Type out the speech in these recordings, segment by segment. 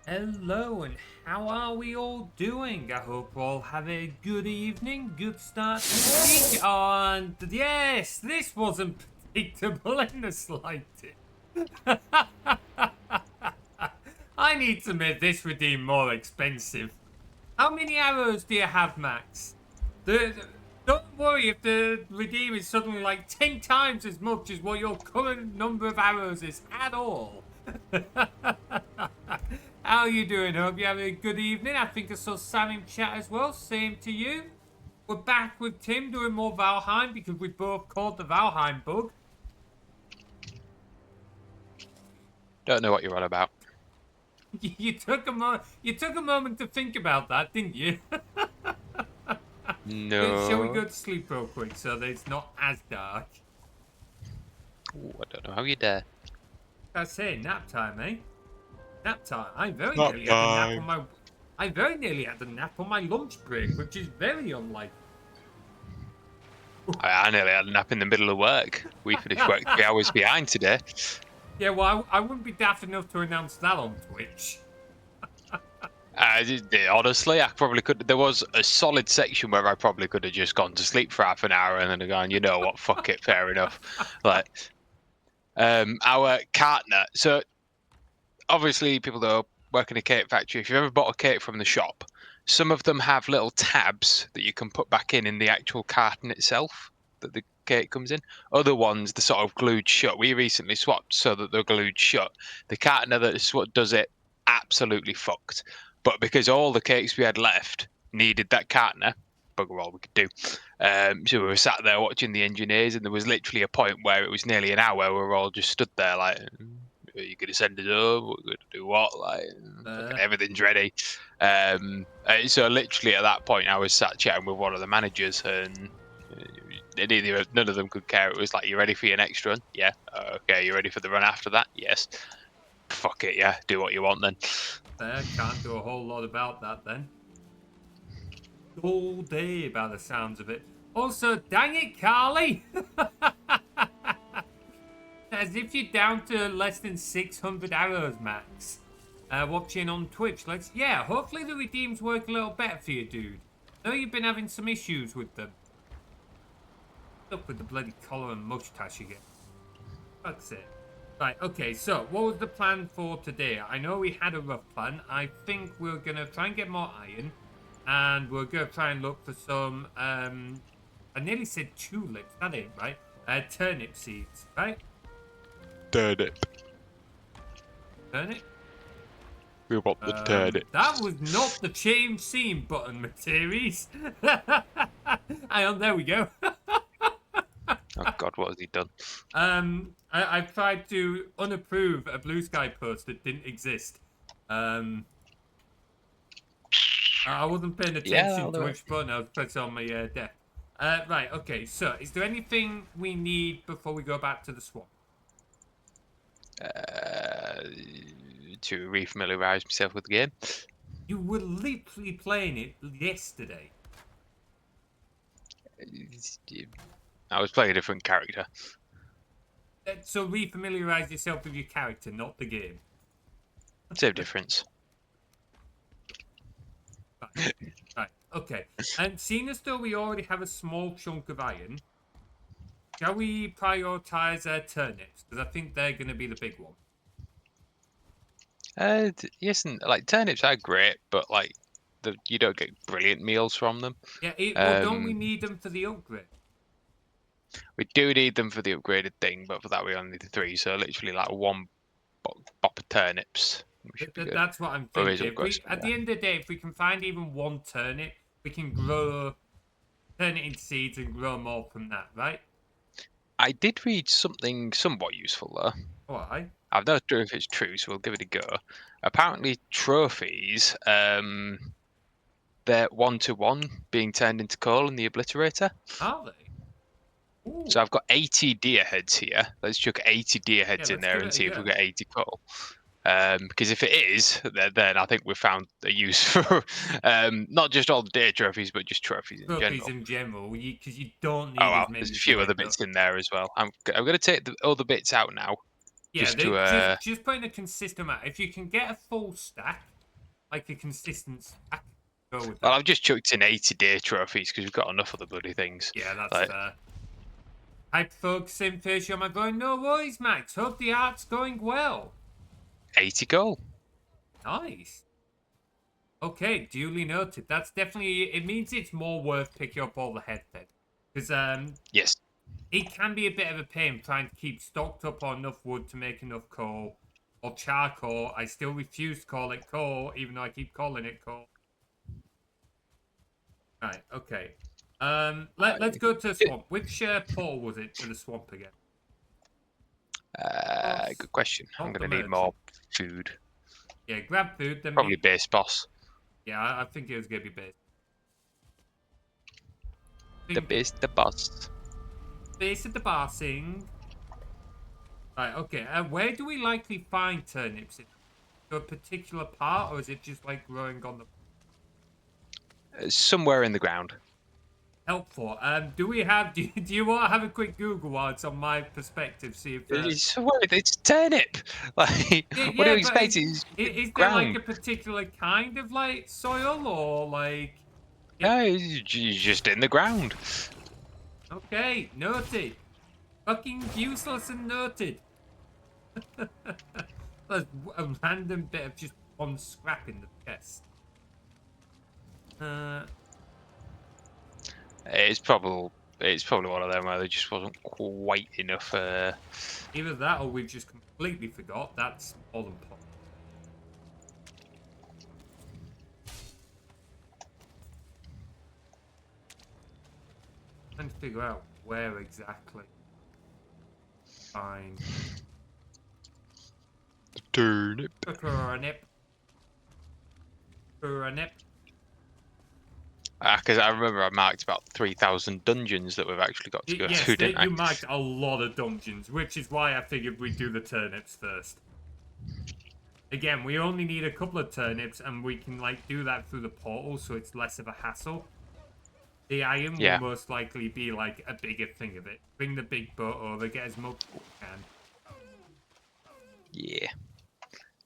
Hello, and how are we all doing? I hope all have a good evening, good start to the week. And yes, this wasn't predictable in the slightest. I need to make this redeem more expensive. How many arrows do you have, Max? Don't worry if the redeem is suddenly like 10 times as much as what your current number of arrows is at all. How are you doing? Hope you have a good evening. I think I saw Sam in chat as well. Same to you. We're back with Tim doing more Valheim because we both caught the Valheim bug. Don't know what you're on about. You took a moment to think about that, didn't you? Shall we No. go to sleep real quick so that it's not as dark? Ooh, I don't know how you dare. I say nap time, eh? Nap time. I very Nap nearly had a nap time. on my. I very nearly had a nap on my lunch break, which is very unlikely. I nearly had a nap in the middle of work. We finished work 3 hours behind today. Yeah, well, I wouldn't be daft enough to announce that on Twitch. Honestly, I probably could. There was a solid section where I probably could have just gone to sleep for half an hour and then gone, you know what, fuck it, fair enough. Like, our partner. So, obviously, people that work in a cake factory, if you've ever bought a cake from the shop, some of them have little tabs that you can put back in the actual carton itself that the cake comes in. Other ones, they're sort of glued shut. We recently swapped so that they're glued shut. The cartoner that does it absolutely fucked. But because all the cakes we had left needed that cartoner, bugger all we could do. So we were sat there watching the engineers, and there was literally a point where it was nearly an hour where we were all just stood there like, are you going to send it up? We're going to do what? Like, everything's ready. So literally at that point, I was sat chatting with one of the managers, and none of them could care. It was like, you ready for your next run? Yeah. Okay. You ready for the run after that? Yes. Fuck it. Yeah. Do what you want then. Can't do a whole lot about that then. All day by the sounds of it. Also, dang it, Carly! As if you're down to less than 600 arrows max. Watching on Twitch. Hopefully the redeems work a little better for you, dude. I know you've been having some issues with them. Up with the bloody collar and mustache again. Fuck's it. Right, okay, so what was the plan for today? I know we had a rough plan. I think we're gonna try and get more iron. And we're gonna try and look for some, I nearly said tulips, that ain't right. Turnip seeds, right? Turnip. Turnip? We want the turnip. That was not the change scene button, Materies. Hang on, there we go. Oh God, what has he done? I've tried to unapprove a Blue Sky post that didn't exist. I wasn't paying attention to which button I was pressing on my deck. Right, okay, so is there anything we need before we go back to the swamp? To refamiliarize myself with the game. You were literally playing it yesterday. I was playing a different character. So refamiliarize yourself with your character, not the game. Same difference. Right, okay. And seeing as though we already have a small chunk of iron, shall we prioritize turnips? Because I think they're going to be the big one. Yes, like turnips are great, but like you don't get brilliant meals from them. Yeah, well, don't we need them for the upgrade? We do need them for the upgraded thing, but for that we only need 3. So literally like 1 bop of turnips. That's what I'm thinking. At the end of the day, if we can find even 1 turnip, we can turn it into seeds and grow more from that, right? I did read something somewhat useful though. Why? I've not sure if it's true, so we'll give it a go. Apparently, trophies, they're 1-to-1 being turned into coal in the obliterator. Are they? Ooh. So I've got 80 deer heads here. Let's chuck 80 deer heads in there and see if we get 80 coal. Because if it is, then I think we've found a use for not just all the deer trophies, but just trophies in general. Trophies in general, because you don't need as many. There's a few other bits in there as well. I'm going to take the other bits out now. Yeah, just putting a consistent amount. If you can get a full stack, like a consistent stack. Go with Well, that. I've just chucked in 80-day trophies because we've got enough of the bloody things. Yeah, that's Like, fair. Hyperfolk, Simfish, am I going? No worries, Max. Hope the art's going well. 80 goal. Nice. Okay, duly noted. That's definitely, it means it's more worth picking up all the head then. Because Yes. it can be a bit of a pain trying to keep stocked up on enough wood to make enough coal. Or charcoal. I still refuse to call it coal, even though I keep calling it coal. Right, okay. Let's go to the swamp. Which portal was it to the swamp again? Good question. I'm Not the going to need merchant. more food. Yeah, grab food, then Probably base boss. Yeah, I think it was going to be base. The boss. Base of the bossing. Right, okay. Where do we likely find turnips? To a particular part, or is it just like growing on the Somewhere in the ground. helpful? Do we have? Do you want to have a quick Google while it's on my perspective? See if. It's turnip. Like, what do you expect? Is there like Ground. a particular kind of like soil or like? No, it's just in the ground. Okay, noted. Fucking useless and noted. There's a random bit of just one scrap in the chest. It's probably one of them where there just wasn't quite enough. Either that or we've just completely forgot. That's all important. Trying to figure out where exactly. Fine. Turnip. Turnip. Turnip. Because I remember I marked about 3,000 dungeons that we've actually got to go Yes, through, didn't I? you marked a lot of dungeons, which is why I figured we'd do the turnips first. Again, we only need a couple of turnips, and we can like do that through the portal, so it's less of a hassle. The iron will most likely be like a bigger thing of it. Bring the big boat over, get as much as you can. Yeah.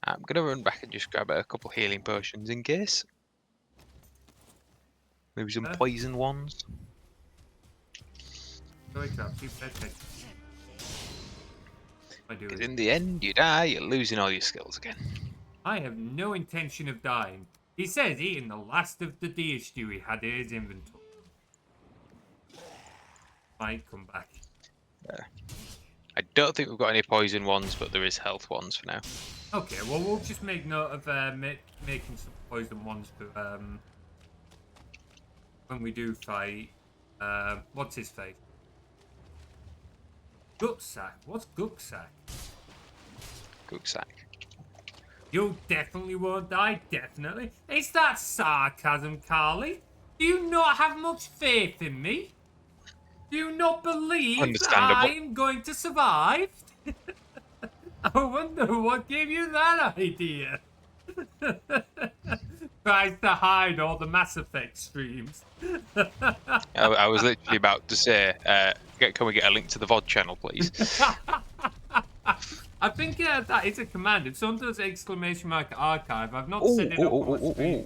I'm going to run back and just grab a couple healing potions in case. Maybe some poison ones. Sorry, crap, keep that check. Because in the end, you die, you're losing all your skills again. I have no intention of dying. He says eating the last of the deer stew he had in his inventory. Might come back. I don't think we've got any poison ones, but there is health ones for now. Okay, well we'll just make note of making some poison ones for when we do fight. What's his face? Gutsack. What's Gutsack? Gutsack. You definitely won't die. Definitely. Is that sarcasm, Carly? Do you not have much faith in me? Do you not believe that I am going to survive? I wonder what gave you that idea. Tries to hide all the Mass Effect streams. I was literally about to say, can we get a link to the VOD channel, please? I think that is a command. If someone does exclamation mark archive, I've not set it up on my screen.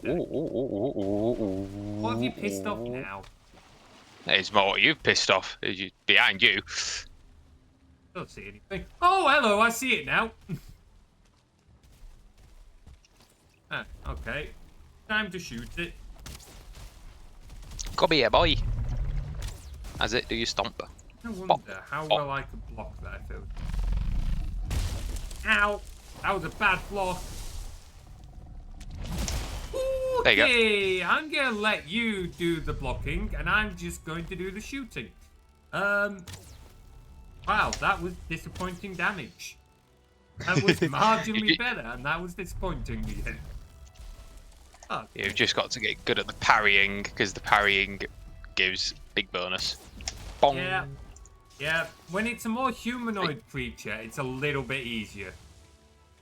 What have you pissed off now? It's more what you've pissed off. Behind you. Don't see anything. Oh, hello, I see it now. Okay. Time to shoot it. Come here, boy. As it, do you stomp? I wonder how well I could block that if it was... Ow! That was a bad block. Okay, there you go. I'm gonna let you do the blocking, and I'm just going to do the shooting. Wow, that was disappointing damage. That was marginally better, and that was disappointing again. Okay. You've just got to get good at the parrying, because the parrying gives big bonus. Bong. Yeah. When it's a more humanoid creature, it's a little bit easier.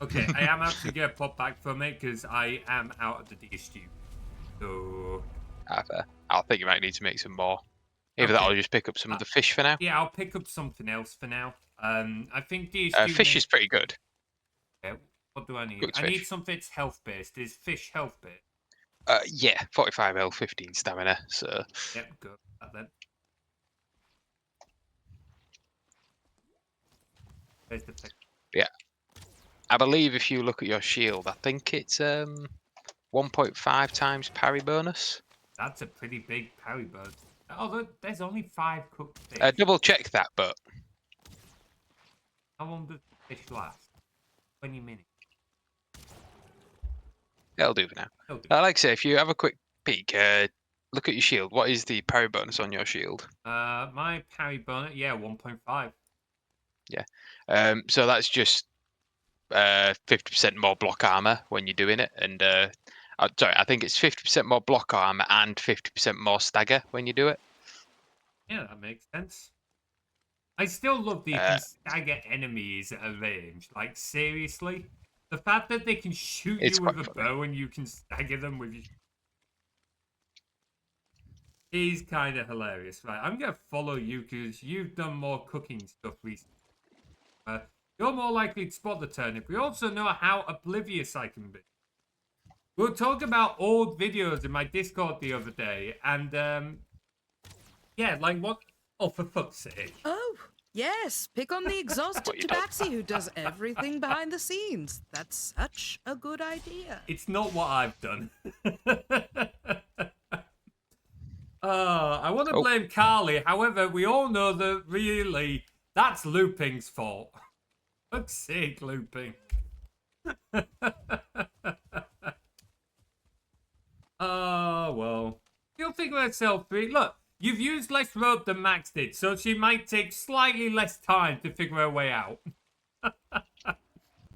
Okay, I am actually gonna pop back from it because I am out of the deer stew. So I think you might need to make some more. Either that or just pick up some of the fish for now. Yeah, I'll pick up something else for now. I think deer stew fish is pretty good. Yeah. What do I need? Cooked I fish. need something that's health-based. Is fish health-based? Yeah, 45 health, 15 stamina. So. Yep, good. That then. There's the pick. Yeah. I believe if you look at your shield, I think it's 1.5 times parry bonus. That's a pretty big parry bird. Although there's only 5 cooked fish. Double check that, but How long does the fish last? 20 minutes. it'll do for now. It'll do. Like I say, if you have a quick peek, look at your shield. What is the parry bonus on your shield? My parry bonus, yeah, 1.5. Yeah. So that's just 50% more block armor when you're doing it, and sorry, I think it's 50% more block armor and 50% more stagger when you do it. Yeah, that makes sense. I still love that you can stagger enemies at a range. Like, seriously? The fact that they can shoot It's you with a quite funny. bow and you can stagger them with your... is kind of hilarious. Right, I'm going to follow you because you've done more cooking stuff recently. You're more likely to spot the turnip. We also know how oblivious I can be. We were talking about old videos in my Discord the other day, and yeah, like what? Oh, for fuck's sake! Oh, yes, pick on the exhausted tabaxi who does everything behind the scenes. That's such a good idea. It's not what I've done. I want to blame Carly. However, we all know that really that's Looping's fault. Fuck's sake, Looping. Oh, well. You'll figure itself out. Look, you've used less rope than Max did, so she might take slightly less time to figure her way out.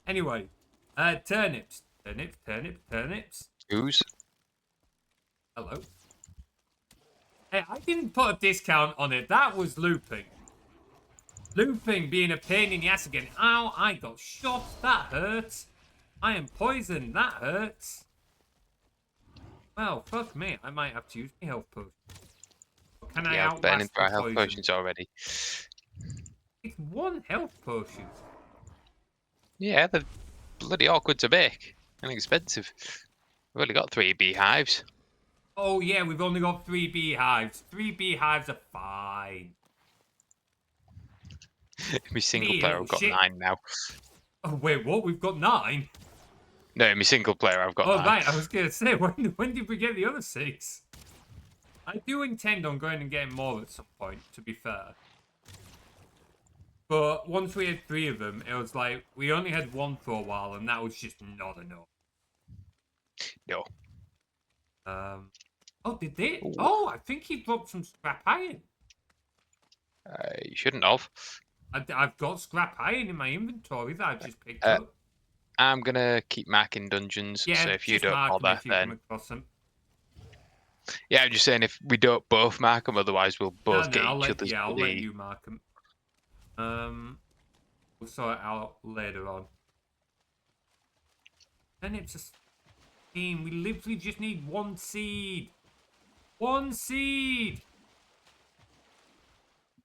Anyway, turnips. Turnips. Who's? Hello. Hey, I didn't put a discount on it. That was Looping. Looping being a pain in the ass again. Ow, I got shot. That hurts. I am poisoned. That hurts. Well, fuck me. I might have to use my health potion. Can I Yeah, outlast burning the dry health poison? potions already. It's 1 health potion. Yeah, they're bloody awkward to make and expensive. We've only got 3 beehives. Oh, yeah, we've only got 3 beehives. 3 beehives are fine. In my single player, I've got 9 now. Oh, wait, what? We've got 9? No, in my single player, I've got 9. Oh, right, I was going to say, when did we get the other 6? I do intend on going and getting more at some point, to be fair. But once we had 3 of them, it was like, we only had 1 for a while, and that was just not enough. No. Oh, did they? Ooh. Oh, I think he dropped some scrap iron. You shouldn't have. I've got scrap iron in my inventory that I've just picked up. I'm going to keep marking dungeons, Yeah, so if you just don't mark them bother, if you then... come across them. Yeah, I'm just saying if we don't both mark them, otherwise we'll both get each other's I'll let you mark them. We'll sort it out later on. Then it's a team. We literally just need 1 seed. 1 seed!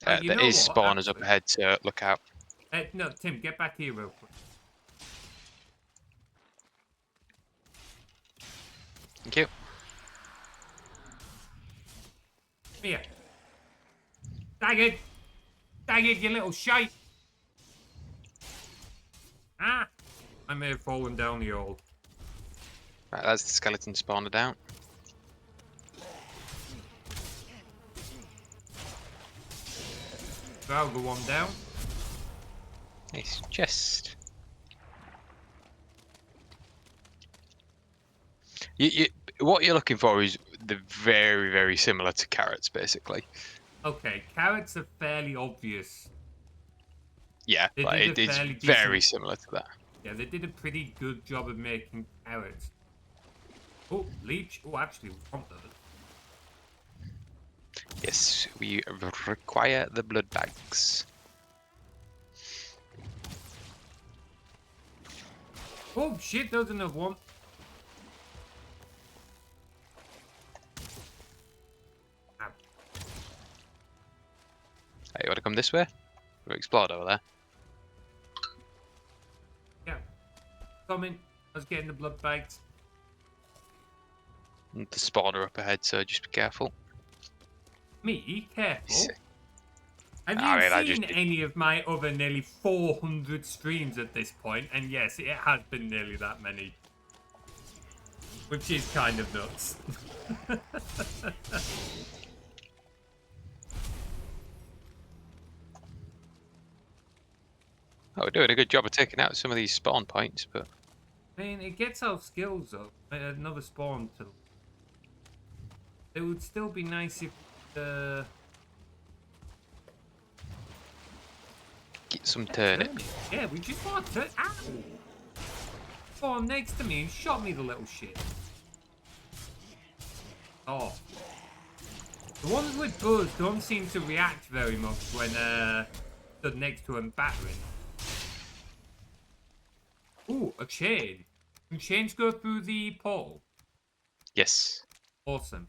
There is spawners up ahead, so look out. No, Tim, get back here real quick. Thank you. Here. Dag it, you little shite. Ah! I may have fallen down the hole. Right, that's the skeleton spawner down. I'll go one down. Nice chest. What you're looking for is the very, very similar to carrots, basically. Okay, carrots are fairly obvious. Yeah, but it is very similar to that. Yeah, they did a pretty good job of making carrots. Oh, leech. Oh, actually, we want those. Yes, we require the blood bags. Oh, shit, there's another one. Ow. Hey, you want to come this way? We've explored over there. Yeah. coming. I was getting the blood bags. And the spawner up ahead, so just be careful. Me? Careful. Have I you mean, I seen just- any of my other nearly 400 streams at this point? And yes, it has been nearly that many. Which is kind of nuts. Oh, we're doing a good job of taking out some of these spawn points, but I mean, it gets our skills up. Another spawn to... It would still be nice if... get some turnip. Yeah, we just want to... Ow! Spawned next to me and shot me, the little shit. Oh. The ones with bows don't seem to react very much when stood next to them battering. Ooh, a chain. Can chains go through the portal? Yes. Awesome.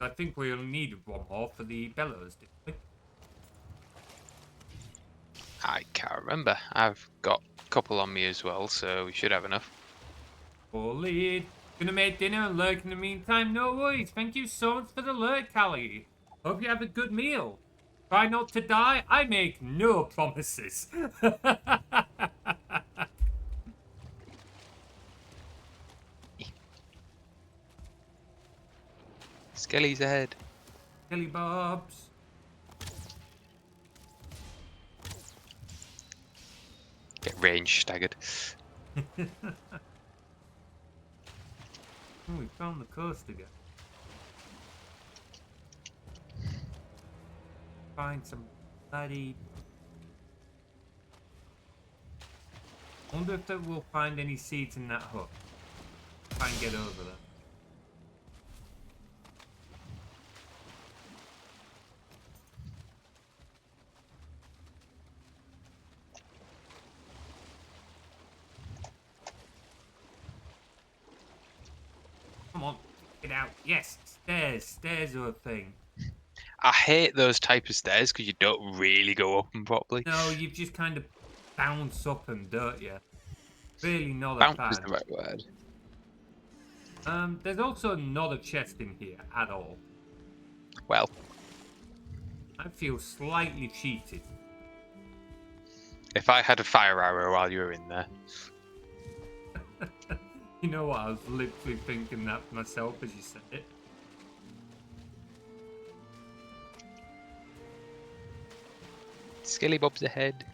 I think we'll need one more for the bellows, didn't we? I can't remember. I've got a couple on me as well, so we should have enough. Bullied. Gonna make dinner and lurk in the meantime. No worries. Thank you so much for the lurk, Callie. Hope you have a good meal. Try not to die. I make no promises. Skelly's ahead. Kelly Bobs. Get range staggered. Oh, we found the coast again. Find some bloody... Wonder if that we'll find any seeds in that hut. Try and get over there. Come on, get out. Yes, stairs. Stairs are a thing. I hate those type of stairs because you don't really go up them properly. No, you just kind of bounce up them, don't you? Really not a Bounce fan. is the right word. There's also not a chest in here at all. Well, I feel slightly cheated. if I had a fire arrow while you were in there. You know what? I was literally thinking that myself as you said it. Skelly Bob's ahead.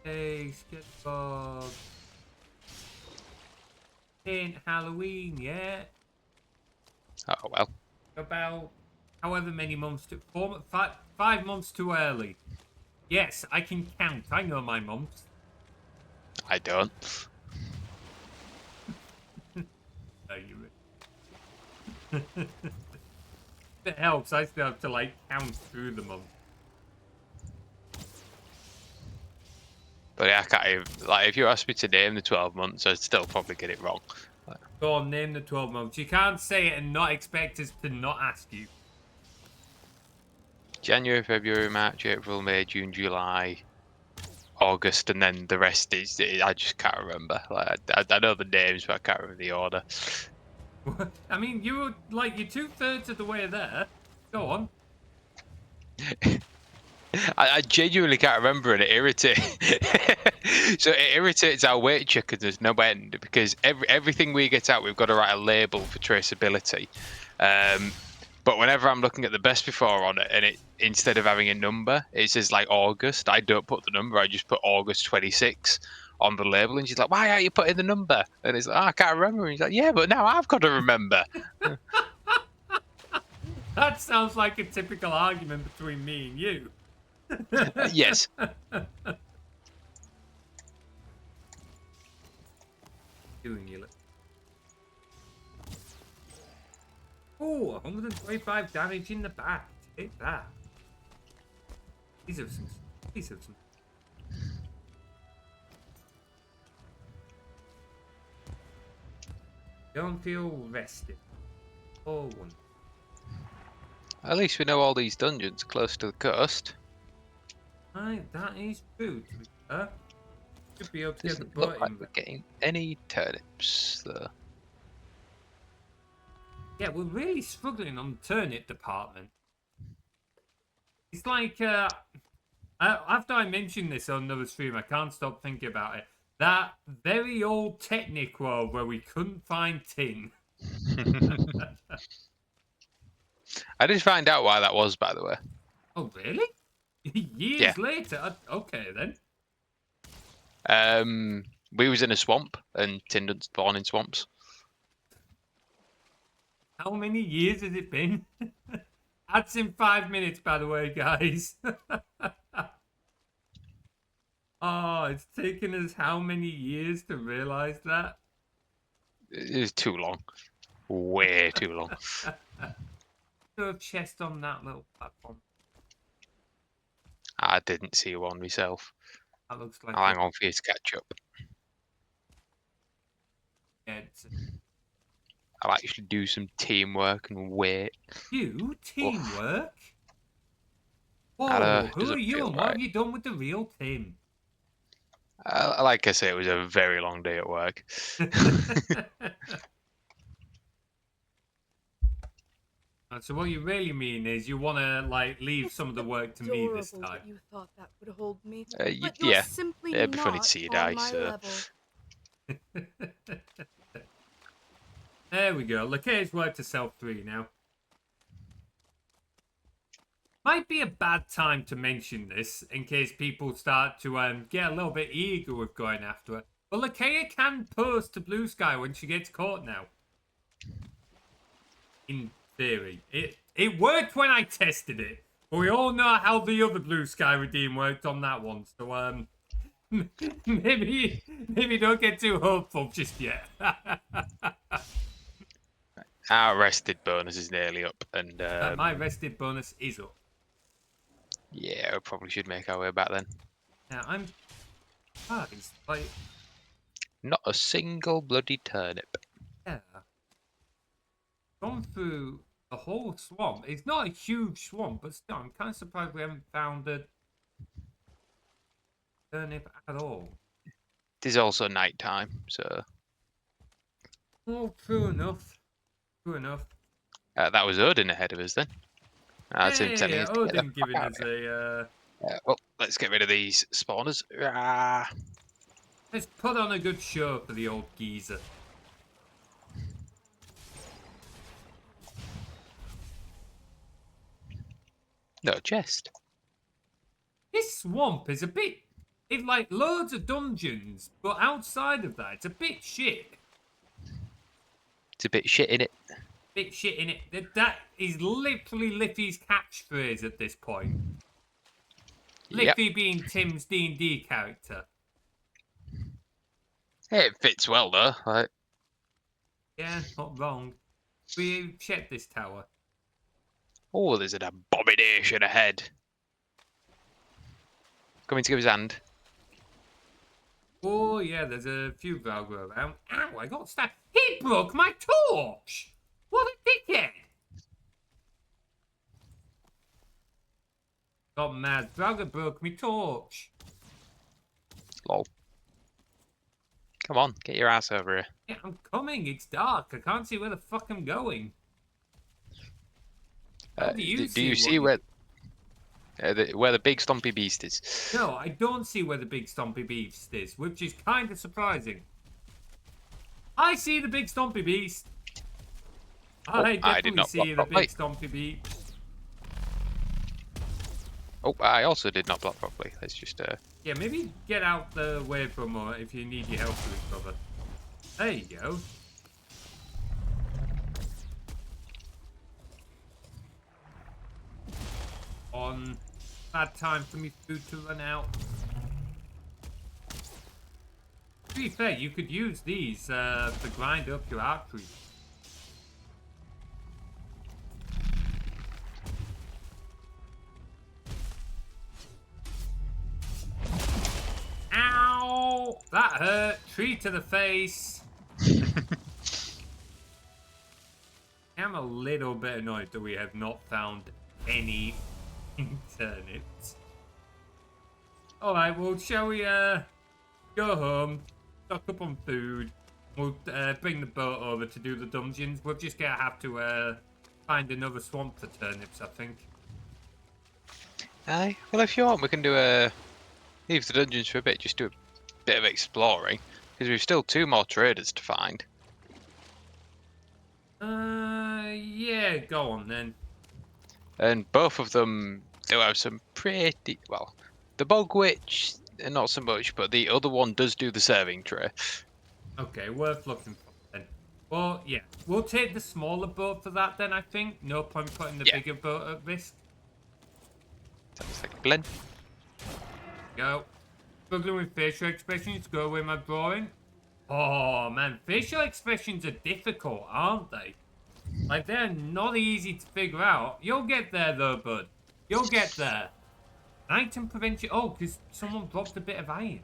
Hey, Sketchbob. Ain't Halloween yet. Oh well. About however many months to 5 months too early. Yes, I can count. I know my months. I don't. No, you. It helps. I still have to like count through the month. But yeah, I can't even, like, if you asked me to name the 12 months, I'd still probably get it wrong. Go on, name the 12 months. You can't say it and not expect us to not ask you. January, February, March, April, May, June, July, August, and then the rest is, I just can't remember. Like, I know the names, but I can't remember the order. I mean, you were like, you're 2/3 of the way there. Go on. I genuinely can't remember, and it irritates. So it irritates our weight checkers. There's no end because everything we get out, we've got to write a label for traceability. But whenever I'm looking at the best before on it, and it instead of having a number, it says like August. I don't put the number. I just put August 26 on the label, and she's like, "Why aren't you putting the number?" And it's like, "Oh, I can't remember." And he's like, "Yeah, but now I've got to remember." That sounds like a typical argument between me and you. Yes. Doing you. Oh, 125 damage in the back. Take that. These are some. These are some. Don't feel rested. Oh, one. At least we know all these dungeons close to the coast. Aye, that is true, to be fair. Should be able to get the Doesn't look boat like in. we're getting any turnips, though. Yeah, we're really struggling on the turnip department. It's like, after I mentioned this on another stream, I can't stop thinking about it. That very old Technic world where we couldn't find tin. I did find out why that was, by the way. Oh, really? Years later? Okay, then. We was in a swamp, and tin doesn't spawn in swamps. How many years has it been? That's in 5 minutes, by the way, guys. Oh, it's taken us how many years to realize that? It's too long. Way too long. No chest on that little platform. I didn't see one myself. That looks like I'll hang on for you to catch up. I'll actually do some teamwork and wait. You? Teamwork? Whoa, who doesn't are you feel and what right. have you done with the real Tim? Like I say, it was a very long day at work. So what you really mean is you want to like leave some of the work to me this Adorable time. that you thought that would hold me, Y- but you're yeah, simply it'd be funny not to see you on die, my so. level. There we go. Lakea's worked herself 3 now. Might be a bad time to mention this in case people start to get a little bit eager with going after her. But Lakea can post to Blue Sky when she gets caught now. In theory. It worked when I tested it. But we all know how the other Blue Sky redeem worked on that one. So maybe don't get too hopeful just yet. Our rested bonus is nearly up, and My rested bonus is up. yeah, we probably should make our way back then. Now I'm surprised. Like, Not a single bloody turnip. yeah. Gone through the whole swamp. It's not a huge swamp, but still, I'm kind of surprised we haven't found a turnip at all. It is also night time, so. Oh, true enough. True enough. That was Odin ahead of us then. That's him telling us to get the Odin fuck giving out us of here. a... Well, let's get rid of these spawners. Let's put on a good show for the old geezer. No chest. This swamp is a bit... It's like loads of dungeons, but outside of that, it's a bit shit. It's a bit shit in it. Bit shit in it. That is literally Liffy's catchphrase at this point. Liffy being Tim's D&D character. Hey, it fits well though. Like, Yeah, not wrong. We check this tower. oh, there's an abomination ahead. Coming to give his hand. Oh, yeah, there's a few Valgro around. Ow, I got stabbed. He broke my torch! What a dickhead! Got mad. Valgro broke me torch. Lol. Come on, get your ass over here. Yeah, I'm coming. It's dark. I can't see where the fuck I'm going. Do you see where the big stompy beast is? No, I don't see where the big stompy beast is, which is kind of surprising. I see the big stompy beast. I definitely see the big stompy beast. Oh, I also did not block properly. Let's just Yeah, maybe get out the way for a moment if you need your help with each other. There you go. On bad time for me food to run out. To be fair, you could use these to grind up your archery. Ow! That hurt. Tree to the face. I'm a little bit annoyed that we have not found any turnips. Alright, well, shall we go home, stock up on food. We'll bring the boat over to do the dungeons. We're just gonna have to find another swamp for turnips, I think. Aye. Well, if you want, we can leave the dungeons for a bit, just do a bit of exploring, because we've still 2 more traders to find. Yeah, go on then. And both of them do have some pretty, well, the Bog Witch, not so much, but the other one does do the serving tray. Okay, worth looking for then. Well, yeah, we'll take the smaller boat for that then, I think. No point putting the bigger boat at risk. Sounds like a blend. Go. Struggling with facial expressions, go away my drawing. Oh man, facial expressions are difficult, aren't they? Like, they're not easy to figure out. You'll get there though, bud. You'll get there. Item prevention. Oh, because someone dropped a bit of iron.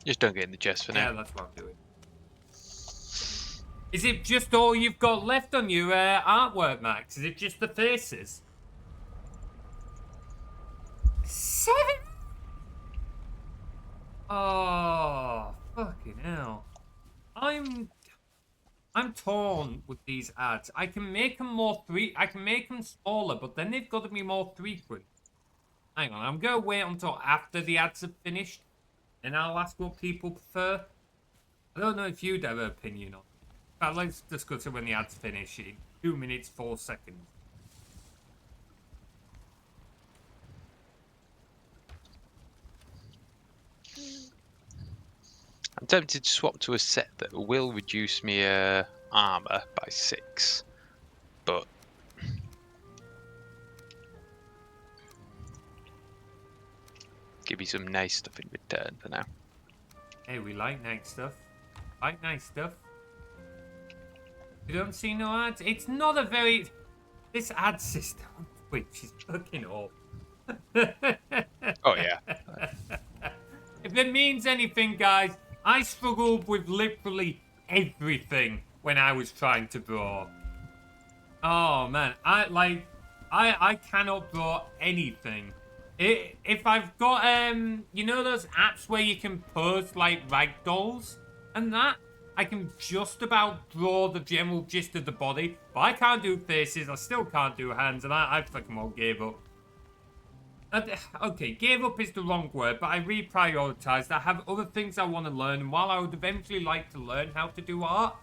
Just don't get in the chest for now. Yeah, that's what I'm doing. Is it just all you've got left on your artwork, Max? Is it just the faces? 7? Oh, fucking hell. I'm torn with these ads. I can make them I can make them smaller, but then they've got to be more frequent. Hang on, I'm gonna wait until after the ads are finished, and I'll ask what people prefer. I don't know if you'd have an opinion on it. But let's discuss it when the ads finish in 2 minutes 4 seconds. I'm tempted to swap to a set that will reduce me armor by 6, but give you some nice stuff in return for now. Hey, we like nice stuff. Like nice stuff. You don't see no ads? It's not a very... This ad system on Twitch is fucking awful. Oh yeah. If it means anything, guys, I struggled with literally everything when I was trying to draw. Oh man, I cannot draw anything. If I've got you know those apps where you can pose like ragdolls and that, I can just about draw the general gist of the body, but I can't do faces, I still can't do hands, and I fucking well gave up. Okay, gave up is the wrong word, but I reprioritized. I have other things I want to learn, and while I would eventually like to learn how to do art,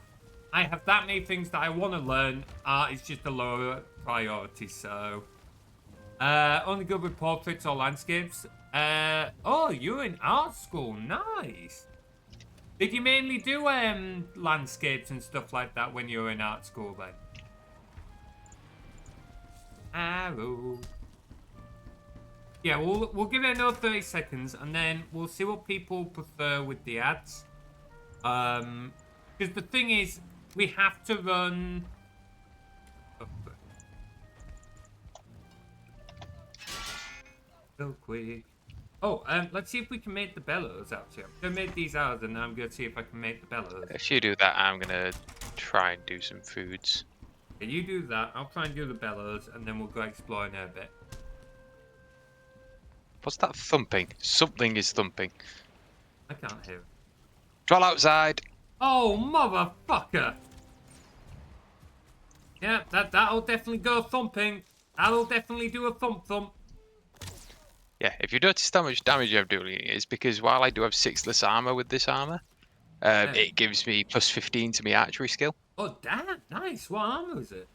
I have that many things that I want to learn. Art is just a lower priority, so... only good with portraits or landscapes. Oh, you're in art school, nice. Did you mainly do landscapes and stuff like that when you were in art school then? Arrow. Yeah, we'll give it another 30 seconds and then we'll see what people prefer with the ads. Because the thing is, we have to run... Real quick. Oh, let's see if we can make the bellows actually. I'm gonna make these hours and then I'm gonna see if I can make the bellows. If you do that, I'm gonna try and do some foods. Okay, you do that. I'll try and do the bellows and then we'll go exploring a bit. What's that thumping? Something is thumping. I can't hear it. Troll outside! Oh, motherfucker! Yeah, that'll definitely go thumping. That'll definitely do a thump thump. Yeah, if you notice how much damage I'm doing, it's because while I do have 6 less armor with this armor, it gives me plus 15 to my archery skill. Oh, damn, nice. What armor is it?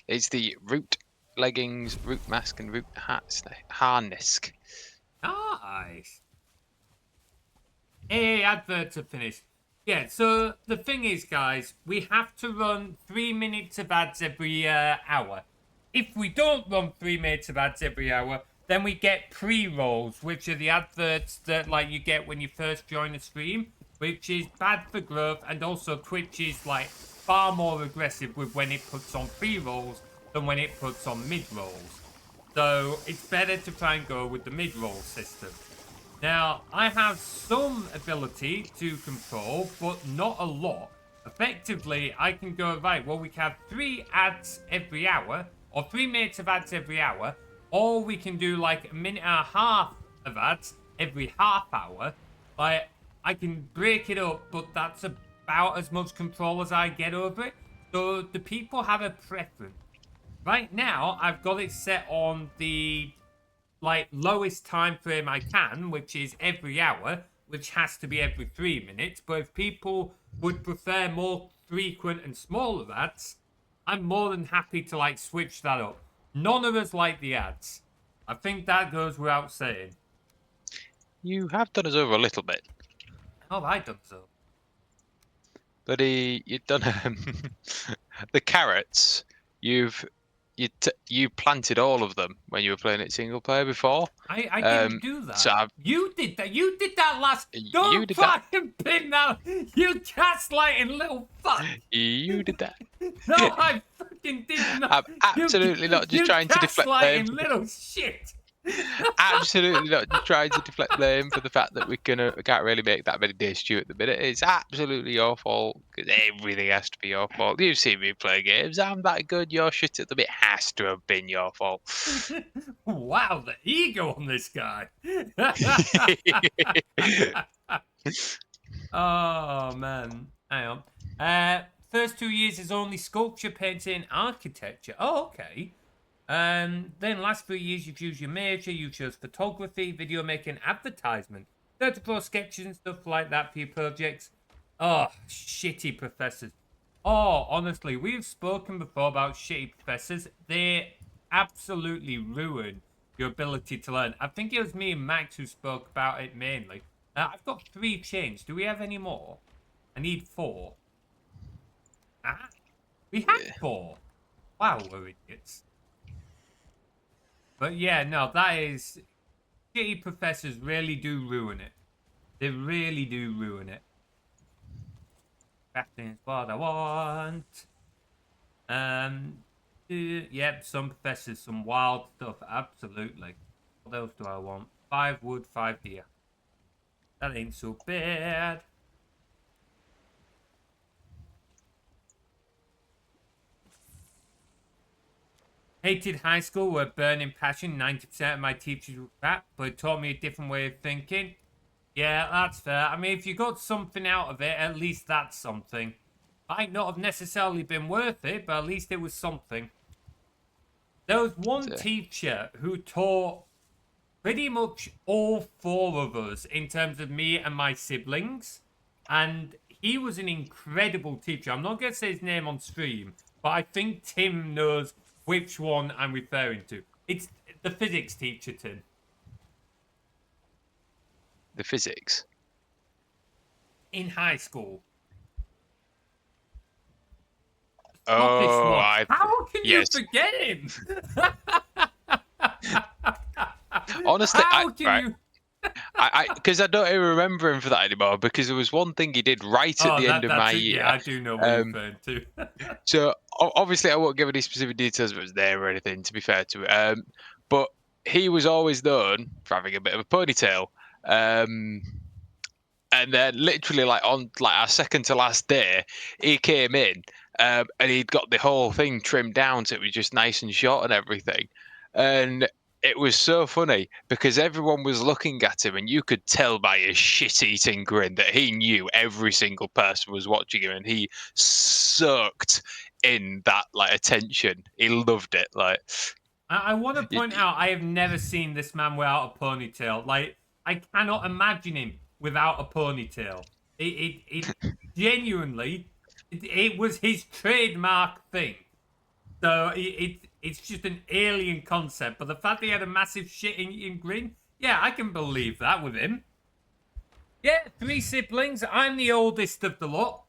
It's the root leggings, root mask, and root harness. Nice. Hey, adverts are finished. Yeah, so the thing is, guys, we have to run 3 minutes of ads every hour. If we don't run 3 minutes of ads every hour, then we get pre-rolls, which are the adverts that like you get when you first join a stream, which is bad for growth, and also Twitch is like far more aggressive with when it puts on pre-rolls than when it puts on mid-rolls. So it's better to try and go with the mid-roll system. Now, I have some ability to control, but not a lot. Effectively, I can go, right, well, we can have 3 ads every hour, or 3 minutes of ads every hour, or we can do like a minute and a half of ads every half hour, like, I can break it up, but that's about as much control as I get over it. So do people have a preference? Right now, I've got it set on the like lowest time frame I can, which is every hour, which has to be every 3 minutes. But if people would prefer more frequent and smaller ads, I'm more than happy to like switch that up. None of us like the ads. I think that goes without saying. You have done us over a little bit. How have I done so? But you've done the carrots. You planted all of them when you were playing it single player before. I didn't do that. So you did that. You did that last. You Don't did try that. and pin that. You gaslighting little fuck. You did that. No, I fucking did not. I'm absolutely not just trying to deflect blame. You little shit. Absolutely not just trying to deflect blame for the fact that we can't really make that many days stew at the minute. It's absolutely your fault because everything has to be your fault. You've seen me play games. I'm that good. Your shit at the bit has to have been your fault. Wow, the ego on this guy. Oh man, hang on. First 2 years is only sculpture, painting, architecture. Oh, okay. Then last 3 years you've used your major, you chose photography, video making, advertisement, 30 Pro sketches and stuff like that for your projects. Oh, shitty professors. Oh, honestly, we've spoken before about shitty professors. They absolutely ruin your ability to learn. I think it was me and Max who spoke about it mainly. I've got 3 chains. Do we have any more? I need 4. Ah, we had 4. Wow, we're idiots. But yeah, no, that is... Shitty professors really do ruin it. They really do ruin it. Crafting is what I want. Yep, some professors, some wild stuff, absolutely. What else do I want? 5 wood, 5 deer. That ain't so bad. Hated high school where burning passion, 90% of my teachers were crap, but it taught me a different way of thinking. Yeah, that's fair. I mean, if you got something out of it, at least that's something. Might not have necessarily been worth it, but at least it was something. There was one teacher who taught pretty much all 4 of us in terms of me and my siblings. And he was an incredible teacher. I'm not going to say his name on stream, but I think Tim knows which one I'm referring to. It's the physics teacher, Tim. The physics? In high school. Oh, how can you forget him? Honestly, how can you? Because I don't even remember him for that anymore. Because there was one thing he did right at the end of my year. Yeah, I do know what you're referring to. So obviously, I won't give any specific details if it was there or anything. To be fair to it, but he was always known for having a bit of a ponytail. And then literally on our second to last day, he came in and he'd got the whole thing trimmed down so it was just nice and short and everything. And it was so funny because everyone was looking at him and you could tell by his shit-eating grin that he knew every single person was watching him and he sucked in that attention. He loved it. I want to point out I have never seen this man without a ponytail. I cannot imagine him without a ponytail. It genuinely, it was his trademark thing. So it's just an alien concept. But the fact that he had a massive shit-eating grin, yeah, I can believe that with him. Yeah, 3 siblings. I'm the oldest of the lot.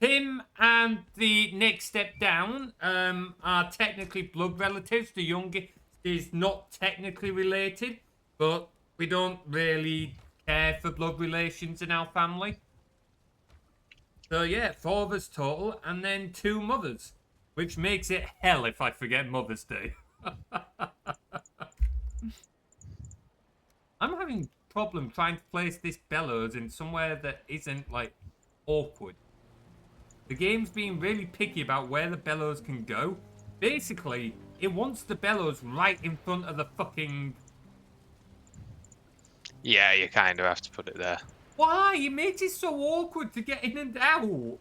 Him and the next step down are technically blood relatives. The youngest is not technically related, but we don't really care for blood relations in our family. So yeah, 4 of us total, and then 2 mothers, which makes it hell if I forget Mother's Day. I'm having a problem trying to place this bellows in somewhere that isn't awkward. The game's being really picky about where the bellows can go. Basically, it wants the bellows right in front of the fucking Yeah, you kind of have to put it there. Why? It makes it so awkward to get in and out.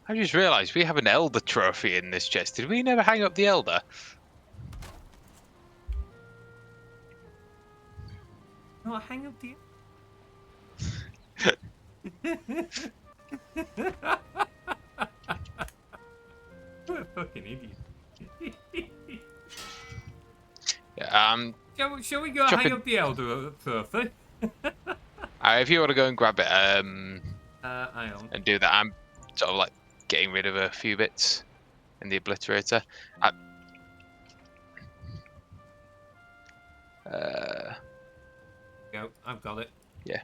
I just realised we have an Elder trophy in this chest. Did we never hang up the Elder? No, hang up the... What a fucking idiot. Yeah, Shall we go hang up the Elder trophy? if you want to go and grab it, Hang on. and do that, I'm sort of like getting rid of a few bits in the obliterator. Go, I've got it. Yeah.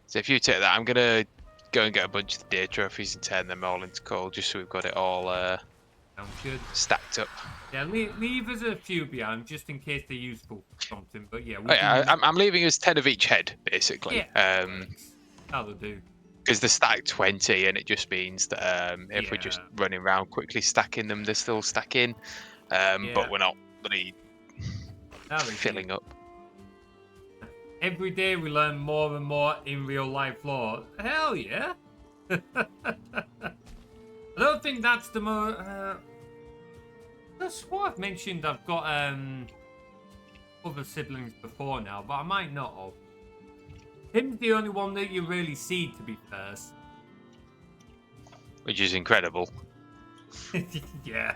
So if you take that, I'm gonna go and get a bunch of the day trophies and turn them all into coal, just so we've got it all Sounds good. stacked up. Yeah, leave us a few behind, just in case they're useful for something. But yeah, I'm leaving us 10 of each head, basically. Yeah. That'll do. Because they're stacked 20, and it just means that if we're just running around quickly stacking them, they're still stacking. But we're not really filling up. Every day we learn more and more in real life lore. Hell yeah! I don't think that's the more. That's what I've mentioned. I've got other siblings before now, but I might not have. Tim's the only one that you really see, to be first. Which is incredible. Yeah.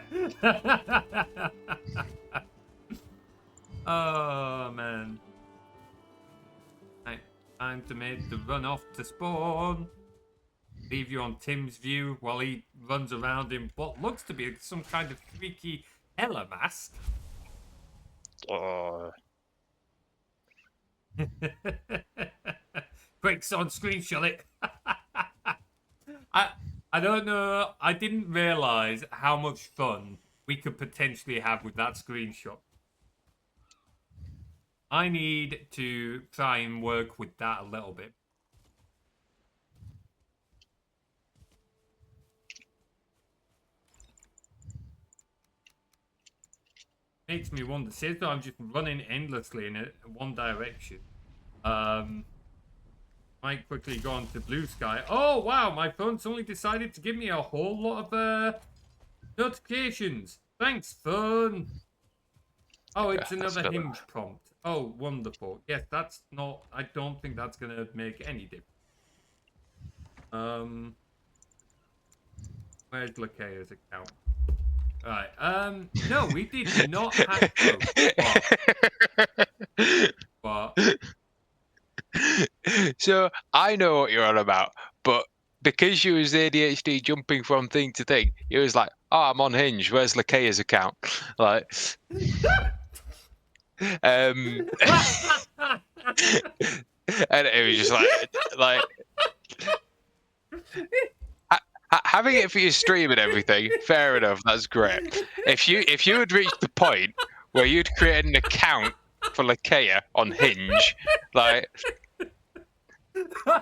Oh man. Right, time to make the run off to spawn. Leave you on Tim's view while he runs around in what looks to be some kind of freaky Ella mask. Quick, son, screenshot it. I don't know. I didn't realise how much fun we could potentially have with that screenshot. I need to try and work with that a little bit. Makes me wonder. Says that I'm just running endlessly in one direction. Might quickly go on to blue sky. Oh wow, my phone suddenly decided to give me a whole lot of notifications. Thanks, phone. Oh, it's another hinge prompt. Oh, wonderful. Yes, that's not... I don't think that's going to make any difference. Where's Lakea's account? Right, no, we did not have... Oh, what? So, I know what you're on about, but because you was ADHD jumping from thing to thing, you was like, oh, I'm on Hinge, where's Lakea's account? Like... and it was just like having it for your stream and everything, fair enough, that's great. If you had reached the point where you'd created an account for Lakea on Hinge, like,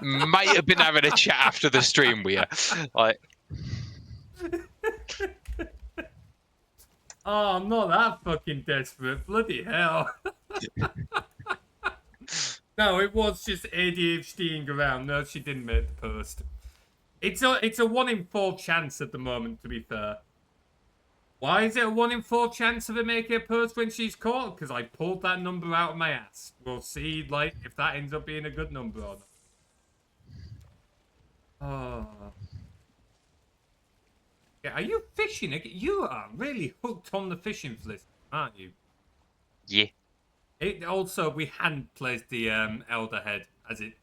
might have been having a chat after the stream with you, like. Oh, I'm not that fucking desperate. Bloody hell. No, it was just ADHDing around. No, she didn't make the post. It's a 1 in 4 chance at the moment, to be fair. Why is it a 1 in 4 chance of her making a post when she's caught? Because I pulled that number out of my ass. We'll see, like, if that ends up being a good number or not. Oh. Yeah, are you fishing again? You are really hooked on the fishing for this, aren't you? Yeah. It also, we hadn't placed the elder head, as it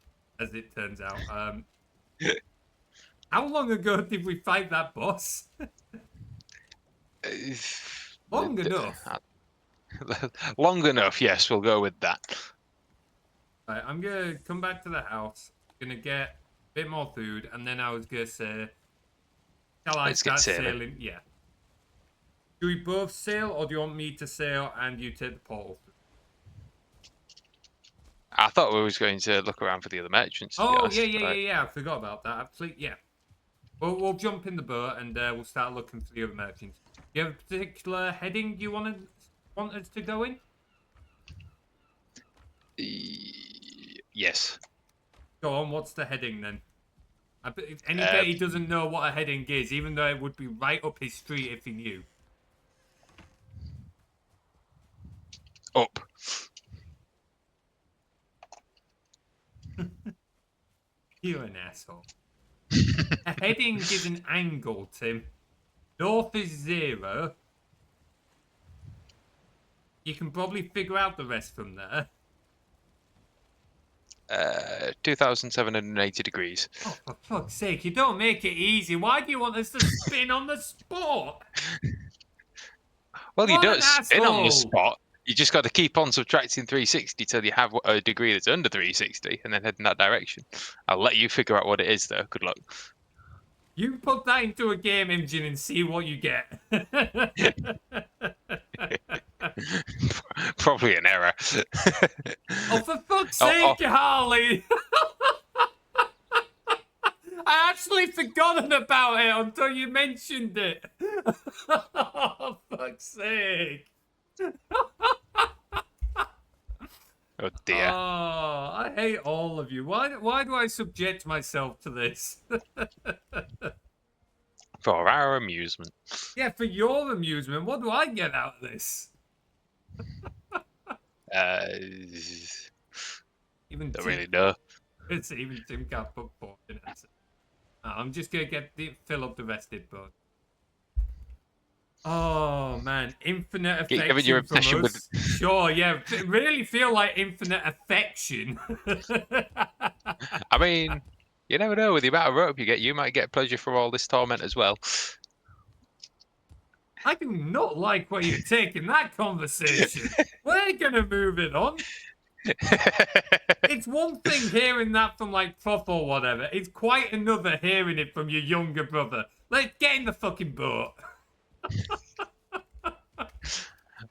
turns out. How long ago did we fight that boss? Long enough. Long enough, yes, we'll go with that. Right, I'm gonna come back to the house. Gonna get a bit more food, and then I was gonna say, shall I start sailing? Yeah. Do we both sail, or do you want me to sail and you take the portal? I thought we was going to look around for the other merchants. Oh, yeah. I forgot about that. Absolutely, yeah. We'll jump in the boat and we'll start looking for the other merchants. Do you have a particular heading you want us to go in? Yes. Go on, what's the heading then? I bet he doesn't know what a heading is, even though it would be right up his street if he knew. Up. You're an asshole. A heading is an angle, Tim. North is 0. You can probably figure out the rest from there. 2,780 degrees. Oh, for fuck's sake, you don't make it easy. Why do you want us to spin on the spot? Well, you What don't an spin on the asshole. spot. You just got to keep on subtracting 360 till you have a degree that's under 360 and then head in that direction. I'll let you figure out what it is, though. Good luck. You put that into a game engine and see what you get. Probably an error. Oh, for fuck's sake, Harley! I actually forgotten about it until you mentioned it. Oh, fuck's sake. Oh dear. Oh, I hate all of you. Why do I subject myself to this? For our amusement. Yeah, for your amusement. What do I get out of this? Even Don't Tim, really know. it's even Tim can't put forth an answer. I'm just gonna fill up the rested boat. Oh man, infinite affection Given your from obsession us. Sure, yeah, really feel like infinite affection. I mean, you never know. With the amount of rope you get, you might get pleasure from all this torment as well. I do not like where you're taking that conversation. We're gonna move it on. It's one thing hearing that from like Prof or whatever. It's quite another hearing it from your younger brother. Let's get in the fucking boat.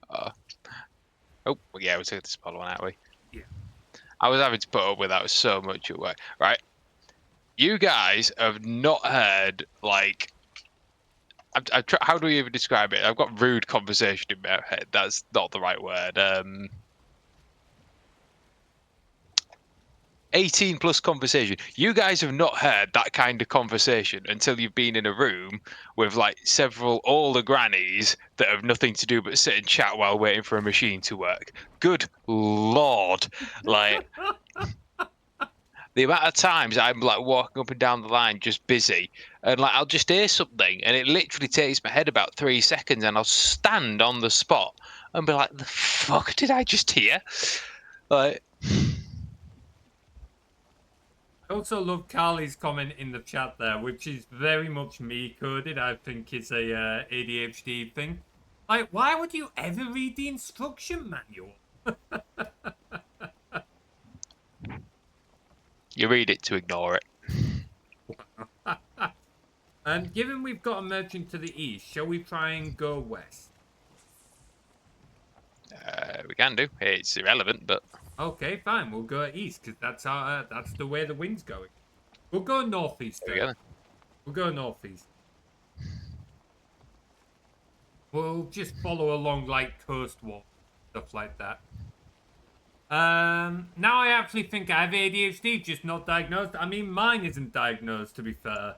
Oh, yeah, we took the spot one, aren't we? Yeah. I was having to put up with that so much at work. Right. You guys have not heard, like... how do we even describe it? I've got rude conversation in my head. That's not the right word. 18 plus conversation. You guys have not heard that kind of conversation until you've been in a room with like several older grannies that have nothing to do but sit and chat while waiting for a machine to work. Good Lord. Like, the amount of times I'm like walking up and down the line just busy and like I'll just hear something and it literally takes my head about 3 seconds and I'll stand on the spot and be like, the fuck did I just hear? Like... I also love Carly's comment in the chat there, which is very much me coded. I think it's a ADHD thing. Like, why would you ever read the instruction manual? You read it to ignore it. And given we've got a merchant to the east, shall we try and go west? We can do. It's irrelevant, but... Okay, fine. We'll go east, because that's the way the wind's going. We'll go northeast, though. We'll go northeast. We'll just follow along, like, coast walk, stuff like that. Now I actually think I have ADHD, just not diagnosed. I mean, mine isn't diagnosed, to be fair.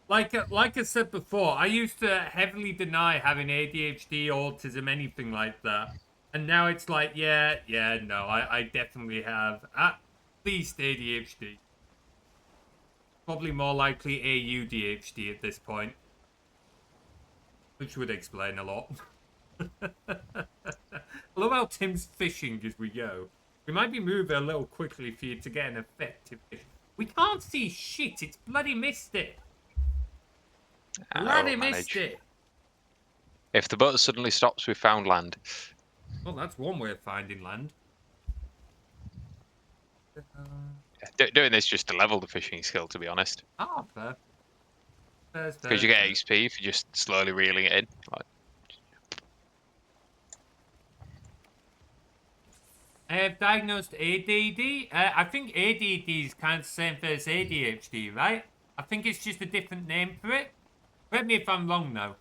Like I said before, I used to heavily deny having ADHD, autism, anything like that. And now it's like, yeah, no, I definitely have at least ADHD. Probably more likely AUDHD at this point. Which would explain a lot. I love how Tim's fishing as we go. We might be moving a little quickly for you to get an effective fish. We can't see shit, it's bloody missed it. Bloody missed it. If the boat suddenly stops, we've found land. Well, that's one way of finding land. Doing this just to level the fishing skill, to be honest. Ah, fair. Because you get XP for just slowly reeling it in. Like... I have diagnosed ADD. I think ADD is kind of the same thing as ADHD, right? I think it's just a different name for it. Correct me if I'm wrong, though.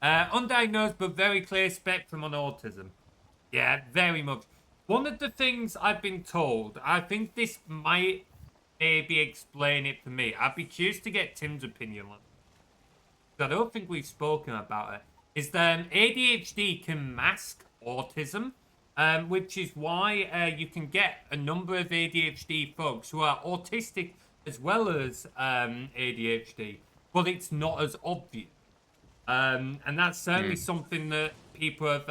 Undiagnosed but very clear spectrum on autism. Yeah, very much. One of the things I've been told, I think this might maybe explain it for me. I'd be curious to get Tim's opinion on it. I don't think we've spoken about it. Is that ADHD can mask autism, which is why you can get a number of ADHD folks who are autistic as well as ADHD, but it's not as obvious. And that's certainly something that people have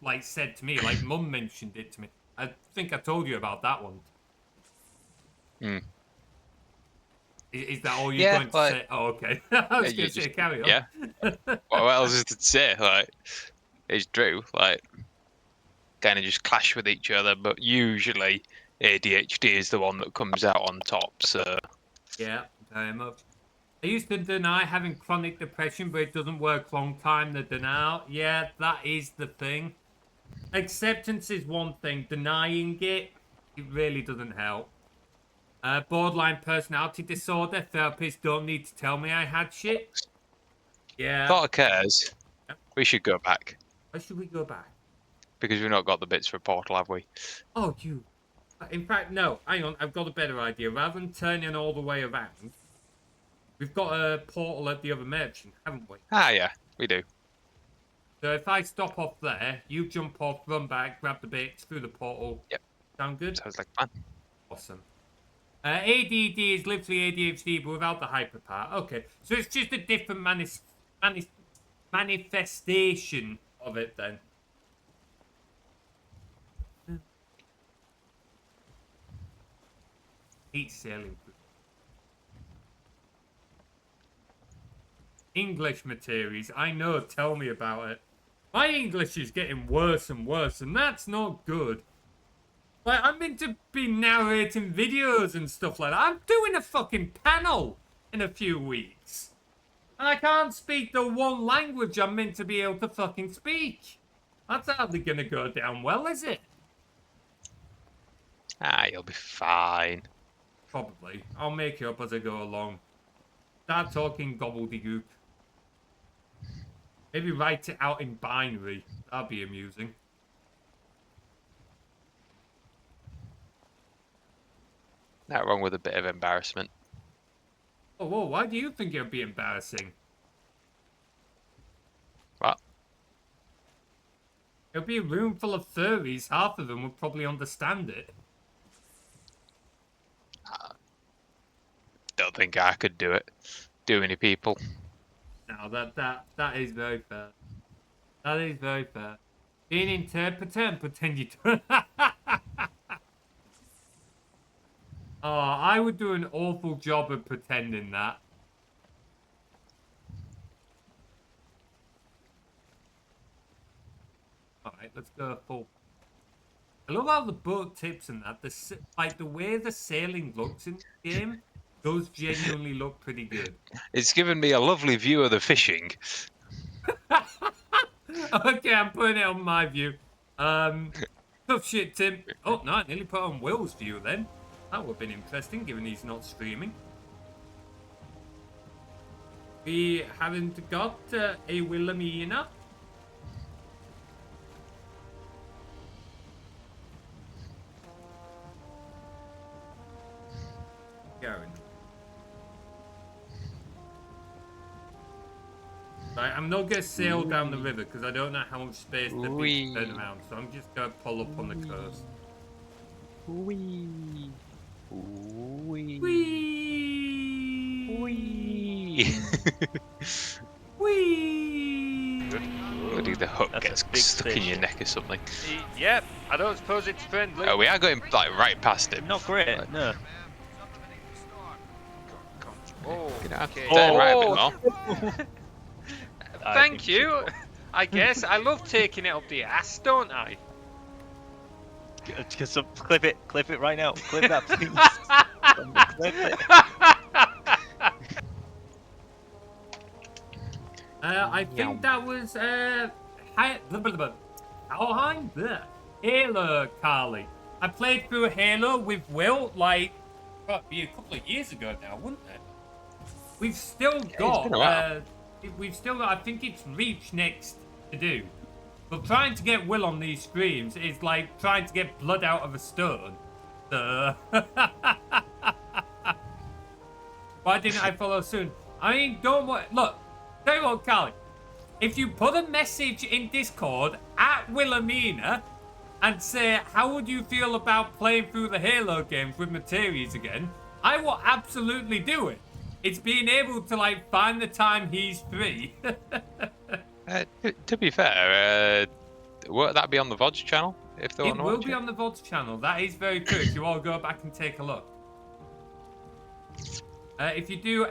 like said to me. Like Mum mentioned it to me. I think I told you about that one. Is that all you're going to say? Oh, okay. I was going to say carry on. Yeah. What else is to say? Like, it's true. Like, kind of just clash with each other, but usually ADHD is the one that comes out on top. So. Yeah, very much. I used to deny having chronic depression, but it doesn't work long time, the denial. Yeah, that is the thing. Acceptance is one thing. Denying it, it really doesn't help. Borderline personality disorder. Therapists don't need to tell me I had shit. Yeah. Thought of cares. We should go back. Why should we go back? Because we've not got the bits for Portal, have we? Oh, you. In fact, no. Hang on. I've got a better idea. Rather than turning all the way around, we've got a portal at the other merchant, haven't we? Ah, yeah, we do. So if I stop off there, you jump off, run back, grab the bits through the portal. Yep. Sound good? Sounds like fun. Awesome. ADD is literally ADHD, but without the hyper part. Okay, so it's just a different manifestation of it then. Hate sailing. English materials. I know, tell me about it. My English is getting worse and worse, and that's not good. Like, I'm meant to be narrating videos and stuff like that. I'm doing a fucking panel in a few weeks. And I can't speak the one language I'm meant to be able to fucking speak. That's hardly gonna go down well, is it? Ah, you'll be fine. Probably. I'll make it up as I go along. Start talking gobbledygook. Maybe write it out in binary. That'd be amusing. Not wrong with a bit of embarrassment. Oh, whoa, why do you think it would be embarrassing? What? It'll be a room full of furries. Half of them would probably understand it. Don't think I could do it. Do many people? No, that is very fair. That is very fair. Be an interpreter and pretend you don't. Oh, I would do an awful job of pretending that. Alright, let's go full. I love how the boat tips and that. Like, the way the sailing looks in the game does genuinely look pretty good. It's given me a lovely view of the fishing. Okay, I'm putting it on my view. Tough shit, Tim. Oh, no, I nearly put on Will's view then. That would have been interesting, given he's not streaming. We haven't got a Willomena. Going. Right, I'm not going to sail down the river because I don't know how much space there is to turn around. So I'm just going to pull up on the coast. Wee. Wee. Whee! Wee. Whee! Bloody the hook That's gets stuck in your neck or something. Yep, I don't suppose it's friendly. Oh, we are going like right past him. Not great, Like, no. Oh, Okay. turn right a bit more. Thank you. I guess I love taking it up the ass, don't I? Just clip it right now. Clip that, please. Clip it. I think that was Valheim there. Halo, Carly. I played through Halo with Will like probably a couple of years ago now, wouldn't it? We've still got been a while. I think it's Reach next to do. But trying to get Will on these streams is like trying to get blood out of a stone. So... Why didn't I follow soon? I mean, don't worry. Look, tell you what, Carly. If you put a message in Discord at Willomena and say, how would you feel about playing through the Halo games with Materies again, I will absolutely do it. It's being able to, like, find the time he's free. To be fair, won't that be on the VODs channel? If they want It to will watch be on the VODs channel. That is very true. If you all go back and take a look. If you do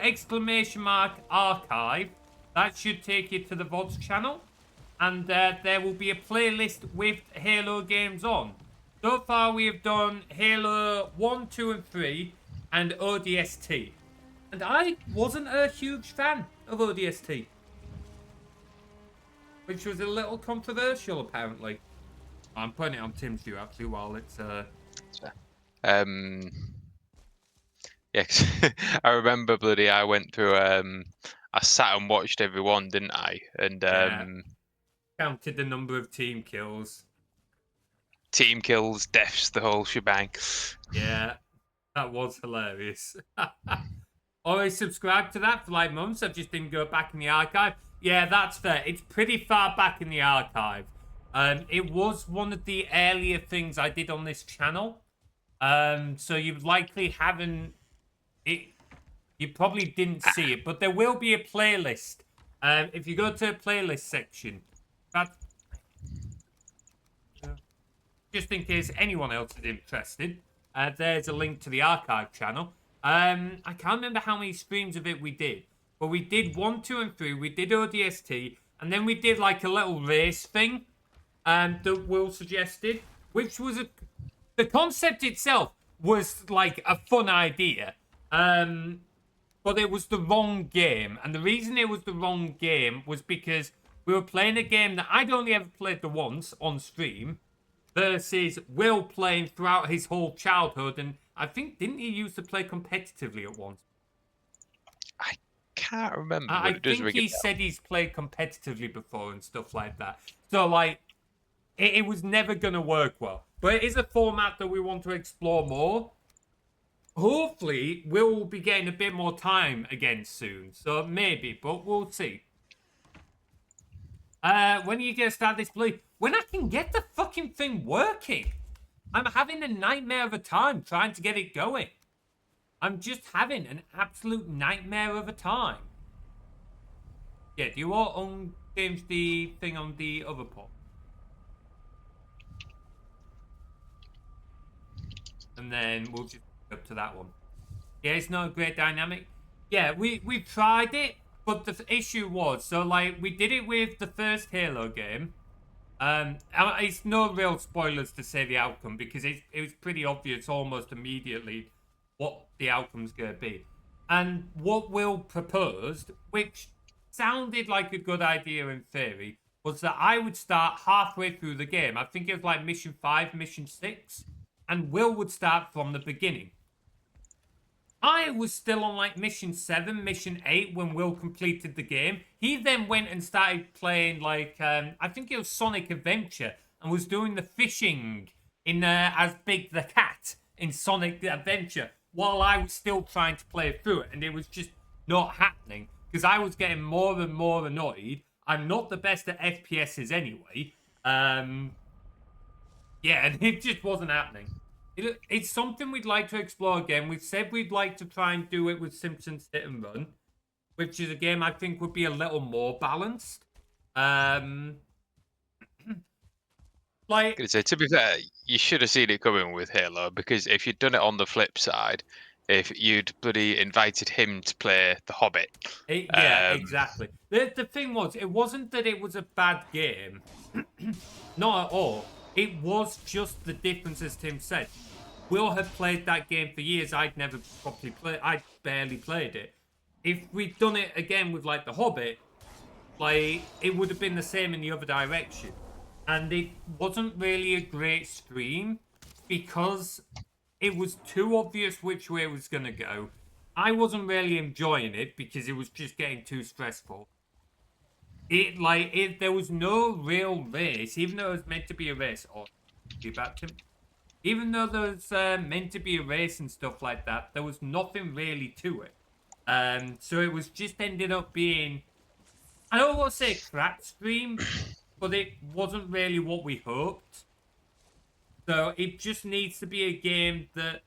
!archive, that should take you to the VODs channel. And there will be a playlist with Halo games on. So far we have done Halo 1, 2 and 3 and ODST. And I wasn't a huge fan of ODST. Which was a little controversial apparently. I'm putting it on Tim's view actually while it's... Yeah, 'cause I remember I went through I sat and watched every one, didn't I? And Yeah. Counted the number of team kills. Team kills, deaths, the whole shebang. Yeah. That was hilarious. Always subscribed to that for like months. I just didn't go back in the archive. Yeah, that's fair. It's pretty far back in the archive. It was one of the earlier things I did on this channel. So you likely haven't... You probably didn't see it, but there will be a playlist. If you go to the playlist section, just in case anyone else is interested, there's a link to the archive channel. I can't remember how many streams of it we did, but we did 1, 2, and 3. We did ODST, and then we did like a little race thing that Will suggested, which was the concept itself was like a fun idea. But it was the wrong game. And the reason it was the wrong game was because we were playing a game that I'd only ever played the once on stream versus Will playing throughout his whole childhood. And I think, didn't he used to play competitively at once? I can't remember. I think he said he's played competitively before and stuff like that. So, like, it was never going to work well. But it is a format that we want to explore more. Hopefully, we'll be getting a bit more time again soon. So maybe, but we'll see. When are you going to start this play? When I can get the fucking thing working. I'm having a nightmare of a time trying to get it going. I'm just having an absolute nightmare of a time. Yeah, do you all change the thing on the other port? And then we'll just up to that one. Yeah, it's not a great dynamic. Yeah, we tried it, but the issue was, so like we did it with the first Halo game. It's no real spoilers to say the outcome because it was pretty obvious almost immediately what the outcome's going to be. And what Will proposed, which sounded like a good idea in theory, was that I would start halfway through the game. I think it was like mission 5, mission 6, and Will would start from the beginning. I was still on like mission 7, mission 8 when Will completed the game. He then went and started playing like, I think it was Sonic Adventure, and was doing the fishing in as Big the Cat in Sonic Adventure, while I was still trying to play through it, and it was just not happening, because I was getting more and more annoyed. I'm not the best at FPSs anyway. Yeah, and it just wasn't happening. It's something we'd like to explore again. We've said we'd like to try and do it with Simpsons Hit and Run, which is a game I think would be a little more balanced. Like, to be fair, you should have seen it coming with Halo, because if you'd done it on the flip side, if you'd bloody invited him to play The Hobbit. Yeah, exactly. The thing was, it wasn't that it was a bad game. Not at all. It was just the difference, as Tim said. Will had played that game for years. I'd never properly played. I barely played it. If we'd done it again with like The Hobbit, like it would have been the same in the other direction. And it wasn't really a great stream because it was too obvious which way it was going to go. I wasn't really enjoying it because it was just getting too stressful. There was no real race, even though it was meant to be a race. Or about Tim. Even though there was meant to be a race and stuff like that, there was nothing really to it. So it was just ended up being, I don't want to say crap stream, but it wasn't really what we hoped. So it just needs to be a game that,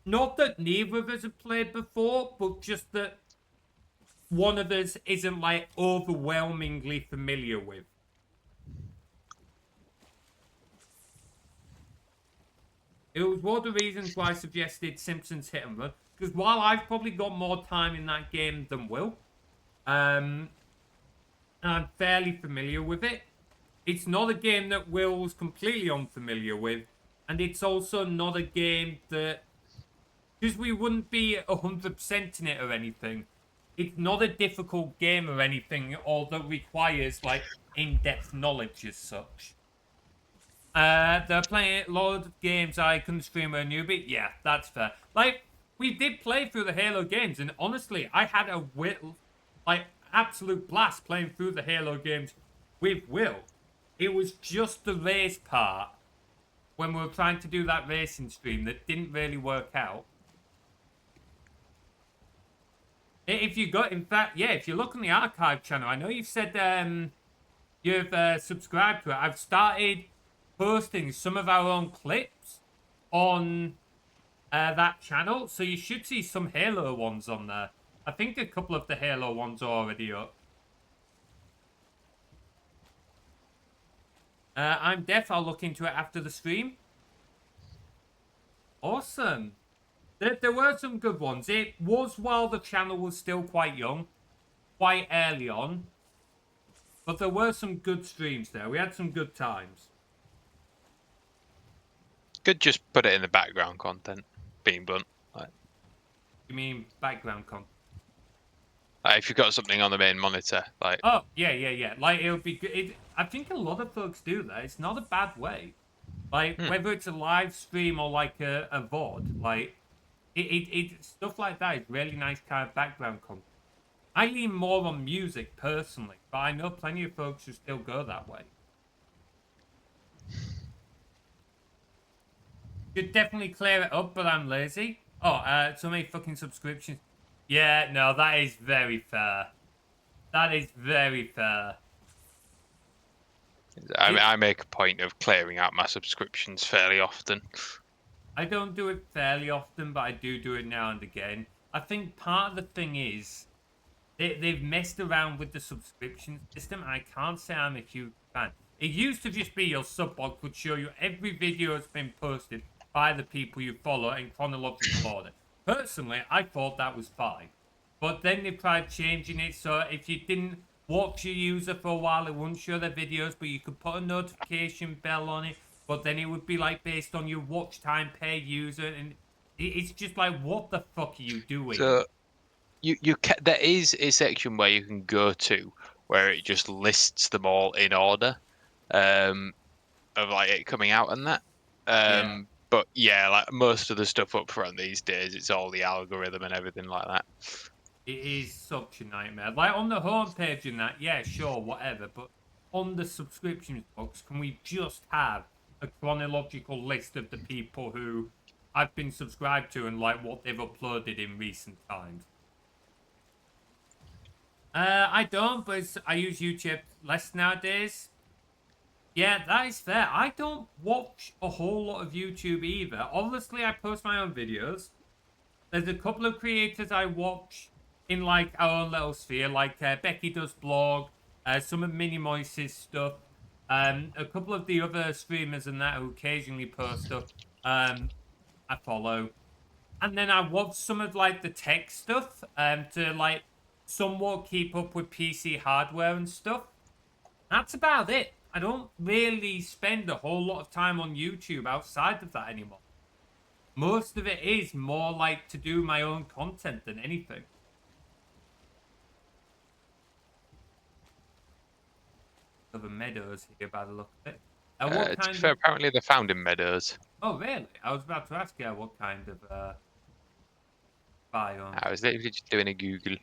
not that neither of us have played before, but just that one of us isn't like overwhelmingly familiar with. It was one of the reasons why I suggested Simpsons Hit and Run, because while I've probably got more time in that game than Will, and I'm fairly familiar with it, it's not a game that Will's completely unfamiliar with, and it's also not a game that, because we wouldn't be 100% in it or anything, it's not a difficult game or anything, or that requires like in-depth knowledge as such. They're playing a lot of games I couldn't stream a newbie. Yeah, that's fair. Like, we did play through the Halo games, and honestly, I had a absolute blast playing through the Halo games with Will. It was just the race part, when we were trying to do that racing stream, that didn't really work out. If you got, in fact, yeah, if you look on the archive channel, I know you've said you've subscribed to it. I've started posting some of our own clips on that channel, so you should see some Halo ones on there. I think a couple of the Halo ones are already up. I'm deaf. I'll look into it after the stream. Awesome. There were some good ones. It was while the channel was still quite young, quite early on, but there were some good streams there. We had some good times. Could just put it in the background content, being blunt. Like, You mean background content? if you've got something on the main monitor, like. Oh, yeah. Like, it would be good. I think a lot of folks do that. It's not a bad way. Like, whether it's a live stream or like a VOD, like, stuff like that is really nice kind of background content. I lean more on music personally, but I know plenty of folks who still go that way. Should definitely clear it up, but I'm lazy. Oh, so many fucking subscriptions. Yeah, no, that is very fair. That is very fair. I make a point of clearing out my subscriptions fairly often. I don't do it fairly often, but I do it now and again. I think part of the thing is they've messed around with the subscription system, and I can't say I'm a huge fan. It used to just be your sub box would show you every video that's been posted by the people you follow in chronological order. Personally, I thought that was fine. But then they tried changing it so if you didn't watch your user for a while, it wouldn't show their videos, but you could put a notification bell on it, but then it would be like based on your watch time per user, and it's just like, what the fuck are you doing? So there is a section where you can go to where it just lists them all in order of like it coming out and that. But yeah, like most of the stuff up front these days, it's all the algorithm and everything like that. It is such a nightmare. Like on the homepage and that, yeah, sure, whatever. But on the subscriptions box, can we just have a chronological list of the people who I've been subscribed to and like what they've uploaded in recent times? I don't, but I use YouTube less nowadays. Yeah, that is fair. I don't watch a whole lot of YouTube either. Obviously, I post my own videos. There's a couple of creators I watch in like our own little sphere, like Becky does blog, some of Minimoice's stuff, a couple of the other streamers and that who occasionally post stuff. I follow, and then I watch some of like the tech stuff to like somewhat keep up with PC hardware and stuff. That's about it. I don't really spend a whole lot of time on YouTube outside of that anymore. Most of it is more like to do my own content than anything. Of a Meadows here by the look of it. What kind of... Apparently they're found in meadows. Oh, really? I was about to ask you what kind of biome. I was literally just doing a Google.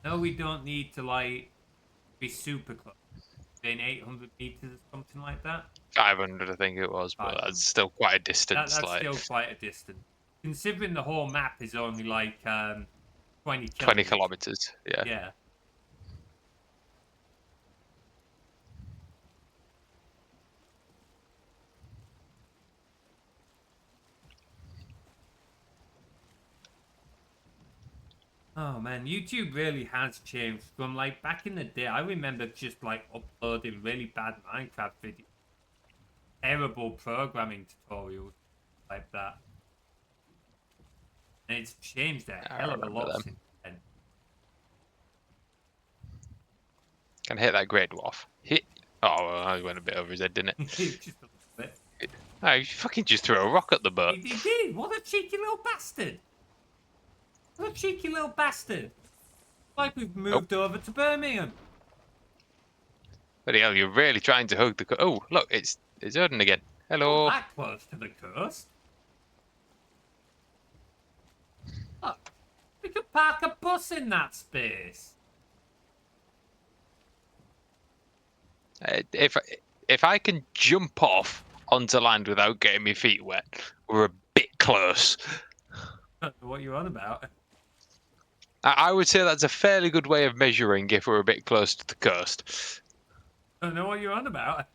No, we don't need to like be super close. In 800 meters or something like that. 500, I think it was, but 500. that's still quite a distance. That's like still quite a distance. Considering the whole map is only like 20 20 kilometers. kilometers. Yeah. Yeah. Oh man, YouTube really has changed from like back in the day. I remember just like uploading really bad Minecraft videos, terrible programming tutorials like that. And it's changed a I hell of a remember lot them. since then. Can hit that grey dwarf. Hit. Oh, well, I went a bit over his head, didn't it? Just a little bit. No, you fucking just threw a rock at the boat. He did. What a cheeky little bastard. What a cheeky little bastard. Like we've moved over to Birmingham. Bloody hell, you're really trying to hug the. Oh, look, it's Odin again. Hello. Not that close to the coast. Look, we could park a bus in that space. If I can jump off onto land without getting my feet wet, we're a bit close. I don't know what you're on about. I would say that's a fairly good way of measuring if we're a bit close to the coast. I don't know what you're on about.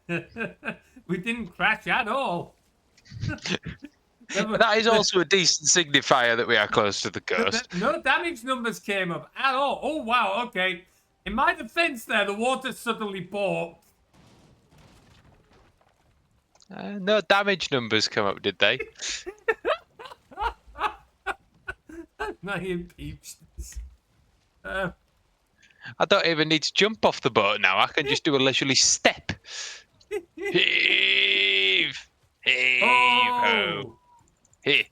We didn't crash at all. That is also a decent signifier that we are close to the coast. No damage numbers came up at all. Oh, wow, okay. In my defense there, the water suddenly bought. No damage numbers come up, did they? Now you peeps. I don't even need to jump off the boat now. I can just do a leisurely step. Heave! Heave! Oh! Here!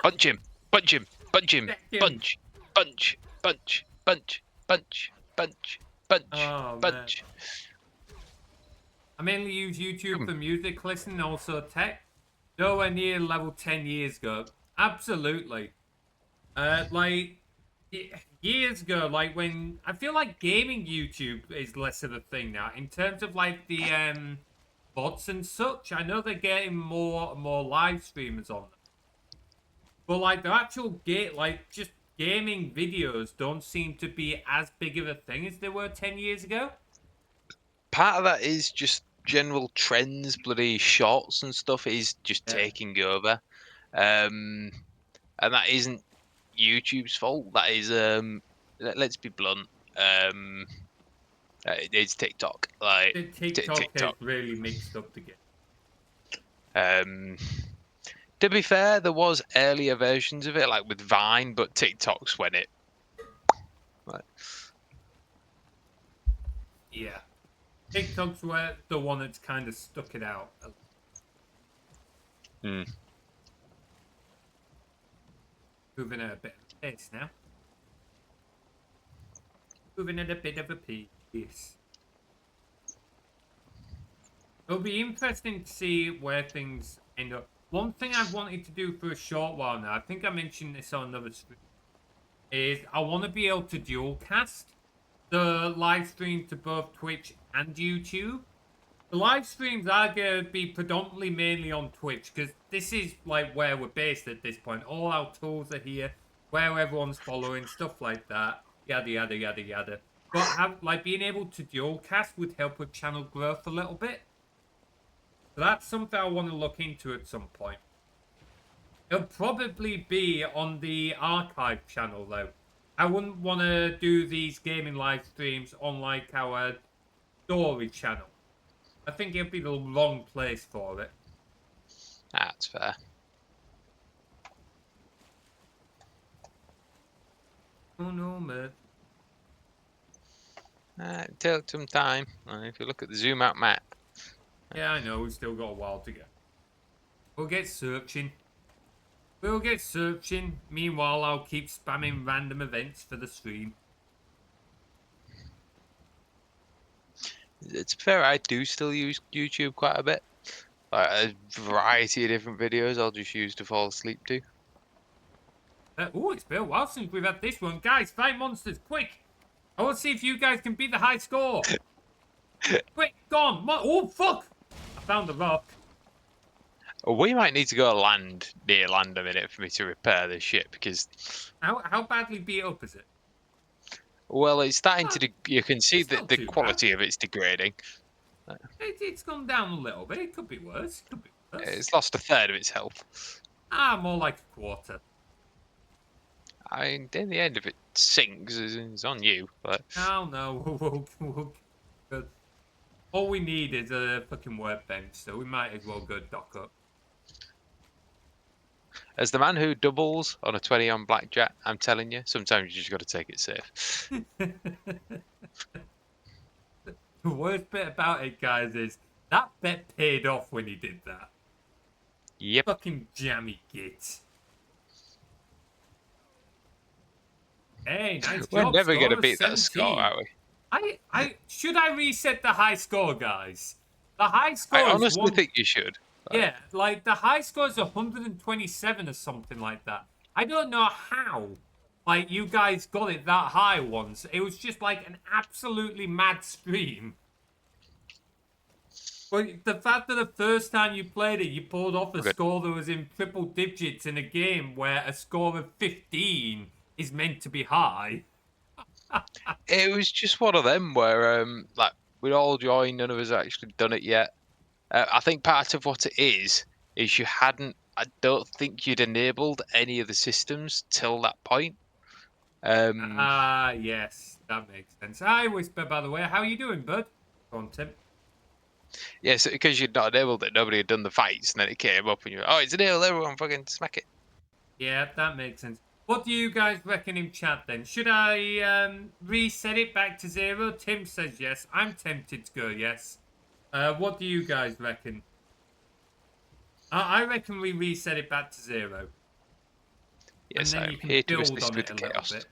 Punch him! Punch him! Punch him! Deck him. Punch! Punch! Punch! Punch! Punch! Punch! Punch! Oh, Punch! I mainly use YouTube for music listening, also tech. Nowhere near level 10 years ago. Absolutely. Like, years ago, like when... I feel like gaming YouTube is less of a thing now. In terms of like the bots and such, I know they're getting more and more live streamers on them. But like the actual just gaming videos don't seem to be as big of a thing as they were 10 years ago. Part of that is just general trends, bloody shorts and stuff is just taking over. And that isn't YouTube's fault. That is, let's be blunt. It's TikTok. Like TikTok has really mixed up the game. To be fair, there was earlier versions of it, like with Vine, but TikTok's when it. Like, Yeah. TikTok's the one that's kind of stuck it out. Moving at a bit of a pace now. Moving at a bit of a pace. It'll be interesting to see where things end up. One thing I've wanted to do for a short while now, I think I mentioned this on another stream, is I want to be able to dual cast the live stream to both Twitch and YouTube. The live streams are going to be predominantly mainly on Twitch, because this is like where we're based at this point. All our tools are here, where everyone's following, stuff like that. Yada, yada, yada, yada. But being able to dual cast would help with channel growth a little bit. So that's something I want to look into at some point. It'll probably be on the archive channel though. I wouldn't want to do these gaming live streams on like our story channel. I think it'd be the wrong place for it. that's fair. Oh no, man. It took some time. If you look at the zoom out map. Yeah, I know, we've still got a while to go. We'll get searching. We'll get searching. Meanwhile, I'll keep spamming random events for the stream. It's fair, I do still use YouTube quite a bit. Like a variety of different videos I'll just use to fall asleep to. Oh, it's been a while since we've had this one. Guys, fight monsters, quick! I want to see if you guys can beat the high score. Quick, gone. Oh, fuck. I found the rock. We might need to go near land a minute for me to repair this ship because. How badly beat up is it? Well, it's starting to. You can see it's that not the too quality of it's degrading. It's gone down a little bit. It could be worse. Could be worse. It's lost a third of its health. More like a quarter. I mean, in the end, if it sinks, it's on you. But Oh, no. Good. All we need is a fucking workbench, so we might as well go dock up. as the man who doubles on a 20 on blackjack, I'm telling you, sometimes you just got to take it safe. The worst bit about it, guys, is that bet paid off when he did that. Yep. Fucking jammy git. Hey, nice job. We're never going to Score of beat that 17. score, are we? Should I reset the high score, guys? The high score I is honestly think you should. Yeah, like the high score is 127 or something like that. I don't know how, like, you guys got it that high once. It was just like an absolutely mad stream. But the fact that the first time you played it, you pulled off a score that was in triple digits in a game where a score of 15 is meant to be high. It was just one of them where, like, we'd all joined, none of us actually done it yet. I think part of what it is you hadn't. I don't think you'd enabled any of the systems till that point. Yes, that makes sense. Hi, Whisper, by the way. How you doing, bud? Go on, Tim. Yeah, so because you'd not enabled it, nobody had done the fights, and then it came up, and you were, oh, it's enabled, everyone fucking smack it. Yeah, that makes sense. What do you guys reckon in chat then? Should I reset it back to 0? Tim says yes. I'm tempted to go yes. What do you guys reckon? I reckon we reset it back to 0. Yes, and then I'm you can here to build assist on with it the a little chaos. bit.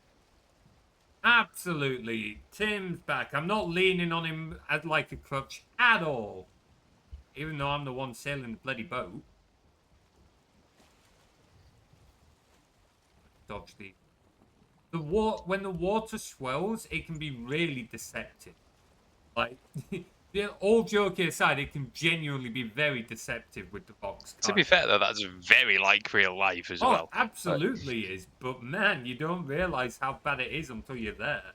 Absolutely. Tim's back. I'm not leaning on him as like a crutch at all. Even though I'm the one sailing the bloody boat. Dodge the when the water swells, it can be really deceptive. Like, all joking aside, it can genuinely be very deceptive with the box. To be fair, though, that's very like real life as well. Absolutely is. But man, you don't realise how bad it is until you're there.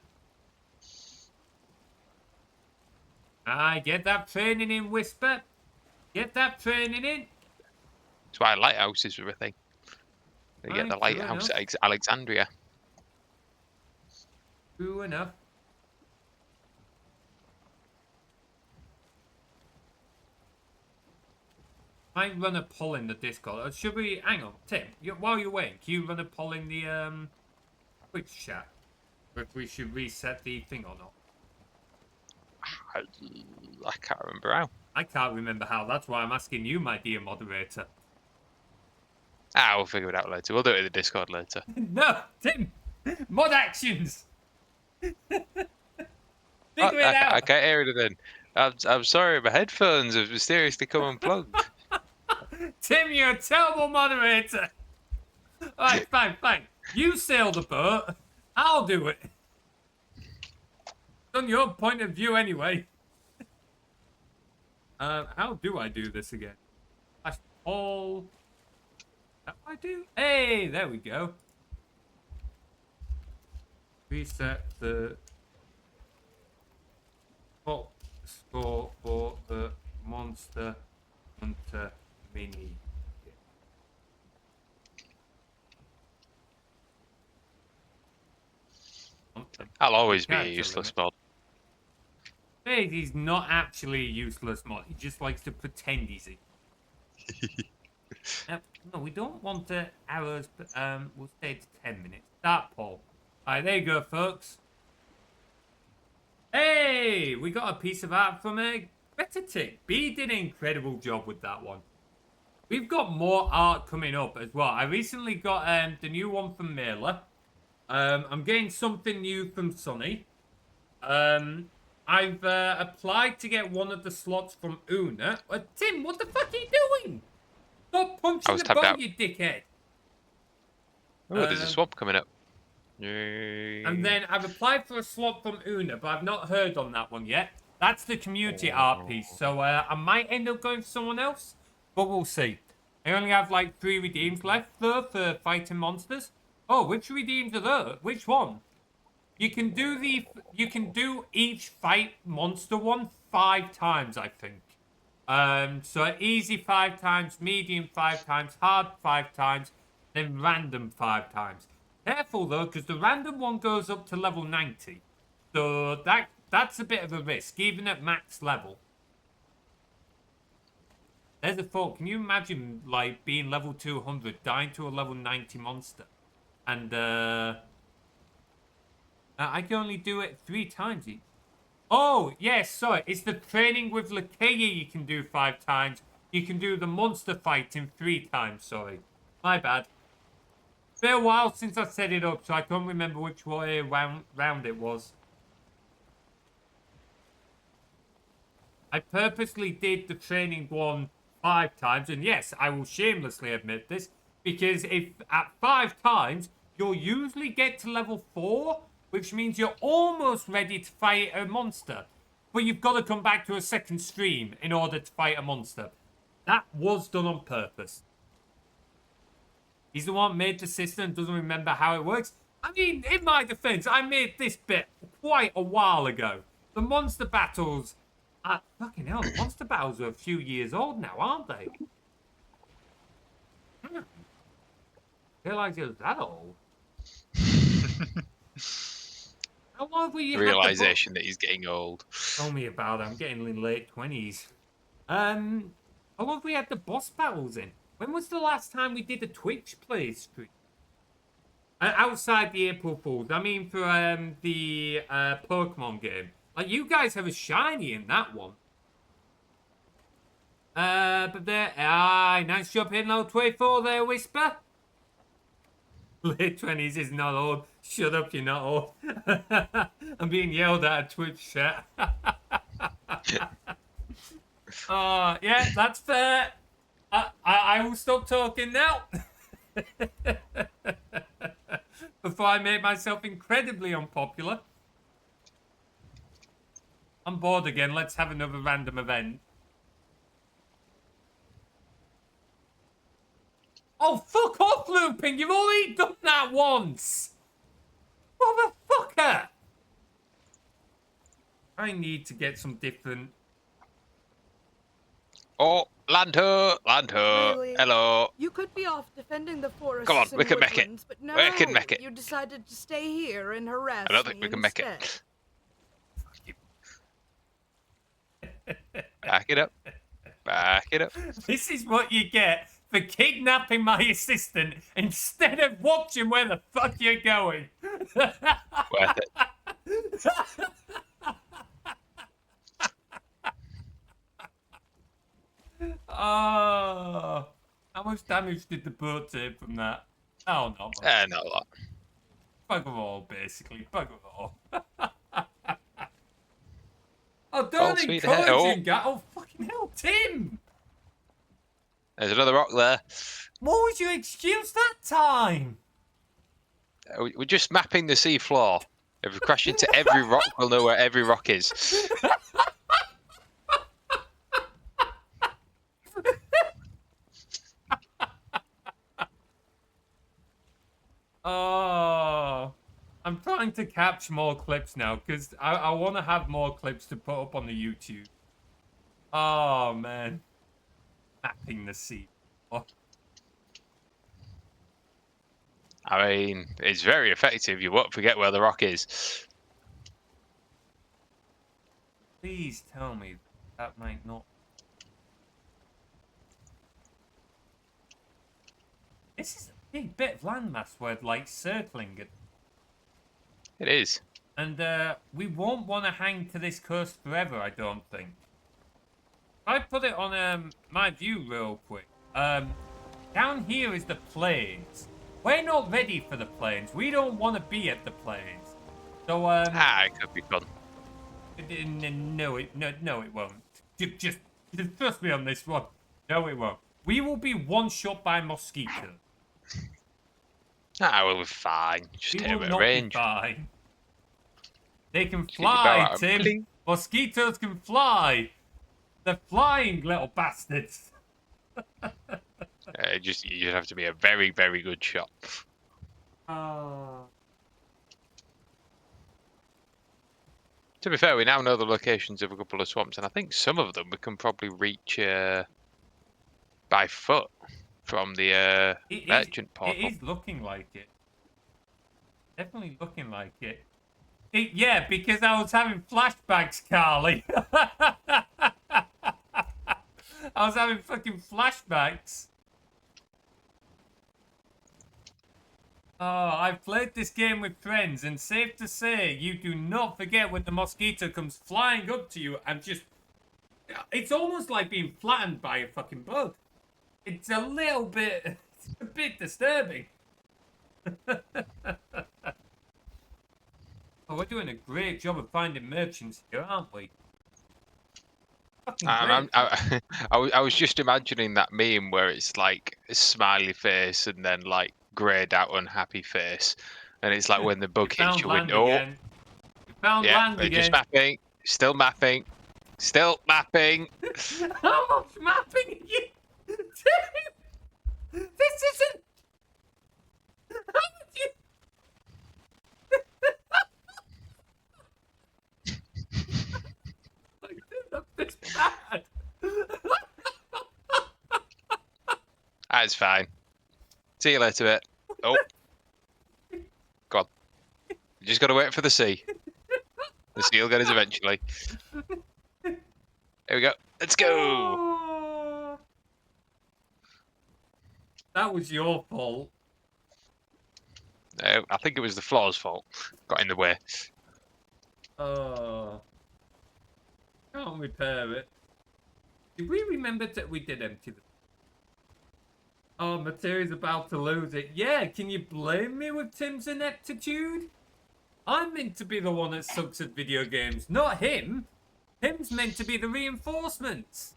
Get that training in, Whisper. Get that training in. That's why lighthouses are a thing. They get the Right, lighthouse at Alexandria. True enough. I run a poll in the Discord. Should we... Hang on, Tim. While you're waiting, can you run a poll in the Twitch chat? If we should reset the thing or not? I can't remember how. I can't remember how. That's why I'm asking you, my dear moderator. We'll figure it out later. We'll do it in the Discord later. No, Tim! Mod actions! Figure it out! I can't hear it then. I'm sorry, my headphones have mysteriously come unplugged. Tim, you're a terrible moderator! Alright, fine. You sail the boat. I'll do it. On your point of view anyway. How do I do this again? All... How do I do? Hey, there we go. Reset the top score for the Monster Hunter Mini. I'll always be a useless mod. Hey, he's not actually a useless mod. He just likes to pretend he's a... No, we don't want the arrows, but we'll stay to 10 minutes. Start poll. Alright, there you go, folks. Hey, we got a piece of art from a Gretactic. B did an incredible job with that one. We've got more art coming up as well. I recently got the new one from Mailer. I'm getting something new from Sunny. I've applied to get one of the slots from Una. Tim, what the fuck are you doing? Stop punching the boat, you dickhead. Oh, there's a swamp coming up. Yay. And then I've applied for a slot from Una, but I've not heard on that one yet. That's the community art piece, so I might end up going for someone else, but we'll see. I only have like 3 redeems left though for fighting monsters. Oh, which redeems are there? Which one? You can do each fight monster one 5 times, I think. So easy 5 times, medium 5 times, hard 5 times, then random 5 times. Careful though, because the random one goes up to level 90. So that's a bit of a risk, even at max level. There's a thought. Can you imagine, like, being level 200, dying to a level 90 monster? And, I can only do it 3 times each. Oh, yes, sorry. It's the training with Lakea you can do 5 times. You can do the monster fighting 3 times, sorry. My bad. Been a while since I set it up, so I can't remember which way round it was. I purposely did the training one 5 times, and yes, I will shamelessly admit this, because if at 5 times, you'll usually get to level 4, which means you're almost ready to fight a monster. But you've got to come back to a second stream in order to fight a monster. That was done on purpose. He's the one who made the system and doesn't remember how it works. I mean, in my defense, I made this bit quite a while ago. The monster battles... fucking hell, the monster battles are a few years old now, aren't they? I realised it was that old. How long have we Realisation that he's getting old. Tell me about it. I'm getting in late 20s. How long have we had the boss battles in? When was the last time we did a Twitch play stream? Outside the April Fools. I mean for the Pokemon game. Like, you guys have a shiny in that one. But there... nice job hitting level 24 there, Whisper. Late 20s is not old. Shut up, you're not old. I'm being yelled at Twitch chat. Yeah, that's fair. I will stop talking now. Before I make myself incredibly unpopular. I'm bored again. Let's have another random event. Oh, fuck off, Looping! You've already done that once! Motherfucker! I need to get some different... Oh, Lanto! Really? Hello! You could be off defending the forest. Come on, we can make it. But no, We can make it. You decided to stay here and harass I don't think me we can make instead. it. Back it up. Back it up. This is what you get for kidnapping my assistant instead of watching where the fuck you're going. Worth it. Oh, how much damage did the boat take from that? Oh, not much. Not a lot. Bugger all, basically. Bugger all. Oh, Oh, don't sweet encourage hell. him, guy. Oh, fucking hell, Tim! There's another rock there. What was your excuse that time? We're just mapping the sea floor. If we crash into every rock, we'll know where every rock is. Oh, I'm trying to capture more clips now because I want to have more clips to put up on the YouTube. Oh, man. Mapping the sea. Oh. I mean, it's very effective. You won't forget where the rock is. Please tell me that might not... This is a big bit of landmass where, like, circling it. It is. And we won't want to hang to this coast forever, I don't think. I put it on my view real quick. Down here is the plains. We're not ready for the plains. We don't want to be at the plains. So it could be fun. no, it won't. Just trust me on this one. No, it won't. We will be one shot by mosquito. Ah, well, we're fine. Just We take a will bit of not be range. fine. They can Get your bow fly, out. Tim. Bling. Mosquitoes can fly. They're flying, little bastards. You just have to be a very, very good shot. Oh. To be fair, we now know the locations of a couple of swamps, and I think some of them we can probably reach by foot from the merchant portal. It is looking like it. Definitely looking like it. Yeah, because I was having flashbacks, Carly. I was having fucking flashbacks. Oh, I've played this game with friends, and safe to say, you do not forget when the mosquito comes flying up to you and just... It's almost like being flattened by a fucking bug. It's a little bit... It's a bit disturbing. Oh, we're doing a great job of finding merchants here, aren't we? Fucking great. I was just imagining that meme where it's like a smiley face and then like greyed out unhappy face, and it's like when the bug hits Found your land window. again. We found Yeah, land they're again. just mapping, still mapping, still mapping. How much mapping are you doing? This isn't... How would you... I did not this bad. That's fine. See you later, bit. Oh, God. You just got to wait for the sea. The sea will get us eventually. Here we go. Let's go. Oh. That was your fault. I think it was the floor's fault. Got in the way. Oh. Can't repair it. Did we remember that we did empty the... Oh, Materi's about to lose it. Yeah, can you blame me with Tim's ineptitude? I'm meant to be the one that sucks at video games, not him. Him's meant to be the reinforcements.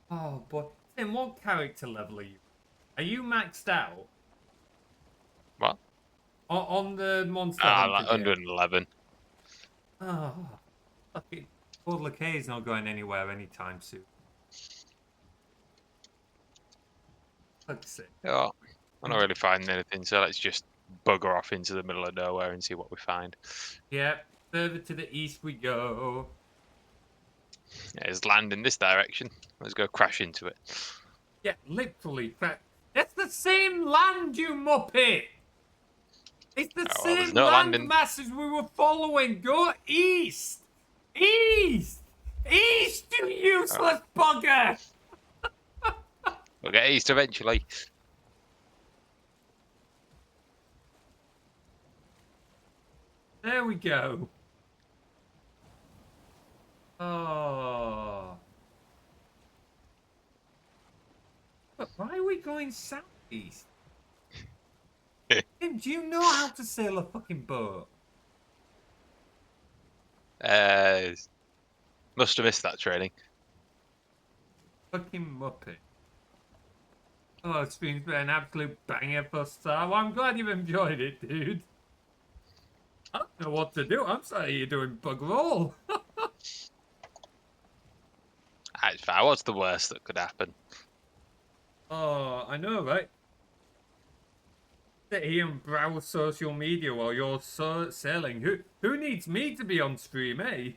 Oh, boy. Tim, what character level are you? Are you maxed out? What? On the monster Like hunter game? 111. Oh, fucking... Well, Lakea's not going anywhere anytime soon. Fuck's sake. Oh, I'm not really finding anything, so let's just bugger off into the middle of nowhere and see what we find. Yep, further to the east we go. Yeah, there's land in this direction. Let's go crash into it. Yeah, literally. That's the same land, you muppet! It's the Oh, well, there's same no land land in- masses we were following. Go east! East! East, you useless bugger! We'll get east eventually. There we go. Oh. But why are we going southeast? Tim, do you know how to sail a fucking boat? Must have missed that training. Fucking muppet. Oh, it's been an absolute banger for Star. Well, I'm glad you've enjoyed it, dude. I don't know what to do. I'm sorry you're doing bugger all. That's fine. What's the worst that could happen? Oh, I know, right? Sit here and browse social media while you're sailing. Who needs me to be on stream, eh?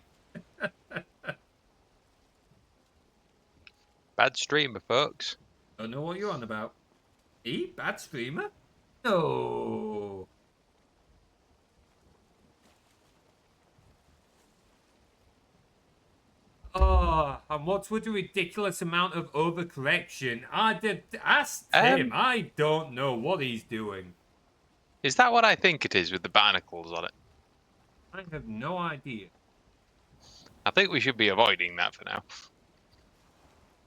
Bad streamer, folks. Don't know what you're on about. Me? Bad streamer? No. Oh, and what's with the ridiculous amount of overcorrection? I did ask Tim. I don't know what he's doing. Is that what I think it is with the barnacles on it? I have no idea. I think we should be avoiding that for now.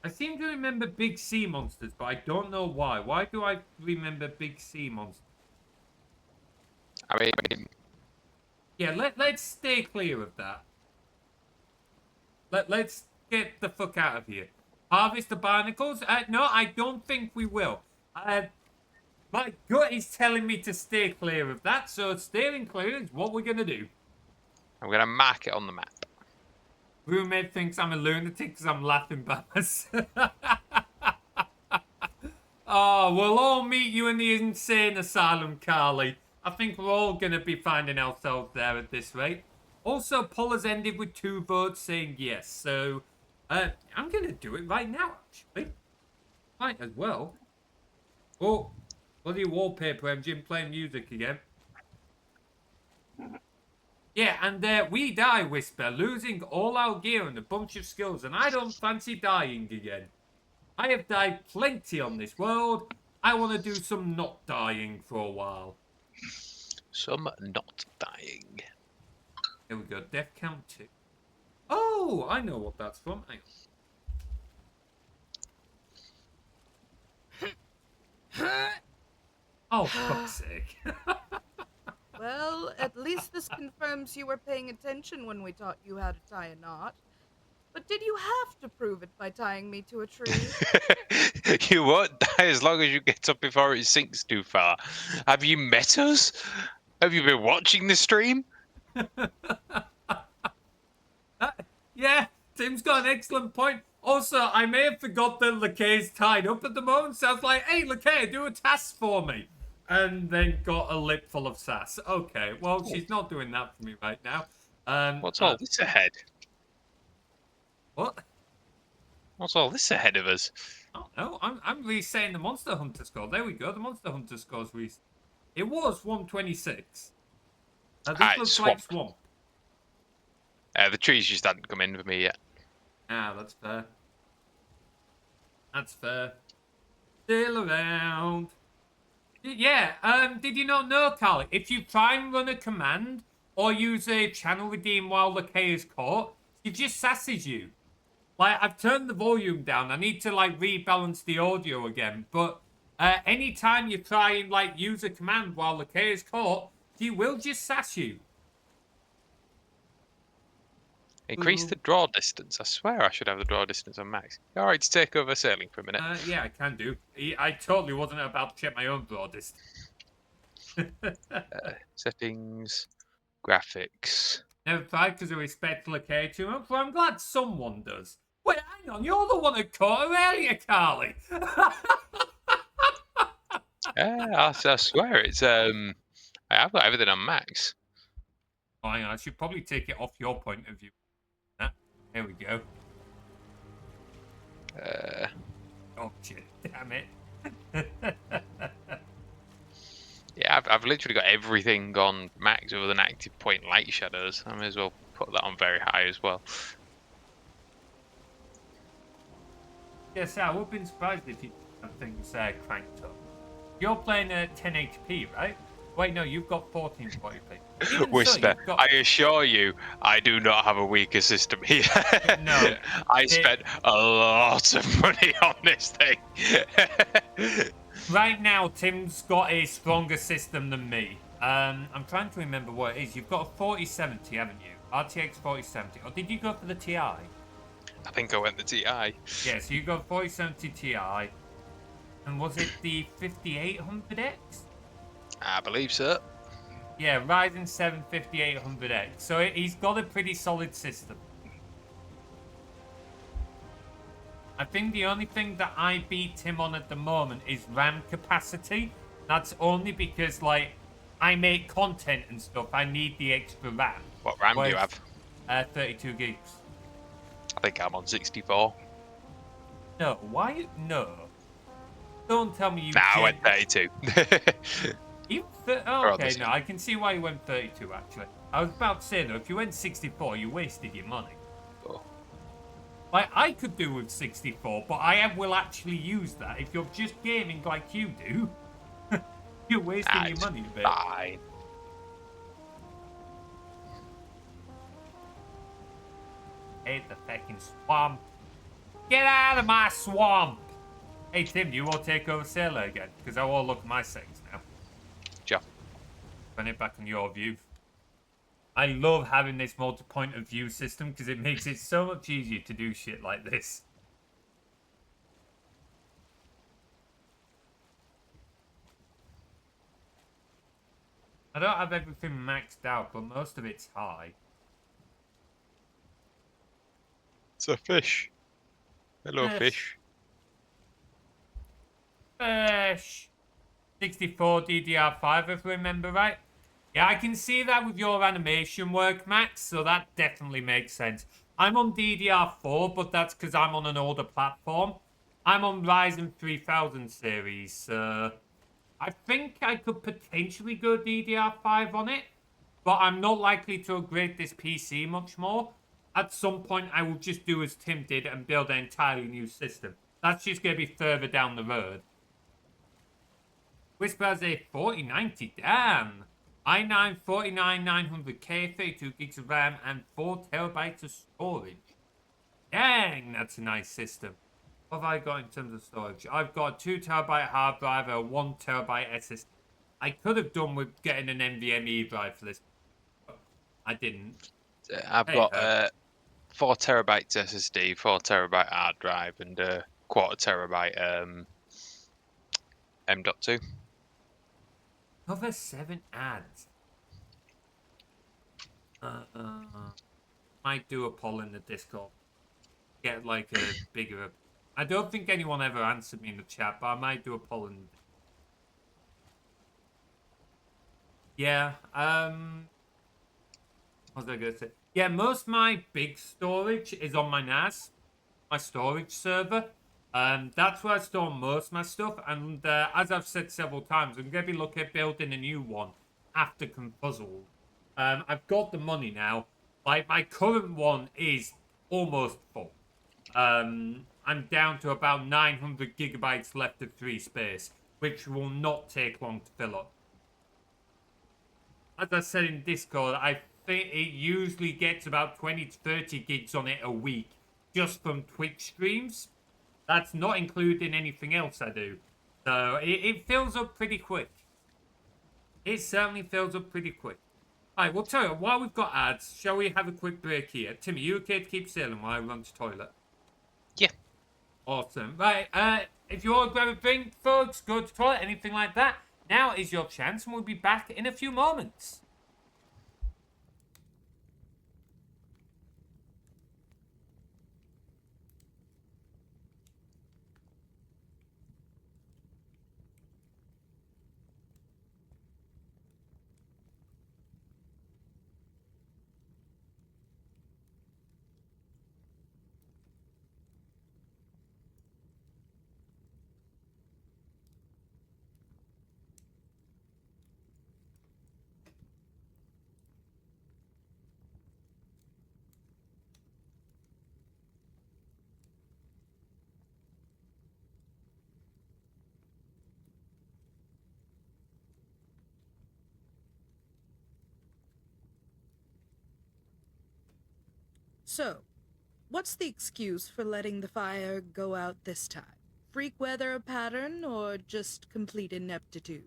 I seem to remember big sea monsters, but I don't know why. Why do I remember big sea monsters? I mean, Yeah, let's stay clear of that. Let's get the fuck out of here. Harvest the barnacles? No, I don't think we will. My gut is telling me to stay clear of that, so steering clear is what we're going to do. I'm going to mark it on the map. Roommate thinks I'm a lunatic because I'm laughing by myself. Oh, we'll all meet you in the insane asylum, Carly. I think we're all going to be finding ourselves there at this rate. Also, Paul has ended with 2 votes saying yes, so I'm going to do it right now, actually. Might as well. Oh, bloody wallpaper, MJ, playing music again. Yeah, and we die, Whisper, losing all our gear and a bunch of skills, and I don't fancy dying again. I have died plenty on this world. I want to do some not dying for a while. Some not dying. Here we go, death count 2. Oh, I know what that's from. Hang on. Oh, fuck's sake. Well, at least this confirms you were paying attention when we taught you how to tie a knot. But did you have to prove it by tying me to a tree? You won't die as long as you get up before it sinks too far. Have you met us? Have you been watching the stream? Yeah, Tim's got an excellent point. Also, I may have forgot that Lakea's tied up at the moment, so I was like, hey, Lakea, do a task for me. And then got a lip full of sass. Okay, well, she's not doing that for me right now. What's all this ahead? What? What's all this ahead of us? Oh, no, I'm resetting the Monster Hunter score. There we go, the Monster Hunter score's reset. It was 126. This looks like swamp. The trees just hadn't come in for me yet. Ah, that's fair. That's fair. Still around. Yeah, did you not know, Carly? If you try and run a command or use a channel redeem while Lakea is caught, it just sasses you. Like, I've turned the volume down. I need to, like, rebalance the audio again. But anytime you try and, like, use a command while Lakea is caught, she will just sass you. Increase the draw distance. I swear I should have the draw distance on max. All right, to take over sailing for a minute. Yeah, I can do. I totally wasn't about to check my own draw distance. Settings, graphics. Never tried because I respect Lakea too much, but I'm glad someone does. Wait, hang on, you're the one who caught her earlier, Carly. I swear it's I have got everything on max. Oh, hang on, I should probably take it off your point of view. There we go. Oh shit! Damn it. Yeah, I've literally got everything on max other than active point light shadows. I may as well put that on very high as well. Yes, I would have been surprised if you had things cranked up. You're playing at 10 HP, right? Wait, no, you've got 1440p. Whisper, so I assure you, I do not have a weaker system here. No. I spent a lot of money on this thing. Right now, Tim's got a stronger system than me. I'm trying to remember what it is. You've got a 4070, haven't you? RTX 4070. Or did you go for the TI? I think I went the TI. Yeah, so you got 4070 Ti. And was it the 5800X? I believe so. Yeah, Ryzen 7 5800X. So he's got a pretty solid system. I think the only thing that I beat him on at the moment is RAM capacity. That's only because, like, I make content and stuff. I need the extra RAM. What RAM do you have? 32 gigs. I think I'm on 64. No, why? No. Don't tell me you... Nah, I went 32. Oh, okay, no, I can see why you went 32, actually. I was about to say, though, if you went 64, you wasted your money. Oh. Like, I could do with 64, but I will actually use that. If you're just gaming like you do, you're wasting your money a bit. Fine. Hate the fucking swamp. Get out of my swamp! Hey, Tim, you will take over Sailor again, because I will look at my settings now. Sure. Run it back on your view. I love having this multi-point of view system because it makes it so much easier to do shit like this. I don't have everything maxed out, but most of it's high. It's a fish. Hello, fish. Fish. 64 DDR5, if I remember right. Yeah, I can see that with your animation work, Max, so that definitely makes sense. I'm on DDR4, but that's because I'm on an older platform. I'm on Ryzen 3000 series, so I think I could potentially go DDR5 on it, but I'm not likely to upgrade this PC much more. At some point, I will just do as Tim did and build an entirely new system. That's just going to be further down the road. Whisper has a 4090, damn! i9 49900K, 32 gigs of RAM, and 4 terabytes of storage. Dang, that's a nice system. What have I got in terms of storage? I've got a 2 terabyte hard drive, a 1 terabyte SSD. I could have done with getting an NVMe drive for this, but I didn't. I've got 4 terabytes SSD, 4 terabyte hard drive, and a quarter terabyte M.2. Cover 7 ads. Might do a poll in the Discord. Get like a bigger. I don't think anyone ever answered me in the chat, but I might do a poll in. Yeah. What was I gonna say? Yeah, most of my big storage is on my NAS, my storage server. That's where I store most of my stuff. And as I've said several times, I'm gonna be looking at building a new one after Confuzzled. I've got the money now. Like my current one is almost full. I'm down to about 900 gigabytes left of free space, which will not take long to fill up. As I said in Discord, I think it usually gets about 20 to 30 gigs on it a week, just from Twitch streams. That's not including anything else I do. So it fills up pretty quick. It certainly fills up pretty quick. Alright, we'll tell you, while we've got ads, shall we have a quick break here? Tim, are you okay to keep sailing while I run to the toilet? Yeah. Awesome. Right, if you want to grab a drink, folks, go to the toilet, anything like that, now is your chance, and we'll be back in a few moments. So, what's the excuse for letting the fire go out this time? Freak weather pattern or just complete ineptitude?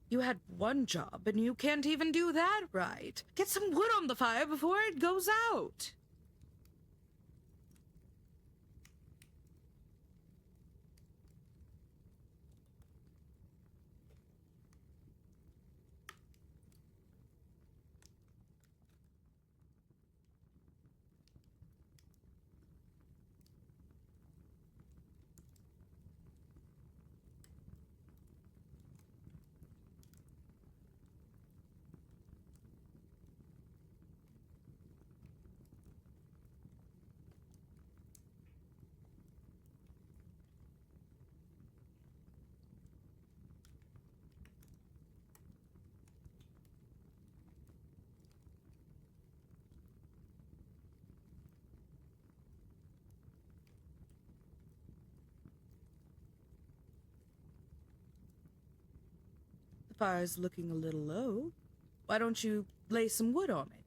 You had one job and you can't even do that right. Get some wood on the fire before it goes out. Fire's looking a little low. Why don't you lay some wood on it?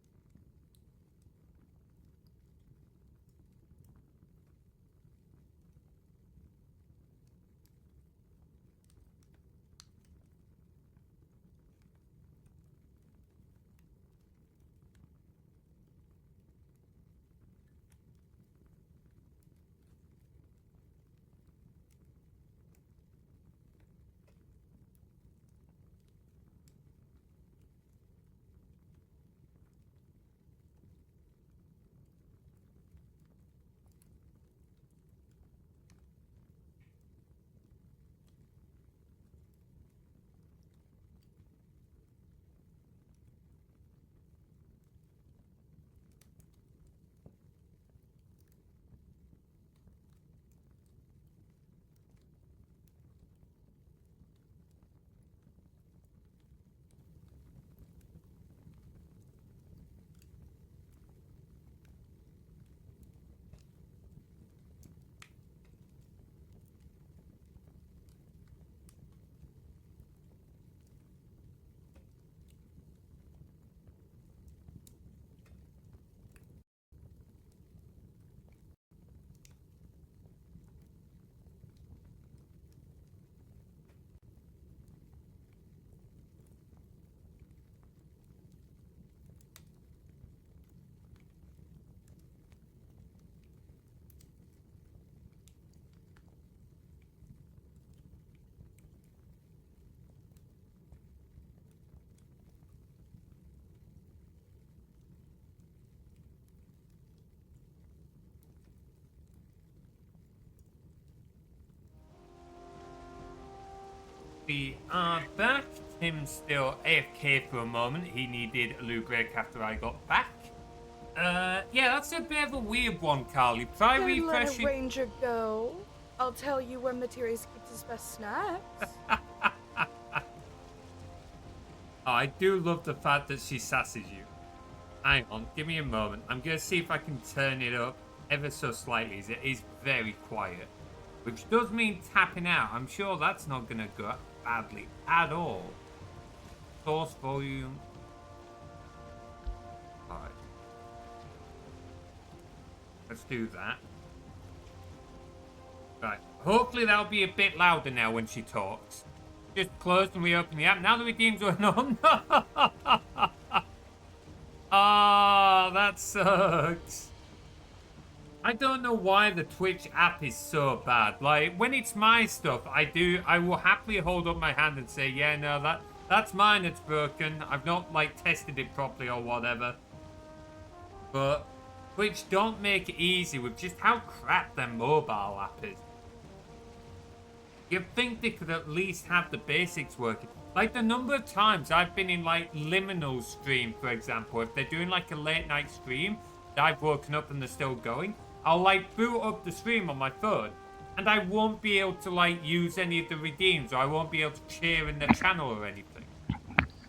We are back. Tim's still AFK for a moment. He needed a loo break after I got back. Yeah, that's a bit of a weird one, Carly. Try Then refreshing. let a ranger go. I'll tell you where Materies keeps his best snacks. Oh, I do love the fact that she sasses you. Hang on, give me a moment. I'm going to see if I can turn it up ever so slightly. It is very quiet. Which does mean tapping out. I'm sure that's not going to go badly at all. Source volume. Alright. Let's do that. Right. Hopefully that'll be a bit louder now when she talks. Just closed and reopened the app. Now the redeems are on. Ah, that sucks. I don't know why the Twitch app is so bad. Like, when it's my stuff, I will happily hold up my hand and say, yeah, no, that's mine, it's broken. I've not, like, tested it properly or whatever. But Twitch don't make it easy with just how crap their mobile app is. You'd think they could at least have the basics working. Like, the number of times I've been in, like, Liminal's stream, for example, if they're doing, like, a late night stream, I've woken up and they're still going, I'll, like, boot up the stream on my phone, and I won't be able to, like, use any of the redeems, or I won't be able to cheer in the channel or anything.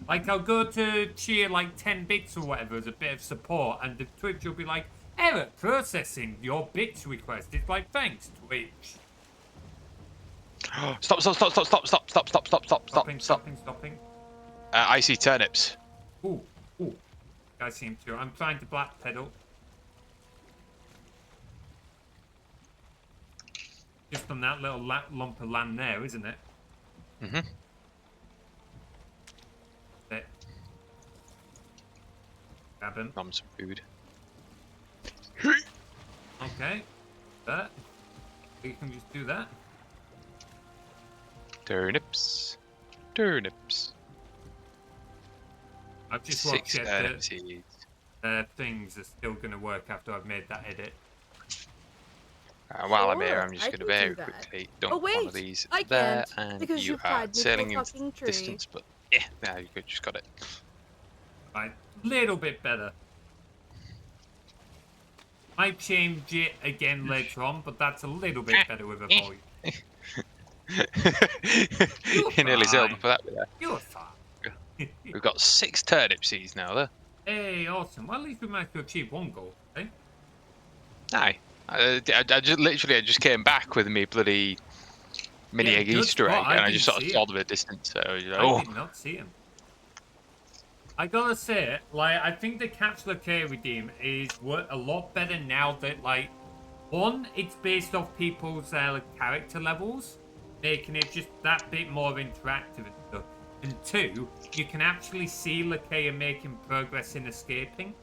Like, I'll go to cheer, like, 10 bits or whatever as a bit of support, and the Twitch will be like, error processing your bits request. It's like, thanks, Twitch. Stop. Stopping. I see turnips. Ooh. I seem to. I'm trying to black pedal. Just on that little lump of land there, isn't it? Mm-hmm. There. Grab him. Nom some food. Okay. That. You can just do that. Turnips. I've just watched 6 it. turnip seeds. Things are still going to work after I've made that edit. While I'm here, Sure, I'm just I going to can do very that. quickly Oh, dump one of wait, these I there, can't, and because you you've are tied me to a sailing in fucking tree. distance, but yeah, now you just got it. Right. Little bit better. Might change it again later on, but that's a little bit better with a volume. You nearly sailed fine. for that bit there. You're fine. We've got 6 turnip seeds now, there. Hey, awesome. Well, at least we managed to achieve one goal, eh? Aye. I just came back with me bloody mini Yeah, egg good Easter spot. egg, and I didn't just sort of see saw it. them at a distance. So I was like, I oh, did not see him. I gotta say, like, I think the Catch Lakea redeem is a lot better now that, like, one, it's based off people's character levels, making it just that bit more interactive and stuff. And two, you can actually see Lakea making progress in escaping.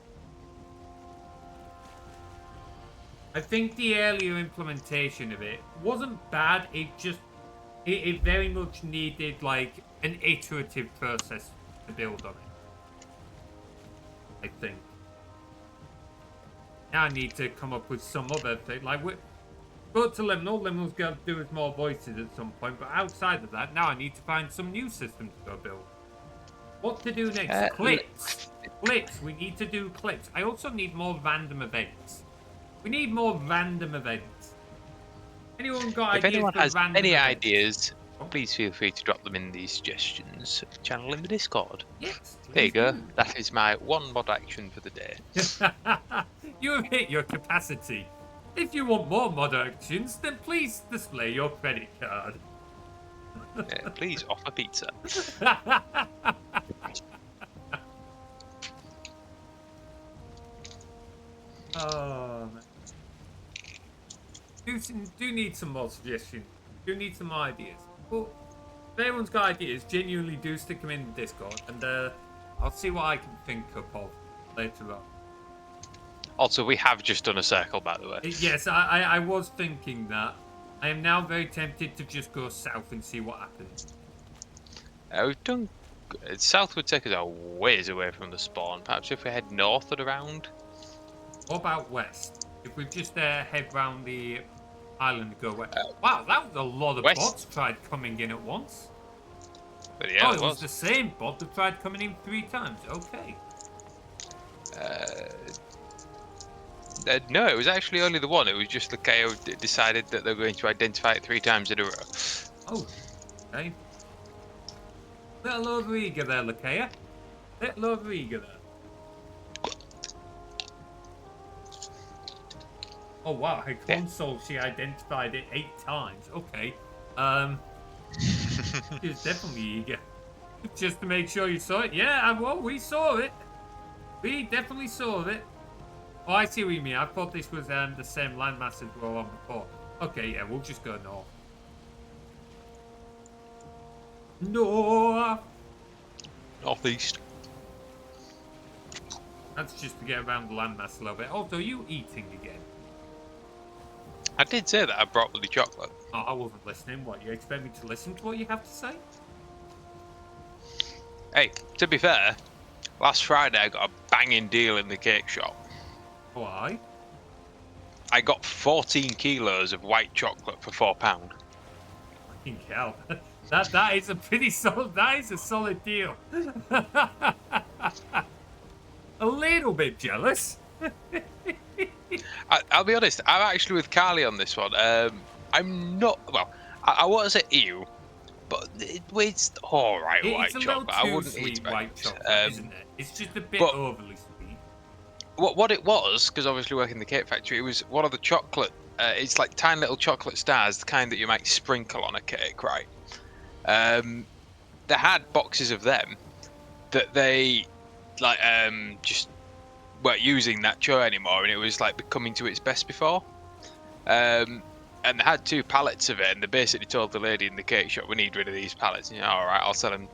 I think the earlier implementation of it wasn't bad, it very much needed, like, an iterative process to build on it. I think. Now I need to come up with some other thing. Like, go to Liminal. Liminal's going to do with more voices at some point. But outside of that, now I need to find some new systems to go build. What to do next? Clips. Clips. We need to do clips. I also need more random events. We need more random events. Anyone got if ideas anyone for has random any events? ideas, please feel free to drop them in the suggestions channel in the Discord. Yes. There you go. Do. That is my one mod action for the day. You have hit your capacity. If you want more mod actions, then please display your credit card. Please offer pizza. Oh, man. Do need some more suggestions. Do need some more ideas. But if anyone's got ideas, genuinely do stick them in the Discord, and I'll see what I can think up of later on. Also, we have just done a circle, by the way. Yes, I was thinking that. I am now very tempted to just go south and see what happens. We've done. South would take us a ways away from the spawn. Perhaps if we head north and around. What about west? If we just head round the island and go west. Wow, that was a lot of west. bots tried coming in at once. But yeah, oh, it was the same bot that tried coming in 3 times. Okay. No, it was actually only the one. It was just Lakea decided that they were going to identify it 3 times in a row. Oh, okay. Little over-eager there, Lakea. Little over-eager there. Oh wow, her console, she identified it 8 times. Okay. She's definitely eager. Just to make sure you saw it. Yeah, well, we saw it. We definitely saw it. Oh, I see what you mean. I thought this was the same landmass as we were on before. Okay, yeah, we'll just go north. North! Northeast. That's just to get around the landmass a little bit. Oh, so are you eating again? I did say that I brought the chocolate. Oh, I wasn't listening. What, you expect me to listen to what you have to say? Hey, to be fair, last Friday I got a banging deal in the cake shop. Why? I got 14 kilos of white chocolate for £4. Fucking hell. That is a pretty solid, that is a solid deal. A little bit jealous. I'll be honest, I'm actually with Carly on this one. I'm not, well, I want to say ew, but it's alright white chocolate. I wouldn't eat white chocolate, isn't it? It's just a bit overly sweet. What it was, because obviously working in the cake factory, it was one of the chocolate, it's like tiny little chocolate stars, the kind that you might sprinkle on a cake, right? They had boxes of them that they, like, just weren't using that cho anymore, and it was like becoming to its best before. And they had 2 pallets of it, and they basically told the lady in the cake shop, we need rid of these pallets. And, all right, I'll sell them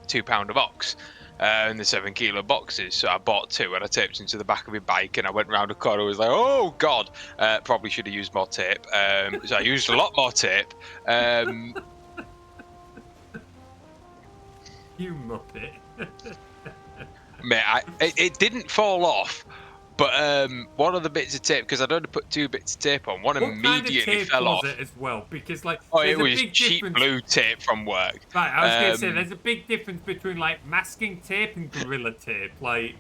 £2 a box. And the 7 kilo boxes, so I bought 2 and I taped into the back of my bike, and I went round a corner and was like, oh god, probably should have used more tape. So I used a lot more tape. You muppet. Mate, it didn't fall off, but one of the bits of tape, because I'd only put 2 bits of tape on, one immediately fell off. It as well? Because like, it was cheap blue tape from work. Right, I was gonna say there's a big difference between like masking tape and Gorilla Tape. Like,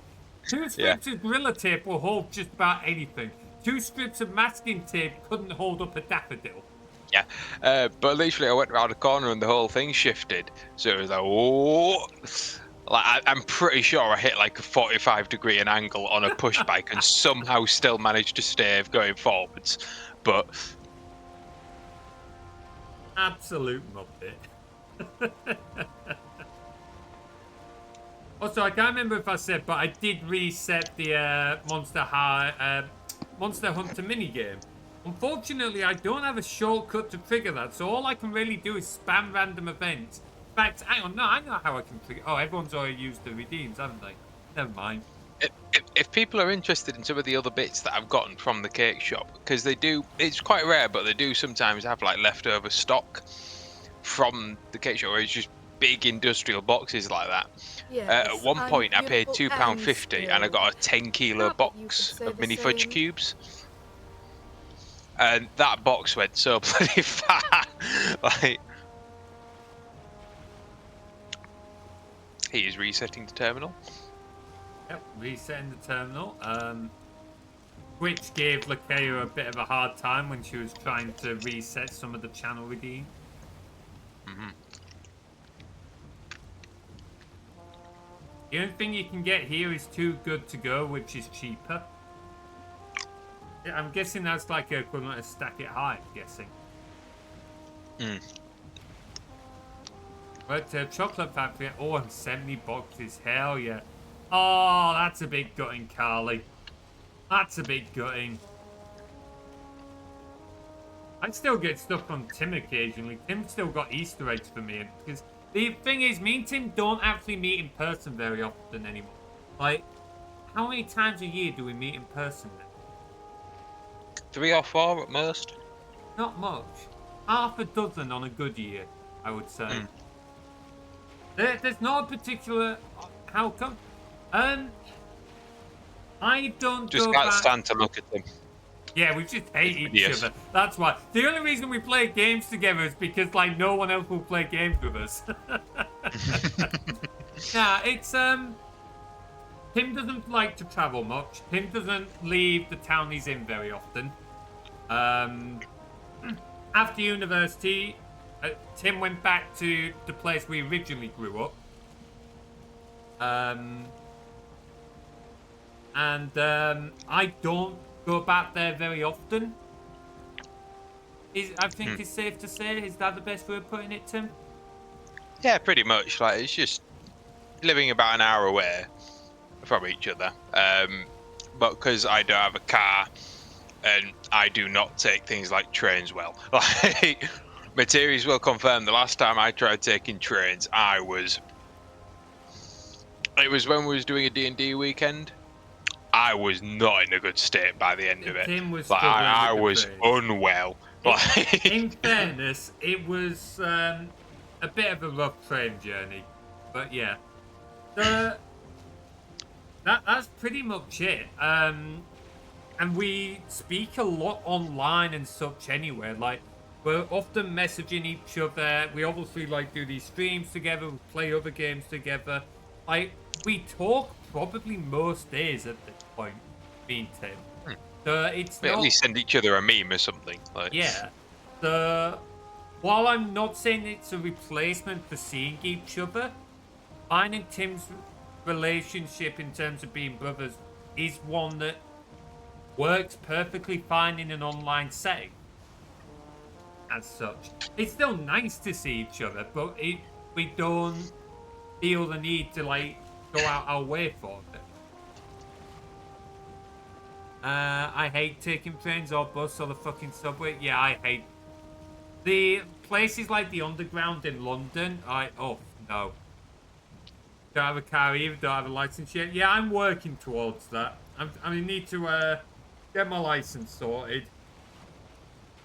2 strips of Gorilla Tape will hold just about anything. 2 strips of masking tape couldn't hold up a daffodil. Yeah, but literally I went around a corner and the whole thing shifted. So it was like, oh. Like, I'm pretty sure I hit like a 45-degree angle on a push bike and somehow still managed to stay going forwards. But Absolute muppet. Also, I can't remember if I said, but I did reset the Monster Hunter minigame. Unfortunately, I don't have a shortcut to trigger that, so all I can really do is spam random events. In fact, hang on, no, I know how I can trigger. Oh, everyone's already used the redeems, haven't they? Never mind. If people are interested in some of the other bits that I've gotten from the cake shop, because they do, it's quite rare, but they do sometimes have like leftover stock from the cake shop, where it's just big industrial boxes like that. Yes, At one I'm point, I paid beautiful £2.50 and I still. got a 10-kilo Not that you could box say of the mini fudge same. cubes. And that box went so bloody fat. Like, he is resetting the terminal. Yep, resetting the terminal. Which gave Lakea a bit of a hard time when she was trying to reset some of the channel redeem. The only thing you can get here is Too Good To Go, which is cheaper. Yeah, I'm guessing that's like a equivalent of Stack It High, I'm guessing. But Chocolate Factory, oh, and 70 boxes, hell yeah. Oh, that's a bit gutting, Carly. That's a bit gutting. I still get stuff from Tim occasionally. Tim's still got Easter eggs for me. Because the thing is, me and Tim don't actually meet in person very often anymore. Like, how many times a year do we meet in person now? 3 or 4 at most. Not much. Half a dozen on a good year, I would say. There's not a particular... How come? I don't Just go can't back... stand to look at them. Yeah, we just hate each Yes. other. That's why. The only reason we play games together is because, like, no one else will play games with us. Nah, it's, Tim doesn't like to travel much. Tim doesn't leave the town he's in very often. After university, Tim went back to the place we originally grew up. I don't go back there very often. I think it's safe to say. Is that the best way of putting it, Tim? Yeah, pretty much. Like, it's just living about an hour away from each other. But because I don't have a car and I do not take things like trains well. Like, Materies will confirm the last time I tried taking trains, it was when we was doing a D&D weekend. I was not in a good state by the end of it. Tim was Like, I struggling with was the trains. unwell. Like, In fairness, it was a bit of a rough train journey, but yeah, that's pretty much it. And we speak a lot online and such anyway. Like, we're often messaging each other. We obviously like do these streams together. We play other games together. Like, we talk probably most days at this point, me and Tim. So it's at least send each other a meme or something. Like, yeah. While I'm not saying it's a replacement for seeing each other, mine and Tim's relationship in terms of being brothers is one that works perfectly fine in an online setting. As such, it's still nice to see each other, but we don't feel the need to like go out our way for it. I hate taking trains or bus or the fucking subway. Yeah, I hate the places like the Underground in London. Oh no. Don't have a car either, don't have a license yet. Yeah, I'm working towards that. I need to get my license sorted.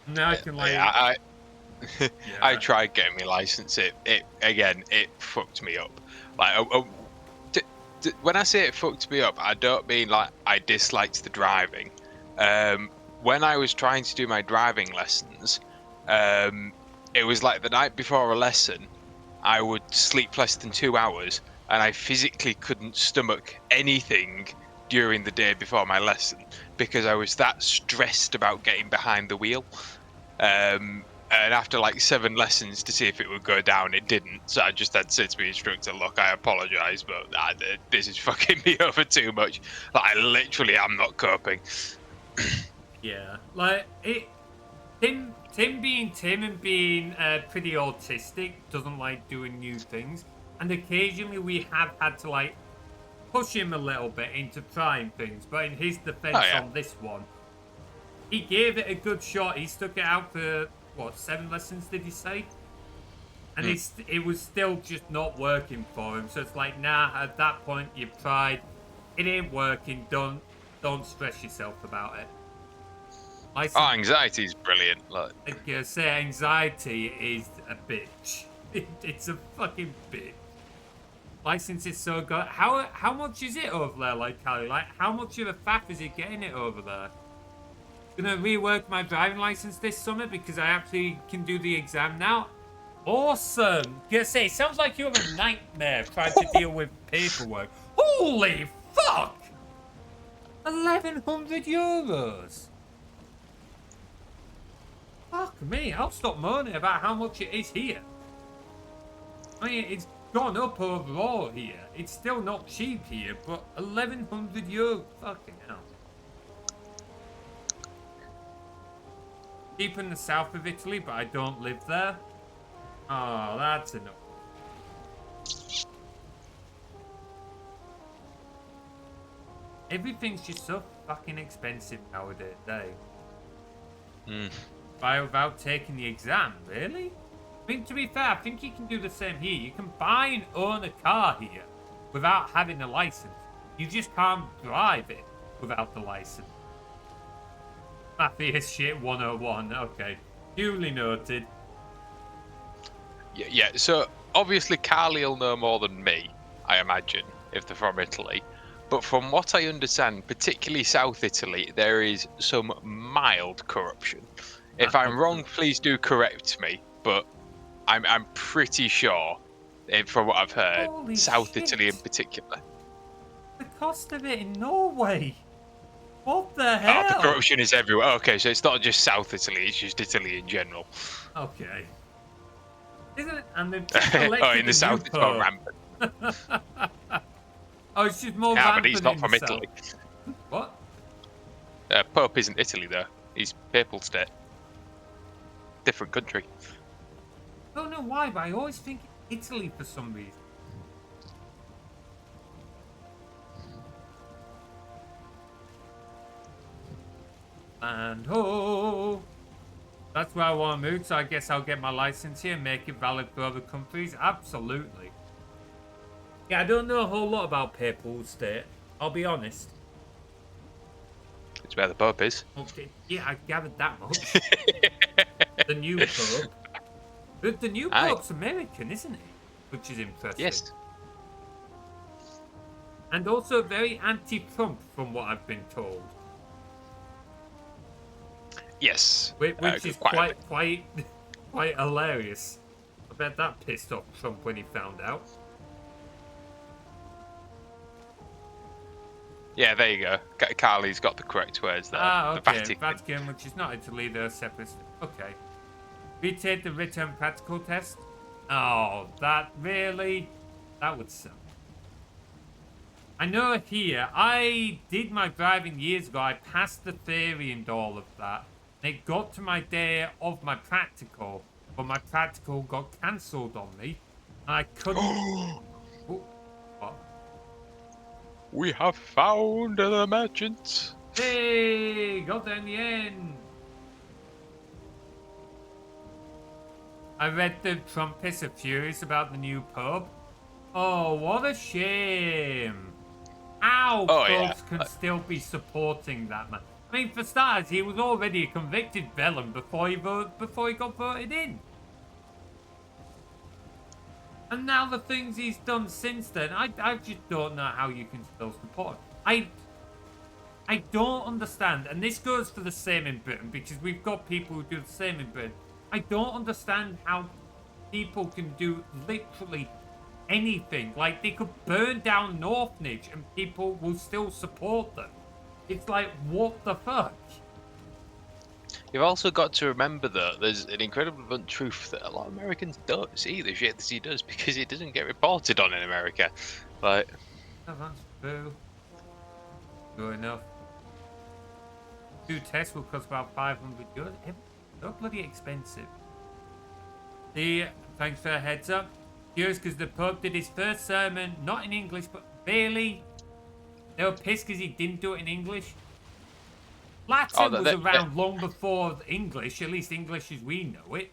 And now I can like... Yeah, Yeah. I tried getting my license. It fucked me up. Like, when I say it fucked me up, I don't mean like I disliked the driving. When I was trying to do my driving lessons, it was like the night before a lesson, I would sleep less than 2 hours, and I physically couldn't stomach anything during the day before my lesson because I was that stressed about getting behind the wheel. And after like 7 lessons to see if it would go down, it didn't. So I just had to say to my instructor, look, I apologise, but this is fucking me over too much. Like, I literally am not coping. Yeah, like Tim Tim being Tim and being pretty autistic, doesn't like doing new things. And occasionally we have had to like push him a little bit into trying things. But in his defense on this one, he gave it a good shot. He stuck it out for, what, 7 lessons, did he say? And it was still just not working for him. So it's like, nah, at that point, you've tried. It ain't working. Don't stress yourself about it. Anxiety is brilliant. Like, I say anxiety is a bitch. It's a fucking bitch. License is so good. How much is it over there, like, Callie? Like, how much of a faff is it getting it over there? Gonna rework my driving license this summer because I actually can do the exam now. Awesome! Gonna say, sounds like you're a nightmare trying to deal with paperwork. Holy fuck! 1,100 euros. Fuck me! I'll stop moaning about how much it is here. I mean, it's gone up overall here. It's still not cheap here, but 1,100 euros. Fucking hell. Deep in the south of Italy, but I don't live there. Oh, that's enough. Everything's just so fucking expensive nowadays. Without taking the exam, really? I mean, to be fair, I think you can do the same here. You can buy and own a car here without having a license. You just can't drive it without the license. Mafia shit 101. Okay. Duly noted. yeah, so obviously Carly will know more than me, I imagine, if they're from Italy. But from what I understand, particularly South Italy, there is some mild corruption. If I'm wrong, please do correct me. But I'm pretty sure, from what I've heard, Holy South shit. Italy in particular. The cost of it in Norway. What the hell? Oh, the corruption is everywhere. Okay, so it's not just South Italy; it's just Italy in general. Okay. Isn't it? And they've oh, in the south, it's not rampant. Oh, it's just more Yeah, rampant but he's not in from the Italy. south. What? Pope isn't Italy, though. He's papal state. Different country. I don't know why, but I always think Italy for some reason. And oh, that's where I want to move, so I guess I'll get my license here and make it valid for other countries. Absolutely. Yeah, I don't know a whole lot about papal state, I'll be honest. It's where the Pope is. Okay, yeah, I gathered that much. The new Pope. But the new Pope's American, isn't he? Which is impressive. Yes. And also very anti-Trump, from what I've been told. Yes. Which is quite hilarious. I bet that pissed off Trump when he found out. Yeah, there you go. Carly's got the correct words there. Ah, The okay. Vatican, which is not Italy, they're separate. Okay. Retake the written practical test. Oh, that really? That would suck. I know here, I did my driving years ago. I passed the theory and all of that. And it got to my day of my practical, but my practical got cancelled on me. And I couldn't... Oh, what? We have found the merchant. Hey, got there in the end. I read the Trumpists are furious about the new Pope. Oh, what a shame. How folks can still be supporting that man. I mean, for starters, he was already a convicted felon before he got voted in. And now the things he's done since then, I just don't know how you can still support him. I don't understand, and this goes for the same in Britain, because we've got people who do the same in Britain. I don't understand how people can do literally anything. Like, they could burn down Northnage and people will still support them. It's like, what the fuck? You've also got to remember, though, there's an incredible blunt truth that a lot of Americans don't see the shit that he does because it doesn't get reported on in America. Like, Oh, that's true. Good enough. 2 tests will cost about 500 euros. So bloody expensive. Thanks for a heads up. Curious because the Pope did his first sermon, not in English, but really, they were pissed because he didn't do it in English. Latin was around long before English, at least English as we know it.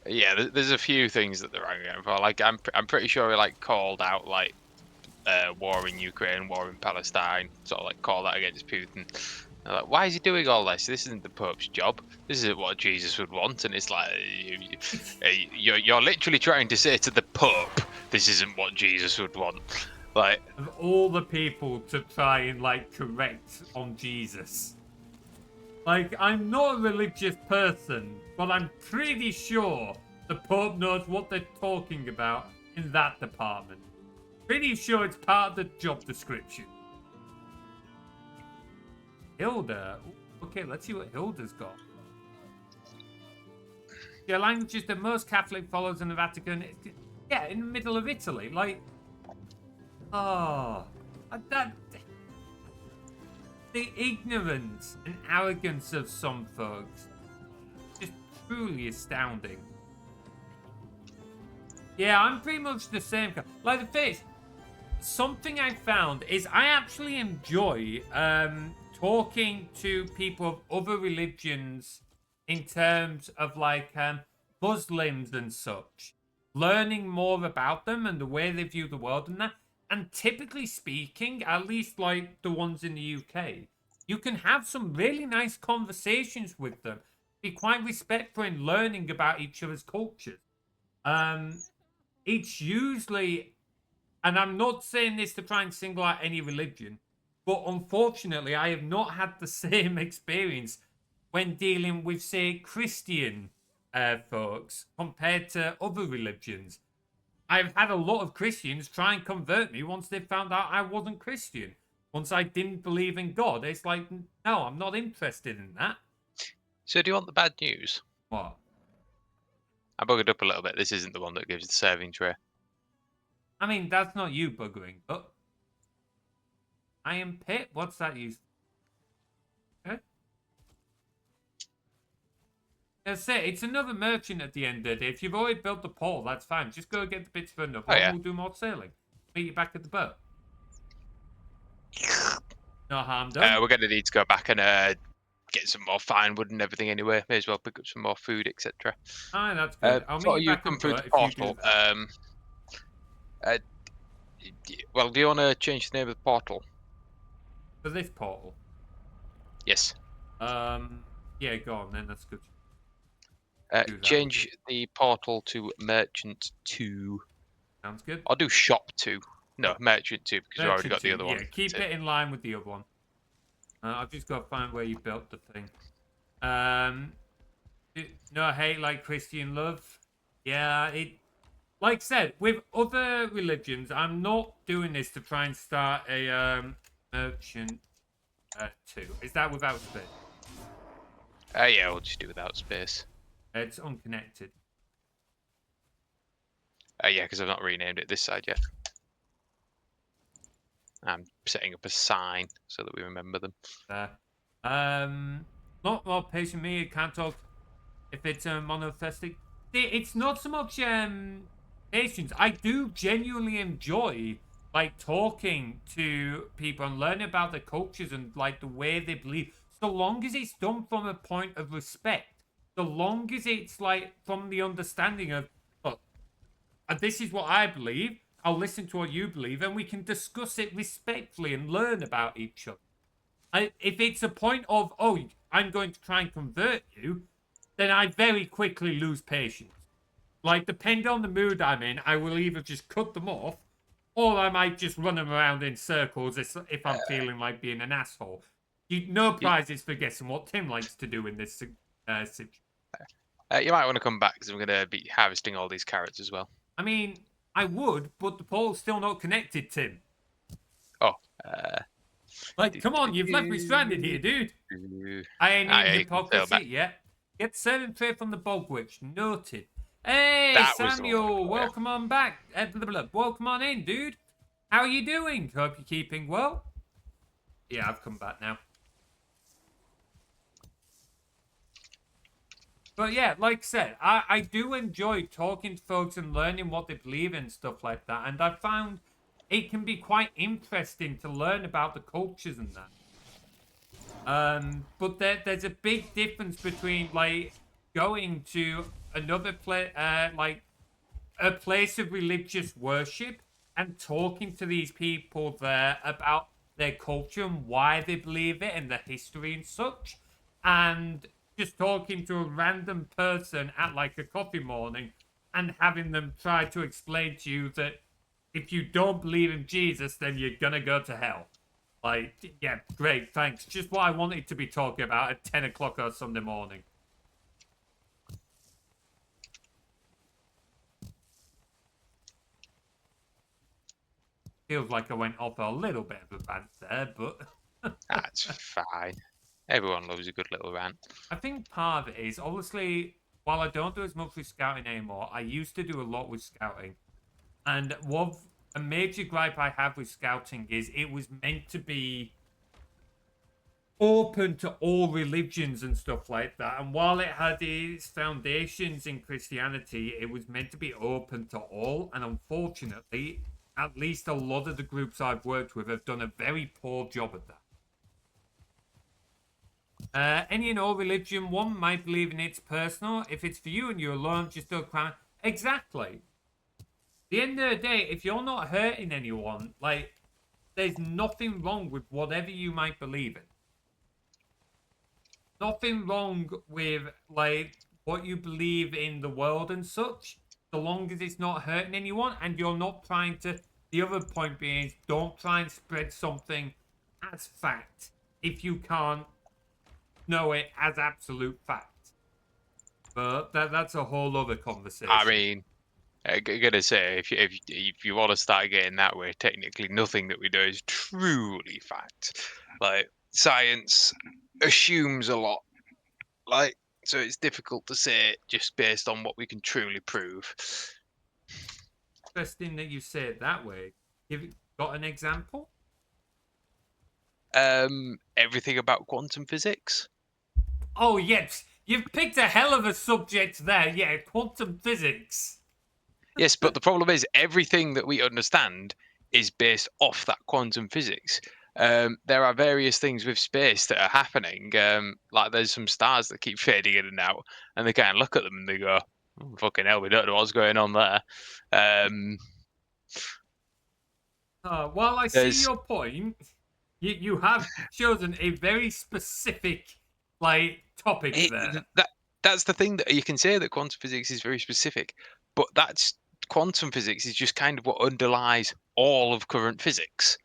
Yeah, there's a few things that they're arguing for. Like, I'm pretty sure he like called out like war in Ukraine, war in Palestine, sort of like call that against Putin. They're like, why is he doing all this? This isn't the Pope's job. This isn't what Jesus would want. And it's like, you're literally trying to say to the Pope, this isn't what Jesus would want. Like, of all the people to try and like correct on Jesus. Like, I'm not a religious person, but I'm pretty sure the Pope knows what they're talking about in that department. Pretty sure it's part of the job description. Hilda. Okay, let's see what Hilda's got. Your language is the most Catholic follows in the Vatican. Yeah, in the middle of Italy. Like, oh, that. The ignorance and arrogance of some folks. Just truly astounding. Yeah, I'm pretty much the same. Like, the face. Something I found is I actually enjoy talking to people of other religions in terms of like Muslims and such, learning more about them and the way they view the world and that. And typically speaking, at least like the ones in the UK, you can have some really nice conversations with them, be quite respectful in learning about each other's cultures. It's usually, and I'm not saying this to try and single out any religion, but unfortunately, I have not had the same experience when dealing with, say, Christian folks compared to other religions. I've had a lot of Christians try and convert me once they found out I wasn't Christian. Once I didn't believe in God. It's like, no, I'm not interested in that. so do you want the bad news? What? I buggered up a little bit. This isn't the one that gives the serving tray. I mean, that's not you buggering up. I am Pit. What's that use? Okay. That's it. It's another merchant at the end of the day. If you've already built the pole, that's fine. Just go get the bits for another one. We'll do more sailing. Meet you back at the boat. No harm done. We're going to need to go back and get some more fine wood and everything anyway. May as well pick up some more food, etc. Aye, that's good. I'll meet you back come at through the the boat if you portal. do that. Well, do you want to change the name of the portal? For this portal? Yes. Yeah, go on then. That's good. Change the portal to Merchant 2. Sounds good. I'll do Shop 2. No, Merchant 2 because we've already got the other one. Yeah, keep it in line with the other one. I've just got to find where you built the thing. No hate like Christian love. Yeah, like I said, with other religions, I'm not doing this to try and start a Merchant 2. Is that without space? Yeah, we'll just do without space. It's unconnected. Yeah, because I've not renamed it this side yet. I'm setting up a sign so that we remember them. Not more patient me. It can't talk if it's monotheistic. It's not so much patience. I do genuinely enjoy like talking to people and learning about their cultures and like the way they believe. So long as it's done from a point of respect. So long as it's like from the understanding of, look, this is what I believe. I'll listen to what you believe, and we can discuss it respectfully and learn about each other. If it's a point of, oh, I'm going to try and convert you, then I very quickly lose patience. Like, depending on the mood I'm in, I will either just cut them off, or I might just run them around in circles if I'm feeling like being an asshole. No prizes for guessing what Tim likes to do in this situation. You might want to come back because I'm going to be harvesting all these carrots as well. I mean, I would, but the pole's still not connected, Tim. Oh. Like, come on, you've left me stranded here, dude. I ain't even hypocrisy yet. Get the serving tray from the bog witch. Noted. Hey, Samuel, welcome on back. Welcome on in, dude. How are you doing? Hope you're keeping well. Yeah, I've come back now. But yeah, like I said, I do enjoy talking to folks and learning what they believe in, stuff like that. And I found it can be quite interesting to learn about the cultures and that. But there's a big difference between like going to another place, like a place of religious worship, and talking to these people there about their culture and why they believe it and the history and such, and just talking to a random person at like a coffee morning and having them try to explain to you that if you don't believe in Jesus, then you're gonna go to hell. Like, yeah, great, thanks. Just what I wanted to be talking about at 10 o'clock on Sunday morning. Feels like I went off a little bit of a rant there, but... That's fine. Everyone loves a good little rant. I think part of it is, obviously, while I don't do as much with scouting anymore, I used to do a lot with scouting. And a major gripe I have with scouting is it was meant to be open to all religions and stuff like that. And while it had its foundations in Christianity, it was meant to be open to all. And unfortunately, at least a lot of the groups I've worked with have done a very poor job at that. Any and all religion, one might believe in it's personal. If it's for you and you're alone, just don't cry. Exactly. At the end of the day, if you're not hurting anyone, like, there's nothing wrong with whatever you might believe in. Nothing wrong with, like, what you believe in the world and such, so long as it's not hurting anyone and you're not trying to... The other point being, don't try and spread something as fact if you can't know it as absolute fact. But that's a whole other conversation. I mean, I gotta say, if you want to start getting that way, technically nothing that we do is truly fact. Like, science assumes a lot. Like, so it's difficult to say it just based on what we can truly prove. Interesting that you say it that way. You've got an example? Everything about quantum physics. Oh, yes. You've picked a hell of a subject there. Yeah, quantum physics. Yes, but the problem is everything that we understand is based off that quantum physics. There are various things with space that are happening. Like there's some stars that keep fading in and out, and they kind of look at them and they go, oh, "Fucking hell, we don't know what's going on there." While I see your point, you have chosen a very specific, like, topic there. That's the thing, that you can say that quantum physics is very specific, but quantum physics is just kind of what underlies all of current physics.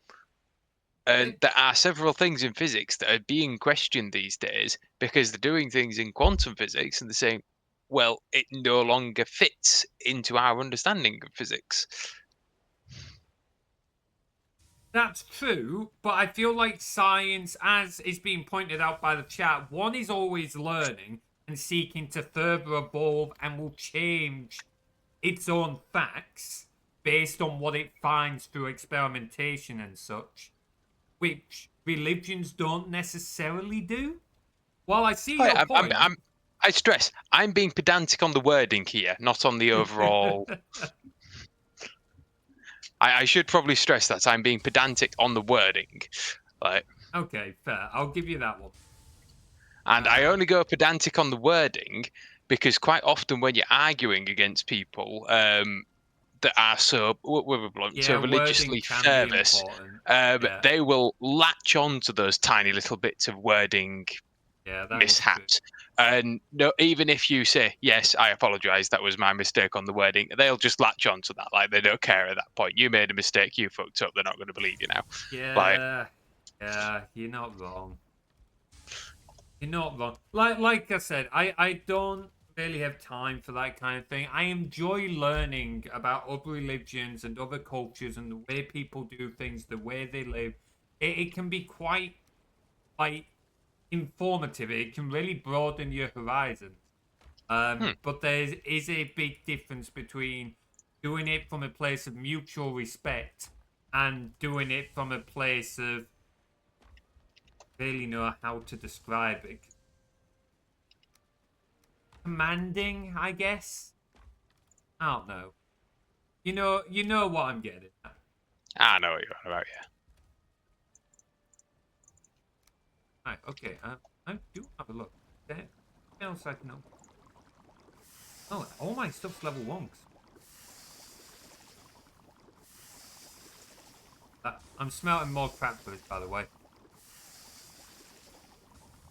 And there are several things in physics that are being questioned these days because they're doing things in quantum physics and they're saying, well, it no longer fits into our understanding of physics. That's true, but I feel like science, as is being pointed out by the chat, one is always learning and seeking to further evolve and will change its own facts based on what it finds through experimentation and such, which religions don't necessarily do. While I see your point... I stress, I'm being pedantic on the wording here, not on the overall... I should probably stress that I'm being pedantic on the wording. Like, okay, fair. I'll give you that one. And I only go pedantic on the wording because quite often when you're arguing against people that are so religiously fervous, they will latch on to those tiny little bits of wording mishaps. And no, even if you say, yes, I apologize, that was my mistake on the wording, they'll just latch on to that. Like, they don't care at that point. You made a mistake, you fucked up, they're not going to believe you now. Yeah, you're not wrong. You're not wrong. Like I said, I don't really have time for that kind of thing. I enjoy learning about other religions and other cultures and the way people do things, the way they live. It can be quite, like, informative. It can really broaden your horizons. But there is a big difference between doing it from a place of mutual respect and doing it from a place of really know how to describe it. commanding, I guess. I don't know. You know what I'm getting at. I know what you're on about, yeah. Right, okay. I do have a look. What else I can know? Oh, all my stuff's level 1. I'm smelting more crap for it, by the way.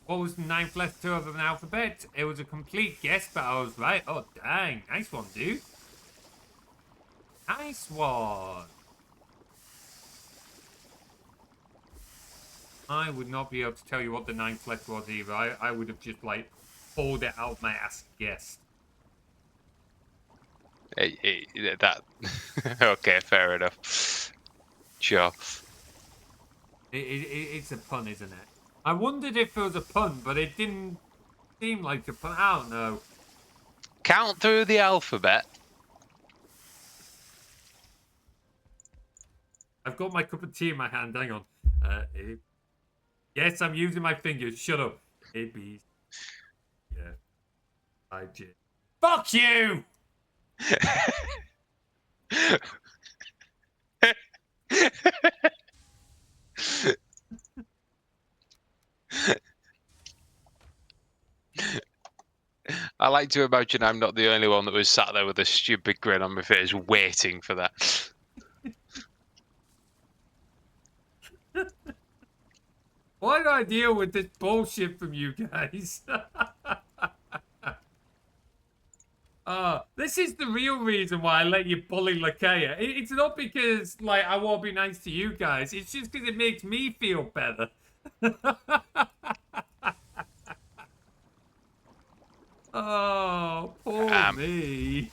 What was the 9th letter of an alphabet? It was a complete guess, but I was right. Oh, dang. Nice one, dude. Nice one. I would not be able to tell you what the 9th letter was either. I would have just, like, pulled it out my ass and guessed. That... Okay, fair enough. Sure. It's a pun, isn't it? I wondered if it was a pun, but it didn't seem like a pun. I don't know. Count through the alphabet. I've got my cup of tea in my hand. Hang on. Yes, I'm using my fingers. Shut up. A, B. Yeah. I, J. Fuck you! I like to imagine I'm not the only one that was sat there with a stupid grin on my face waiting for that. Why do I deal with this bullshit from you guys? This is the real reason why I let you bully Lakea. It's not because, like, I want to be nice to you guys. It's just because it makes me feel better. Oh, poor me.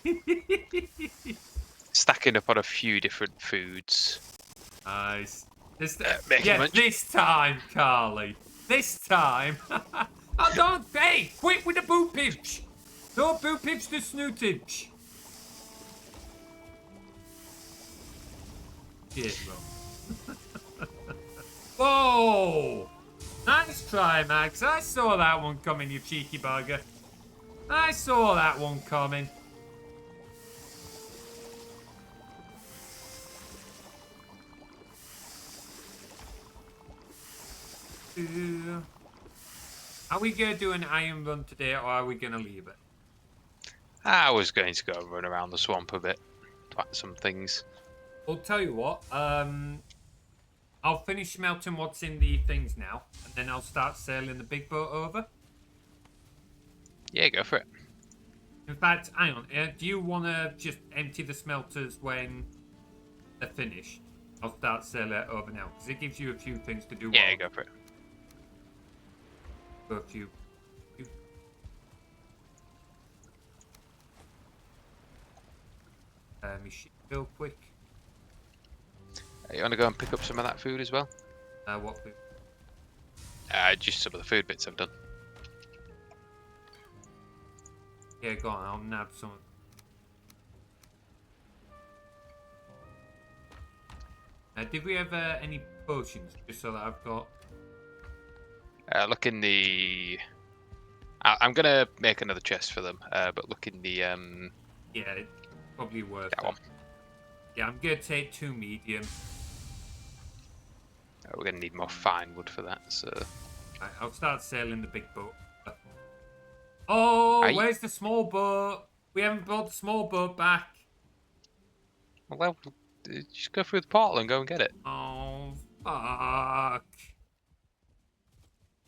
Stacking up on a few different foods. Nice. Yes, this time, Carly. This time. Oh, don't. Hey, quit with the boot pitch. No boot pitch the snootage. Cheers, bro. Whoa. Nice try, Max. I saw that one coming, you cheeky bugger. I saw that one coming. Are we going to do an iron run today, or are we going to leave it? I was going to go and run around the swamp a bit. Find some things. I'll tell you what. I'll finish smelting what's in the things now, and then I'll start sailing the big boat over. Yeah, go for it. In fact, hang on. Do you want to just empty the smelters when they're finished? I'll start sailing it over now, because it gives you a few things to do. Yeah, go for it. A few. Me shit real quick. You want to go and pick up some of that food as well? What food? Just some of the food bits I've done. Yeah, go on. I'll nab some. Did we have any potions? Just so that I've got. Look in the... I'm going to make another chest for them, but look in the... Yeah, it's probably worth that it. one. Yeah, I'm going to take 2 medium. We're going to need more fine wood for that, so... Right, I'll start sailing the big boat. Oh, where's the small boat? We haven't brought the small boat back. Well, just go through the portal and go and get it. Oh, fuck.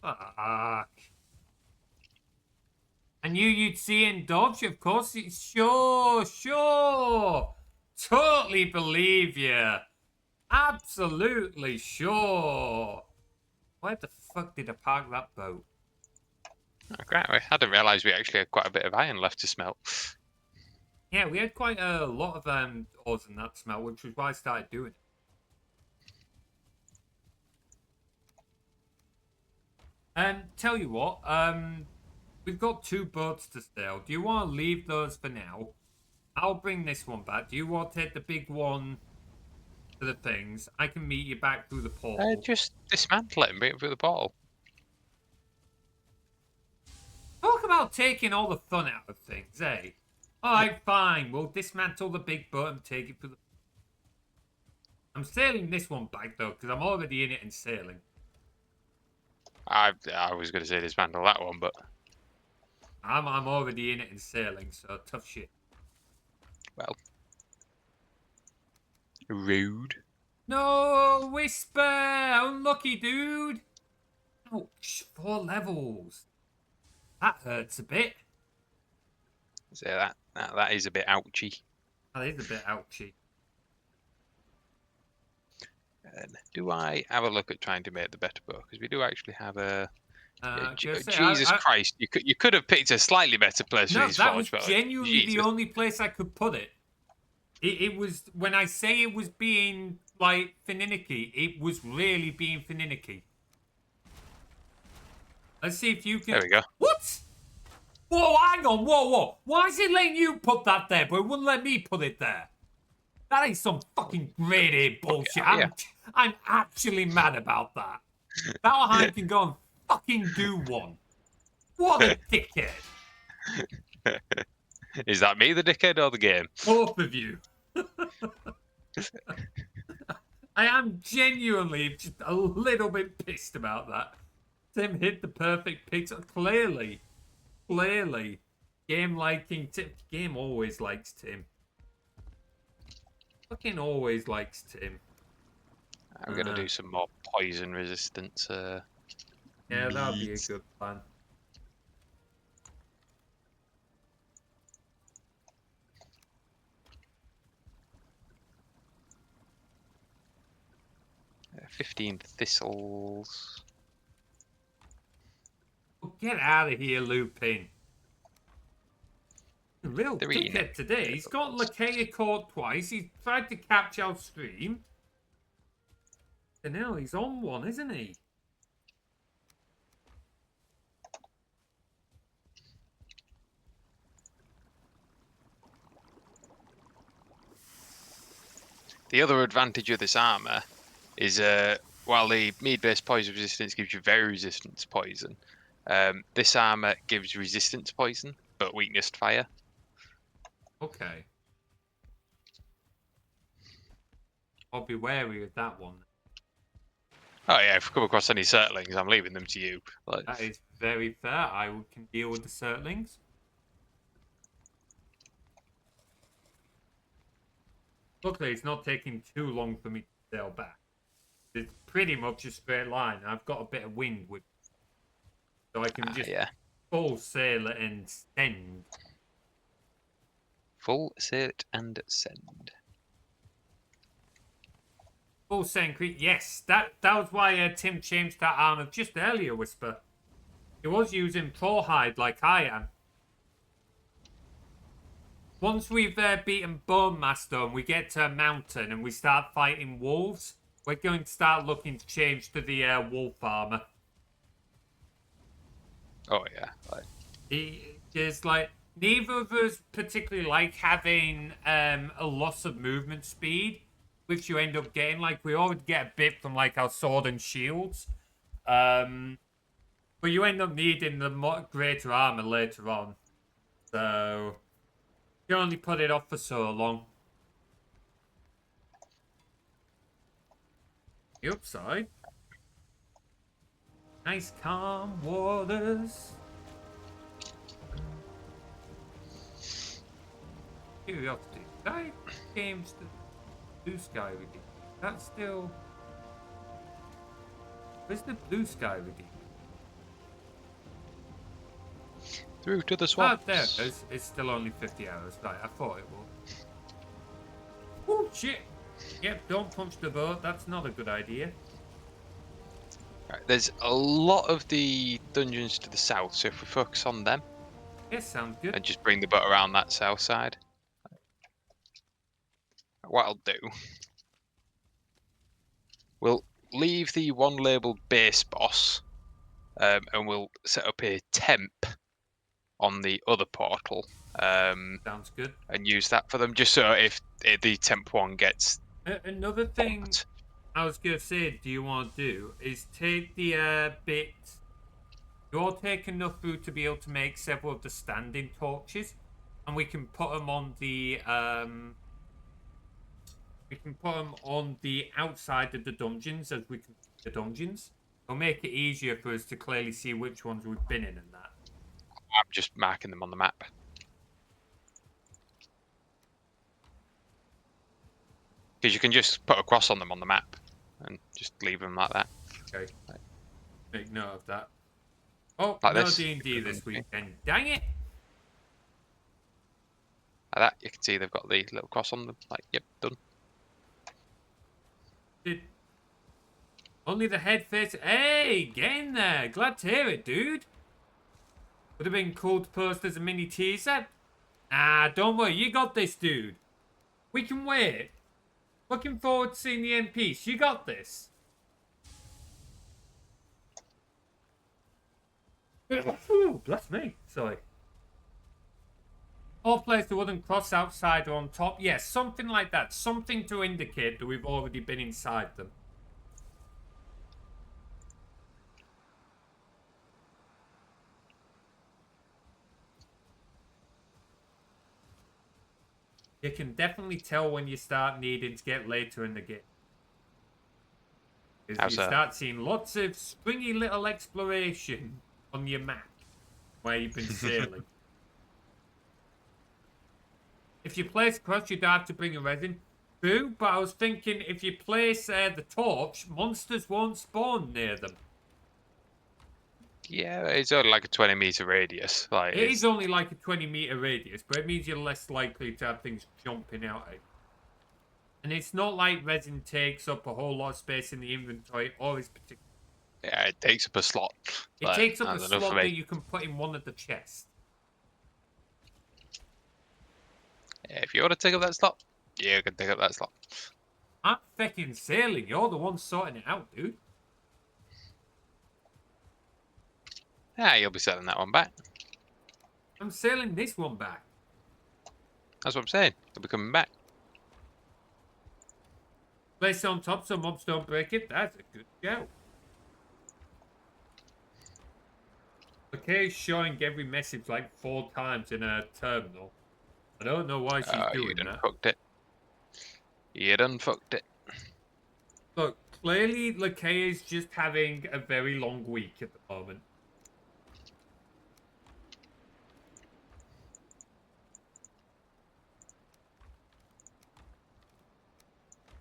Fuck. I knew you'd see it and dodge, of course. Sure. Totally believe you. Absolutely sure. Where the fuck did I park that boat? Oh, great. I didn't realise we actually had quite a bit of iron left to smelt. Yeah, we had quite a lot of ores in that smelt, which was why I started doing it. Tell you what, we've got 2 boats to sail. Do you want to leave those for now? I'll bring this one back. Do you want to take the big one to the things? I can meet you back through the portal. Just dismantle it and bring it through the portal. Talk about taking all the fun out of things, eh? Alright, fine. We'll dismantle the big boat and take it to the... I'm sailing this one back, though, because I'm already in it and sailing. I was going to say dismantle that one, but... I'm already in it and sailing, so tough shit. Well... Rude. No, Whisper! Unlucky, dude! Ouch, 4 levels. That hurts a bit. So that is a bit ouchy. That is a bit ouchy. And do I have a look at trying to make the better boat? Because we do actually have a... Jesus Christ, you could have picked a slightly better place for these that forge was boats. genuinely the only place I could put it. It was, when I say it was being, like, finicky, it was really being finicky. Let's see if you can... There we go. What? Whoa, hang on, whoa. Why is it letting you put that there, but it wouldn't let me put it there? That ain't some fucking grade A bullshit. I'm actually mad about that. Valheim can go and fucking do one. What a dickhead. Is that me, the dickhead, or the game? Both of you. I am genuinely just a little bit pissed about that. Tim hit the perfect pixel. Clearly. Game liking Tim. Game always likes Tim. Fucking always likes Tim. I'm going to do some more poison resistance. Yeah, that'll be a good plan. Uh, 15 thistles. Oh, get out of here, Lupin. Real dickhead today. He's got Lakea caught twice. He's tried to catch our stream. And now he's on one, isn't he? The other advantage of this armor is while the mead-based poison resistance gives you very resistant to poison, this armor gives resistance to poison, but weakness to fire. Okay. I'll be wary of that one. Oh yeah, if we come across any Surtlings, I'm leaving them to you. Like... That is very fair. I can deal with the Surtlings. Luckily, it's not taking too long for me to sail back. It's pretty much a straight line. I've got a bit of wind with, so I can just full sail it and send. Full sail it and send. Full send creep. Yes, that was why Tim changed that armor just earlier, Whisper. He was using Prawhide like I am. Once we've beaten Bonemass and we get to a mountain and we start fighting wolves, we're going to start looking to change to the wolf armor. Oh yeah. Like... There's like, neither of us particularly like having a loss of movement speed, which you end up getting. Like, we always get a bit from like our sword and shields. But you end up needing the greater armor later on. So... you only put it off for so long. The upside. Nice calm waters. Curiosity. That game's the Blue Sky Redeem. That's still... where's the Blue Sky Redeem? Through to the swamp. Oh, there it is. It's still only 50 hours. Right, I thought it was. Oh, shit. Yep, don't punch the boat. That's not a good idea. Right, there's a lot of the dungeons to the south, so if we focus on them. Yes, sounds good. And just bring the boat around that south side. What I'll do... we'll leave the one labelled base boss. And we'll set up a temp on the other portal. Sounds good. And use that for them, just so if the temp one gets... another thing I was going to say, do you want to do, is take the bit You'll take enough food to be able to make several of the standing torches, and we can put them on the outside of the dungeons as we complete the dungeons. It'll make it easier for us to clearly see which ones we've been in and that. I'm just marking them on the map. Because you can just put a cross on them on the map and just leave them like that. Okay. Make note of that. Oh, Like no this. D&D this weekend. Dang it! Like that. You can see they've got the little cross on them. Like, yep, done. Only the head face. Hey, get in there. Glad to hear it, dude. Would have been cool to post as a mini teaser. Ah, don't worry. You got this, dude. We can wait. Looking forward to seeing the end piece. You got this. Ooh, bless me. Sorry. Or place the wooden cross outside or on top. Yes, something like that. Something to indicate that we've already been inside them. You can definitely tell when you start needing to get later in the game. Because you start seeing lots of springy little exploration on your map where you've been sailing. If you place cross, you'd have to bring a resin. True, but I was thinking if you place the torch, monsters won't spawn near them. Yeah, it's only like a 20-meter radius. Like It is only like a 20-meter radius, but it means you're less likely to have things jumping out at you. And it's not like resin takes up a whole lot of space in the inventory or is particular. Yeah, it takes up a slot. It takes up a slot that you can put in one of the chests. Yeah, if you want to take up that slot, you can take up that slot. I'm fucking sailing. You're the one sorting it out, dude. Yeah, you'll be selling that one back. I'm sailing this one back. That's what I'm saying. You'll be coming back. Place it on top so mobs don't break it. That's a good shout. Lakea's showing every message like 4 times in her terminal. I don't know why she's doing You done that. fucked it. You done fucked it. Look, clearly Lakea's just having a very long week at the moment.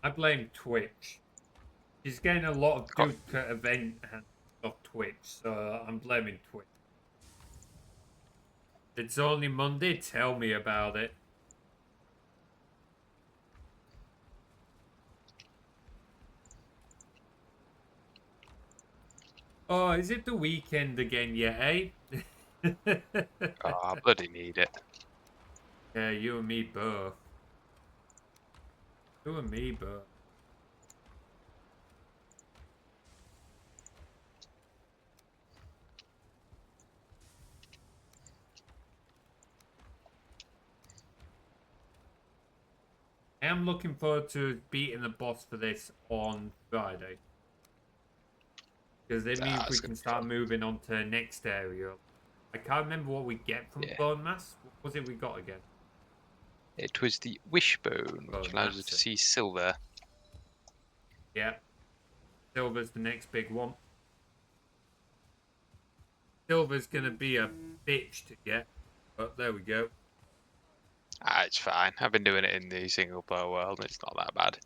I blame Twitch. She's getting a lot of duplicate event of Twitch, so I'm blaming Twitch. It's only Monday, tell me about it. Oh, is it the weekend again yet, eh? Oh, I bloody need it. Yeah, you and me both. You and me both. I am looking forward to beating the boss for this on Friday. Because it means we can start moving on to the next area. I can't remember what we get from Bonemass. What was it we got again? It was the wishbone, which allows us to see silver. Yeah. Silver's the next big one. Silver's going to be a bitch to get. But there we go. Ah, it's fine. I've been doing it in the single player world, and it's not that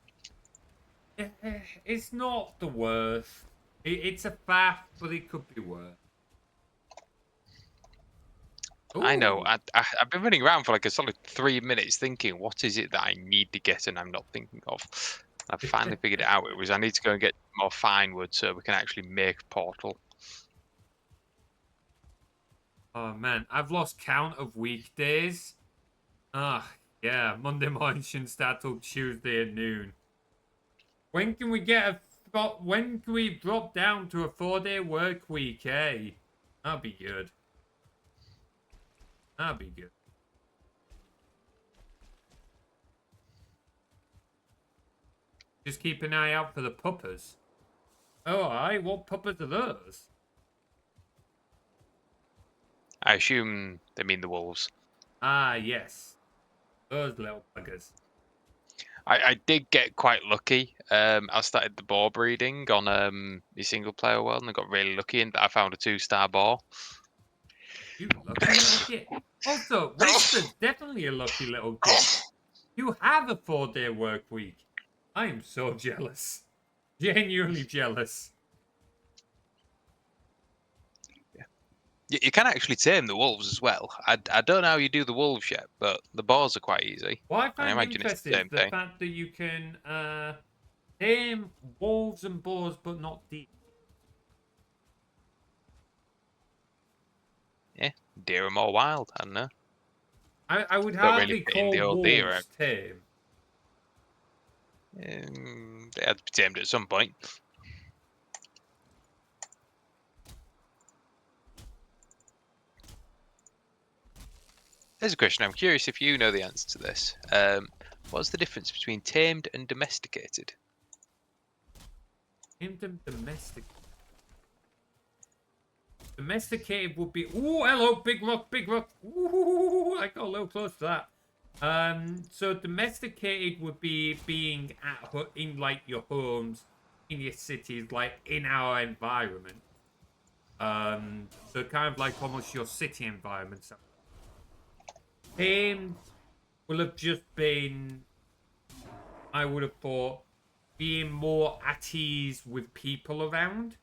bad. It's not the worst. It's a faff, but it could be worse. Ooh. I know. I've been running around for like a solid 3 minutes thinking, what is it that I need to get and I'm not thinking of? I've finally figured it out. It was I need to go and get more fine wood so we can actually make a portal. Oh man, I've lost count of weekdays. Ah, yeah, Monday morning shouldn't start till Tuesday at noon. When can we when can we drop down to a 4-day work week, eh? That'd be good. That'd be good. Just keep an eye out for the puppers. Oh, alright, what puppers are those? I assume they mean the wolves. Ah, yes. Those little buggers. I did get quite lucky. I started the boar breeding on the single player world, and I got really lucky in that I found a 2-star boar. You lucky little git. Also, Whisper's definitely a lucky little git. You have a 4-day work week. I am so jealous. Genuinely jealous. You can actually tame the wolves as well. I don't know how you do the wolves yet, but the boars are quite easy. What I I find imagine it's the interesting is same the thing. fact that you can tame wolves and boars, but not deer. Yeah, deer are more wild. I don't know. I would Don't really hardly fit in call the old deer. wolves tame. They had to be tamed at some point. There's a question. I'm curious if you know the answer to this. What's the difference between tamed and domesticated? Tamed and domesticated. Domesticated would be. Ooh, hello, big rock, big rock. Ooh, I got a little close to that. So domesticated would be being in like your homes, in your cities, like in our environment. So kind of like almost your city environment. So tamed will have just been, I would have thought, being more at ease with people around.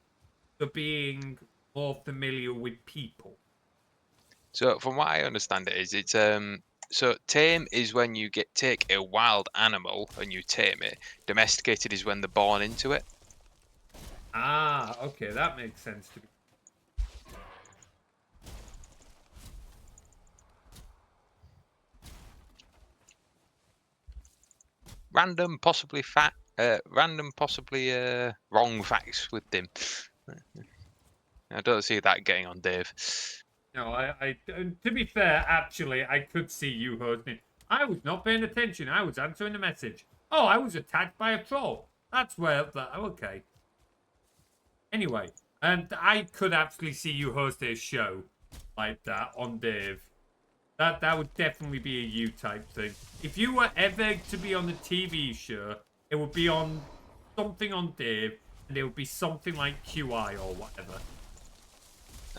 So being more familiar with people. So from what I understand it's so tame is when you take a wild animal and you tame it. Domesticated is when they're born into it. Ah, okay, that makes sense to me. Random, possibly wrong facts with Tim. I don't see that getting on Dave. No, to be fair, actually, I could see you hosting. I was not paying attention. I was answering the message. Oh, I was attacked by a troll. That's where that. Okay. Anyway, I could actually see you host a show like that on Dave. That would definitely be a you type thing. If you were ever to be on the TV show, it would be on something on Dave, and it would be something like QI or whatever.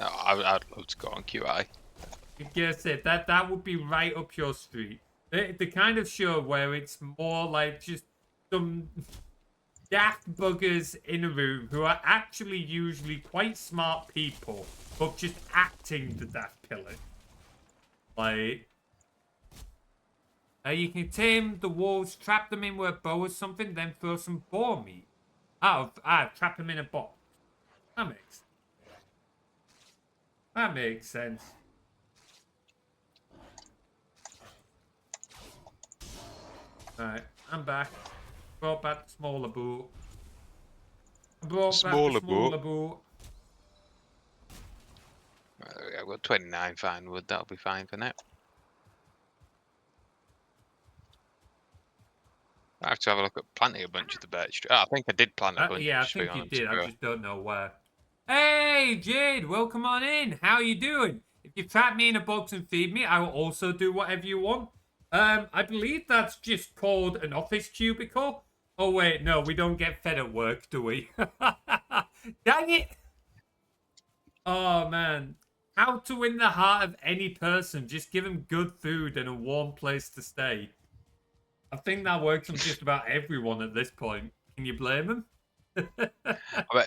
Oh, I'd love to go on QI. I guess it. That would be right up your street. The kind of show where it's more like just some daft buggers in a room who are actually usually quite smart people, but just acting the daft pillar. Like, you can tame the wolves, trap them in with a bow or something, then throw some boar meat. Trap them in a box. That makes sense. Alright, I'm back. Brought back the smaller boat. Smaller boat. I've got 29 fine wood. That'll be fine for now. I have to have a look at planting a bunch of the birch tree. Oh, I think I did plant a bunch. Yeah, I think you did. I just don't know where. Hey, Jade, welcome on in. How are you doing? If you trap me in a box and feed me, I will also do whatever you want. I believe that's just called an office cubicle. Oh, wait, no, we don't get fed at work, do we? Dang it! Oh, man. How to win the heart of any person. Just give them good food and a warm place to stay. I think that works on just about everyone at this point. Can you blame them? I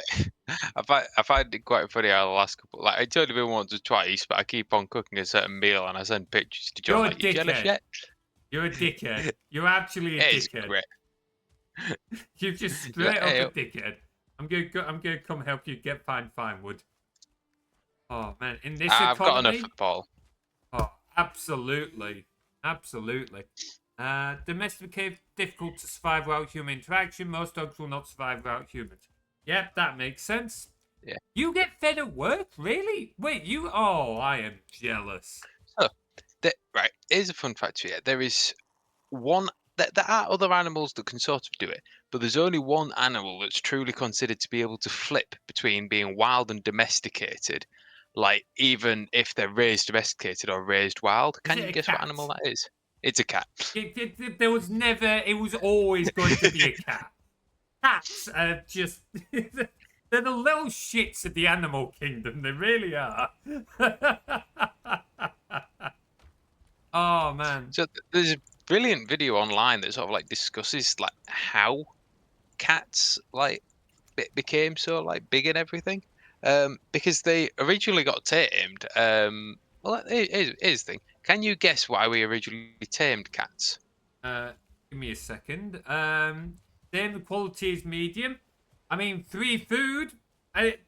find it quite funny how the last couple, like it's only been once or twice, but I keep on cooking a certain meal and I send pictures to John. You're like, you jealous yet? You're a dickhead. You're actually a dickhead. Great. You're just straight up a dickhead. I'm gonna come help you get fine wood. Oh man, in this I've economy, got enough, Paul. Oh, absolutely. Domesticated, difficult to survive without human interaction. Most dogs will not survive without humans. Yep, that makes sense. Yeah. You get fed at work? Really? Wait, you... Oh, I am jealous. So, right, here's a fun fact for you. There is one... There are other animals that can sort of do it, but there's only one animal that's truly considered to be able to flip between being wild and domesticated like even if they're raised domesticated or raised wild. Can it you a guess cat? what animal that is? It's a cat. There was never. It was always going to be a cat. Cats are just. They're the little shits of the animal kingdom. They really are. Oh man. So there's a brilliant video online that sort of like discusses like how cats like became so like big and everything. Because they originally got tamed. Well, here's the thing. Can you guess why we originally tamed cats? Give me a second. Then the quality is medium. I mean, free food.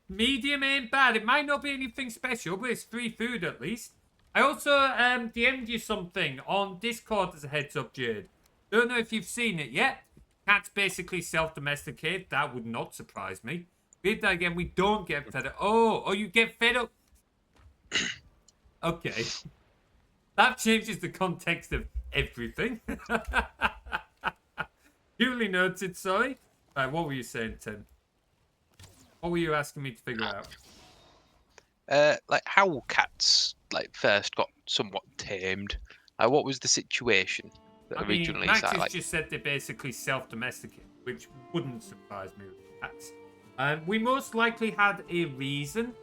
Medium ain't bad. It might not be anything special, but it's free food at least. I also DM'd you something on Discord as a heads up, Jade. Don't know if you've seen it yet. Cats basically self-domesticated. That would not surprise me. Read that again. We don't get fed up. Oh, you get fed up. Okay. That changes the context of everything. Duly noted, sorry. Right, what were you saying, Tim? What were you asking me to figure out? Like how cats like first got somewhat tamed. What was the situation that I mean, originally Max started? has Like, just said they're basically self-domesticated, which wouldn't surprise me with cats. We most likely had a reason.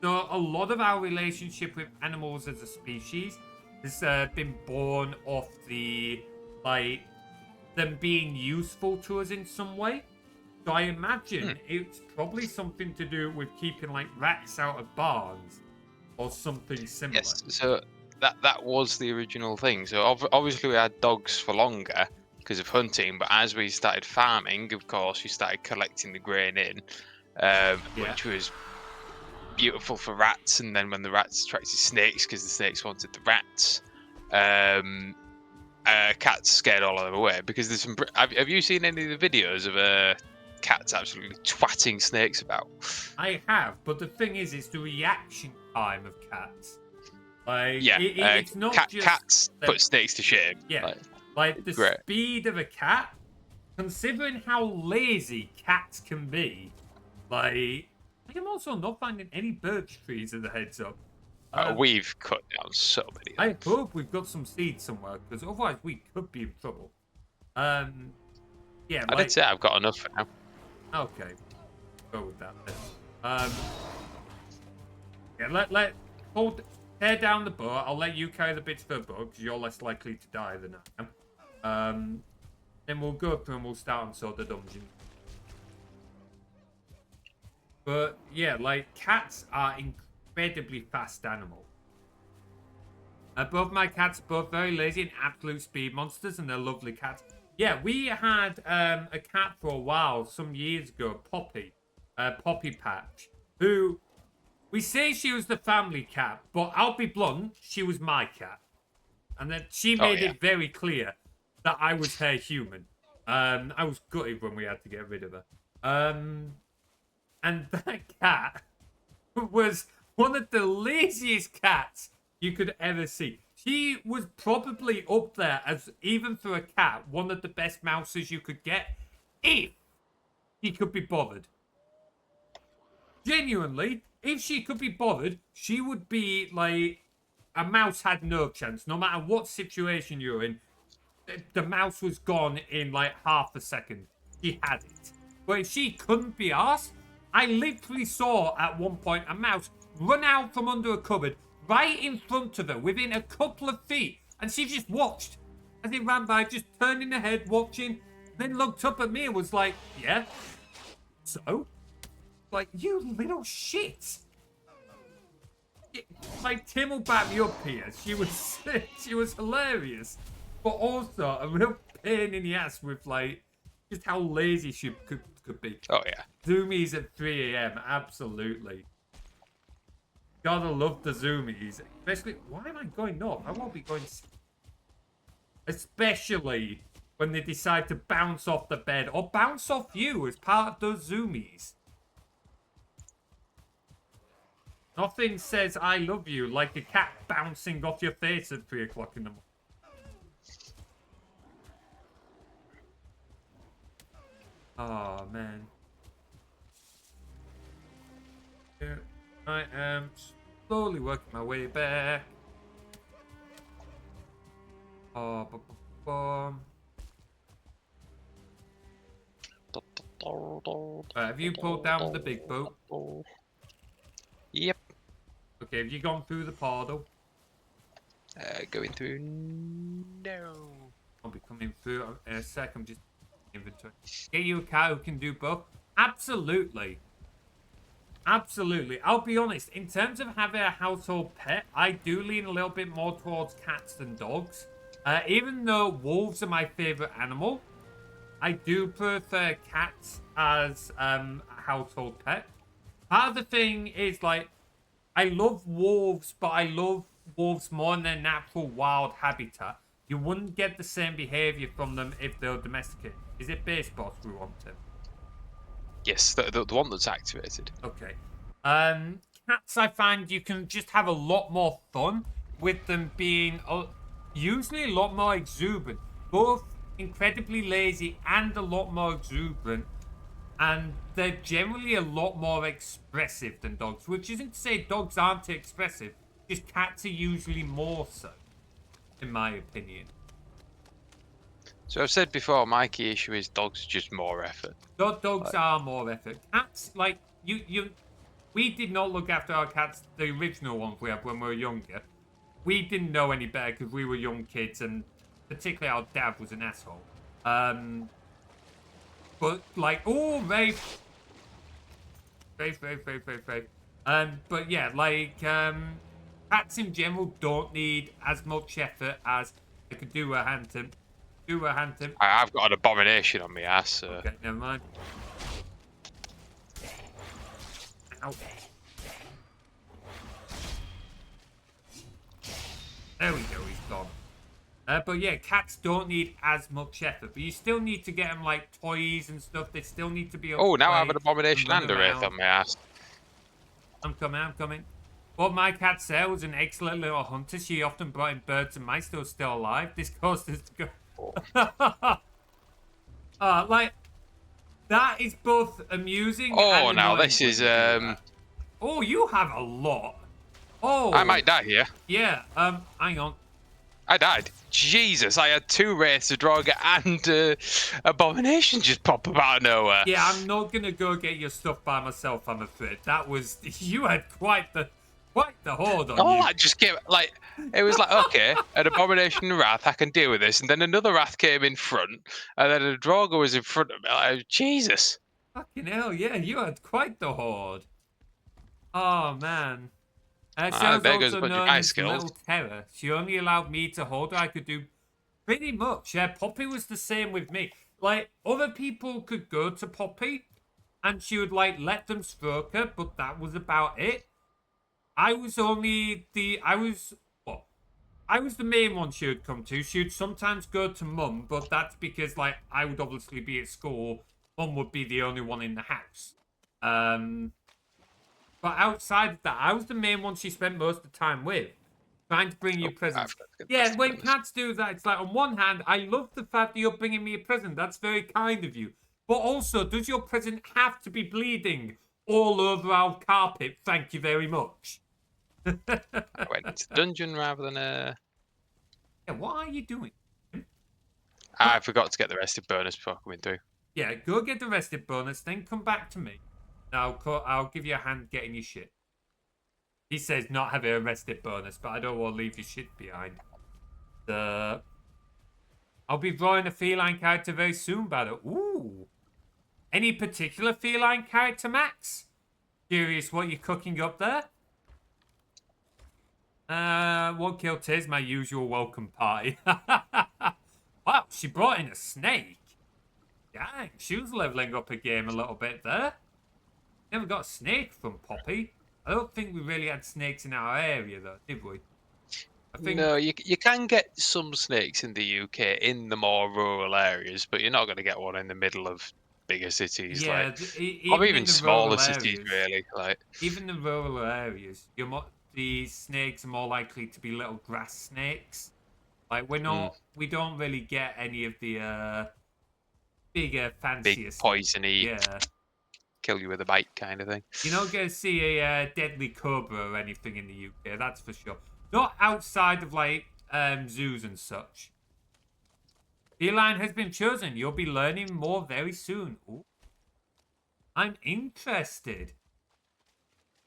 So a lot of our relationship with animals as a species has been born off the, like, them being useful to us in some way. So I imagine it's probably something to do with keeping like rats out of barns or something similar. yes, so that was the original thing. So obviously we had dogs for longer because of hunting, but as we started farming, of course, we started collecting the grain in, which was beautiful for rats. And then when the rats attracted snakes because the snakes wanted the rats, cats scared all of them away. Because there's some. Have you seen any of the videos of cats absolutely twatting snakes about? I have, but the thing is, it's the reaction time of cats. Like, Yeah, it's not just cats that, put snakes to shame. yeah, like the great. speed of a cat. Considering how lazy cats can be, like I am also not finding any birch trees as a heads up. We've cut down so many. I hope we've got some seeds somewhere, because otherwise we could be in trouble. Yeah, I did say I've got enough for now. Okay, go with that then. Yeah, tear down the boat. I'll let you carry the bits for the boat, because you're less likely to die than I am. Then we'll go through and we'll start on sort of the dungeon. But yeah, like cats are incredibly fast animals. Both my cats are both very lazy and absolute speed monsters, and they're lovely cats. Yeah, we had a cat for a while, some years ago, Poppy Patch, who we say she was the family cat, but I'll be blunt, she was my cat. And then she made it very clear that I was her human. I was gutted when we had to get rid of her. And that cat was one of the laziest cats you could ever see. She was probably up there as, even for a cat, one of the best mouses you could get if she could be bothered. Genuinely, if she could be bothered, she would be like, a mouse had no chance. No matter what situation you're in, the mouse was gone in like half a second. She had it. But if she couldn't be arsed, I literally saw at one point a mouse run out from under a cupboard right in front of her within a couple of feet. And she just watched as it ran by, just turning her head, watching, then looked up at me and was like, yeah. So? Like, you little shit. Like, Tim will back me up here. She was hilarious. But also a real pain in the ass with, like, just how lazy she could be. Oh, yeah. Zoomies at 3 a.m. Absolutely. Gotta love the zoomies. Especially, why am I going north? I won't be going... Especially when they decide to bounce off the bed or bounce off you as part of those zoomies. Nothing says I love you like a cat bouncing off your face at 3 o'clock in the morning. Oh, man. Yeah. I am slowly working my way back. Have you pulled down the big boat? Yep. Okay, have you gone through the portal? Going through. No. I'll be coming through in a sec. I'm just inventory. Get you a cat who can do both? Absolutely. Absolutely. I'll be honest, in terms of having a household pet, I do lean a little bit more towards cats than dogs. Even though wolves are my favorite animal, I do prefer cats as a household pet. Part of the thing is, like, I love wolves, but I love wolves more in their natural wild habitat. You wouldn't get the same behavior from them if they were domesticated. Is it base boss we want to? Yes, the one that's activated. Okay. Cats, I find you can just have a lot more fun with them being usually a lot more exuberant. Both incredibly lazy and a lot more exuberant. And they're generally a lot more expressive than dogs, which isn't to say dogs aren't expressive. Just cats are usually more so, in my opinion. So I've said before, my key issue is dogs are just more effort. Dogs are more effort. Cats, like, we did not look after our cats, the original ones we had when we were younger. We didn't know any better because we were young kids, and particularly our dad was an asshole. But, like, oh, Rafe. Rafe. But yeah, like, cats in general don't need as much effort as they could do a hand to. I've got an abomination on my ass, so. Okay, never mind. Ow. There we go, he's gone. But yeah, cats don't need as much effort, but you still need to get them like toys and stuff. They still need to be able to now play I have an abomination and a wraith on my ass. I'm coming. What my cat said was an excellent little hunter. She often brought in birds and mice that were still alive. This caused us to go. Like, that is both amusing and now annoying this when is you do that. Oh, you have a lot. Oh, I might die here. Yeah. Hang on. I died. Jesus, I had 2 wraiths, a draugr, and abomination just pop up out of nowhere. Yeah, I'm not gonna go get your stuff by myself. I'm afraid that was you had quite the horde on you. I just came like it was like okay, an abomination and wrath, I can deal with this, and then another wrath came in front, and then a draugr was in front of me. Like, Jesus. Fucking hell, yeah, you had quite the horde. Oh man. There goes a bunch of ice skills. Little Terror. She only allowed me to hold her. I could do pretty much. Yeah, Poppy was the same with me. Like, other people could go to Poppy, and she would, like, let them stroke her, but that was about it. I was the main one she would come to. She would sometimes go to Mum, but that's because, like, I would obviously be at school. Mum would be the only one in the house. But outside of that, I was the main one she spent most of the time with. Trying to bring you presents. Yeah, when cats do that, it's like, on one hand, I love the fact that you're bringing me a present. That's very kind of you. But also, does your present have to be bleeding all over our carpet? Thank you very much. I went into the dungeon rather than Yeah, what are you doing? I forgot to get the rested bonus before coming through. Yeah, go get the rested bonus, then come back to me. I'll give you a hand getting your shit. He says not having a rested bonus, but I don't want to leave your shit behind. I'll be drawing a feline character very soon, by the way. Ooh. Any particular feline character, Max? Curious what you're cooking up there? What killed Tiz? My usual welcome party. Wow, she brought in a snake. Dang, she was leveling up her game a little bit there. Never got a snake from Poppy. I don't think we really had snakes in our area, though, did we? I think... No, you can get some snakes in the UK in the more rural areas, but you're not going to get one in the middle of bigger cities, yeah, or even smaller cities, really. Like even the rural areas, the snakes are more likely to be little grass snakes. Like we don't really get any of the bigger, fancier, big poisony. Yeah. kill you with a bite kind of thing. You're not going to see a deadly cobra or anything in the UK, that's for sure. Not outside of, like, zoos and such. Feline has been chosen. You'll be learning more very soon. Ooh. I'm interested.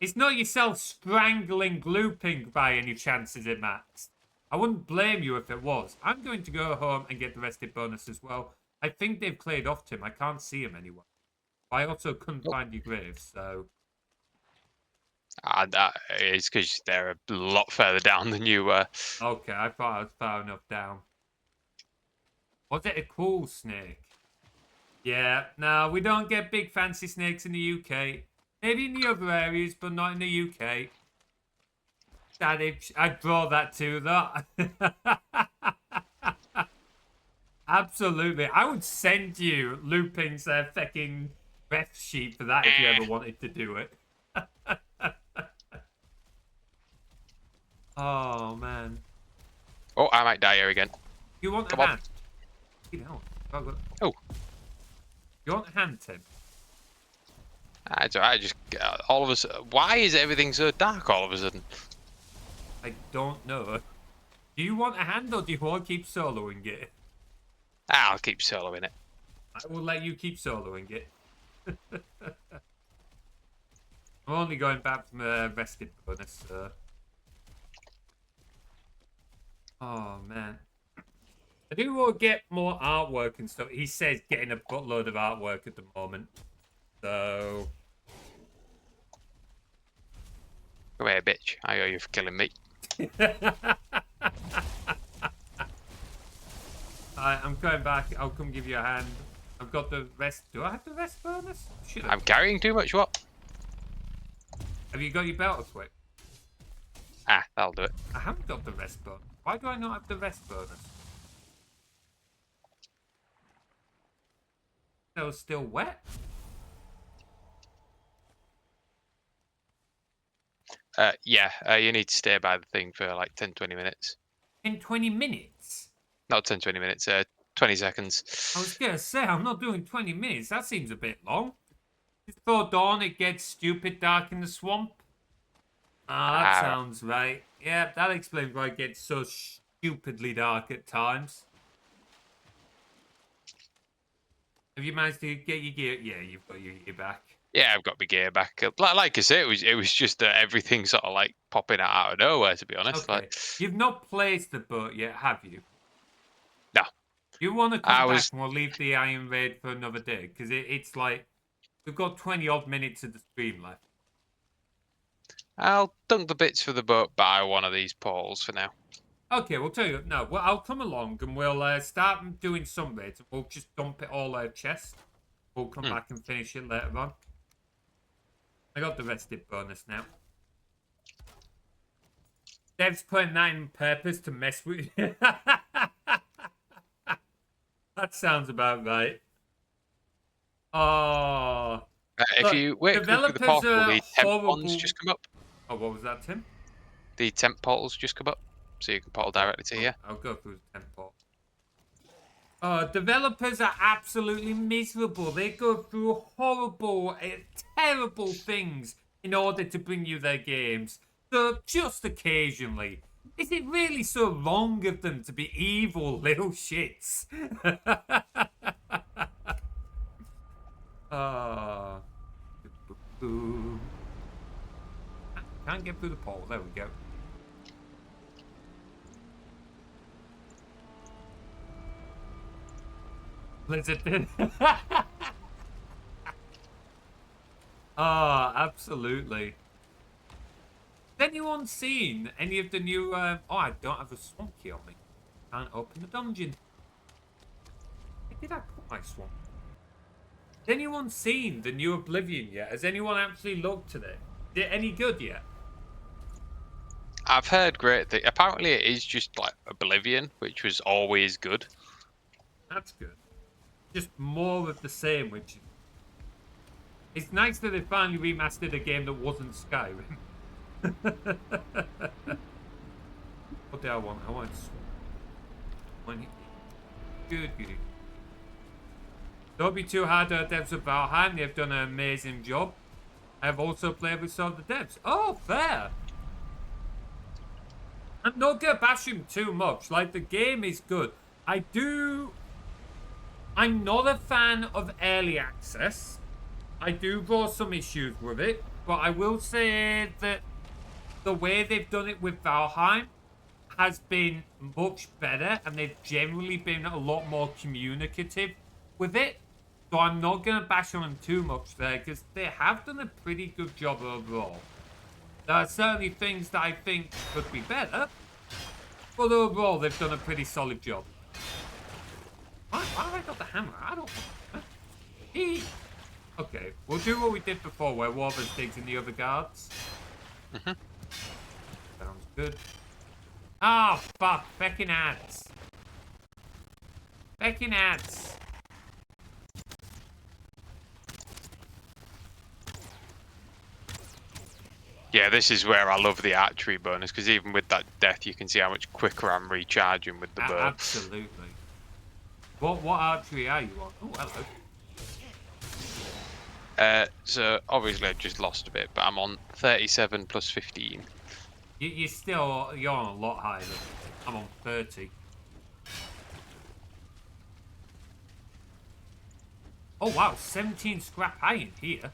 It's not yourself strangling glooping by any chance, is it, Max? I wouldn't blame you if it was. I'm going to go home and get the rested bonus as well. I think they've cleared off Tim. I can't see him anywhere. I also couldn't find your grave, so... That is because they're a lot further down than you were. Okay, I thought I was far enough down. Was it a cool snake? Yeah, no, we don't get big fancy snakes in the UK. Maybe in the other areas, but not in the UK. I'd draw that too, though. Absolutely. I would send you Lupin's fucking ref sheet for that if you ever wanted to do it. Oh, man. Oh, I might die here again. You want Come a on. hand? You know. Oh. You want a hand, Tim? I just all of a sudden. Why is everything so dark all of a sudden? I don't know. Do you want a hand or do you want to keep soloing it? I'll keep soloing it. I will let you keep soloing it. I'm only going back from a rested bonus, so... Oh, man. I do want to get more artwork and stuff. He says getting a buttload of artwork at the moment. So... Come here, bitch. I owe you for killing me. I'm going back. I'll come give you a hand. I've got the rest. Do I have the rest bonus? Should I? I'm carrying too much, what? Have you got your belt equipped? That'll do it. I haven't got the rest bonus. Why do I not have the rest bonus? That was still wet? Yeah, you need to stay by the thing for like 10-20 minutes. In 20 minutes? Not 10-20 minutes, 20 seconds. I was going to say, I'm not doing 20 minutes. That seems a bit long. Before dawn, it gets stupid dark in the swamp. That sounds right. Yeah, that explains why it gets so stupidly dark at times. Have you managed to get your gear? Yeah, you've got your gear back. Yeah, I've got my gear back. Like I say, it was just everything sort of like popping out of nowhere, to be honest. Okay. Like, You've not placed the boat yet, have you? no. You want to come back and we'll leave the Iron Raid for another day? Because it's like, we've got 20 odd minutes of the stream left. I'll dunk the bits for the boat by one of these portals for now. Okay, we'll tell you. No, well, I'll come along and we'll start doing some raids. We'll just dump it all out chest. We'll come back and finish it later on. I got the rested bonus now. Dev's putting that in purpose to mess with you. That sounds about right. Oh. If you wait for the portal, the temp ones just come up. Oh, what was that, Tim? The temp portals just come up, so you can portal directly to here. I'll go through the temp portal. Developers are absolutely miserable. They go through horrible, terrible things in order to bring you their games. So, just occasionally. Is it really so wrong of them to be evil little shits? Can't get through the pole. There we go. Blizzard. Oh, absolutely. Has anyone seen any of the new... Oh, I don't have a swamp key on me. Can't open the dungeon. Where did I put my swamp? Has anyone seen the new Oblivion yet? Has anyone actually looked at it? Is it any good yet? I've heard great things. Apparently it is just like Oblivion, which was always good. That's good. Just more of the same, which... It's nice that they finally remastered a game that wasn't Skyrim. What do I want? I want... Good. Don't be too hard on devs of Valheim. They've done an amazing job. I've also played with some of the devs. Oh, fair. I'm not gonna bash him too much. Like, the game is good. I'm not a fan of early access. I do draw some issues with it. But I will say that the way they've done it with Valheim has been much better. And they've generally been a lot more communicative with it. So I'm not going to bash on them too much there. Because they have done a pretty good job overall. There are certainly things that I think could be better. But overall, they've done a pretty solid job. Why have I got the hammer? I don't want that. Okay, we'll do what we did before, where Warvers digs in the other guards. Sounds good. Oh, fuck. Feckin' ads. Feckin' ads. Yeah, this is where I love the archery bonus, because even with that death, you can see how much quicker I'm recharging with the bow. Absolutely. What archery are you on? Oh, hello. So obviously I just lost a bit, but I'm on 37 plus 15. You're on a lot higher than me. I'm on 30. Oh wow, 17 scrap iron here.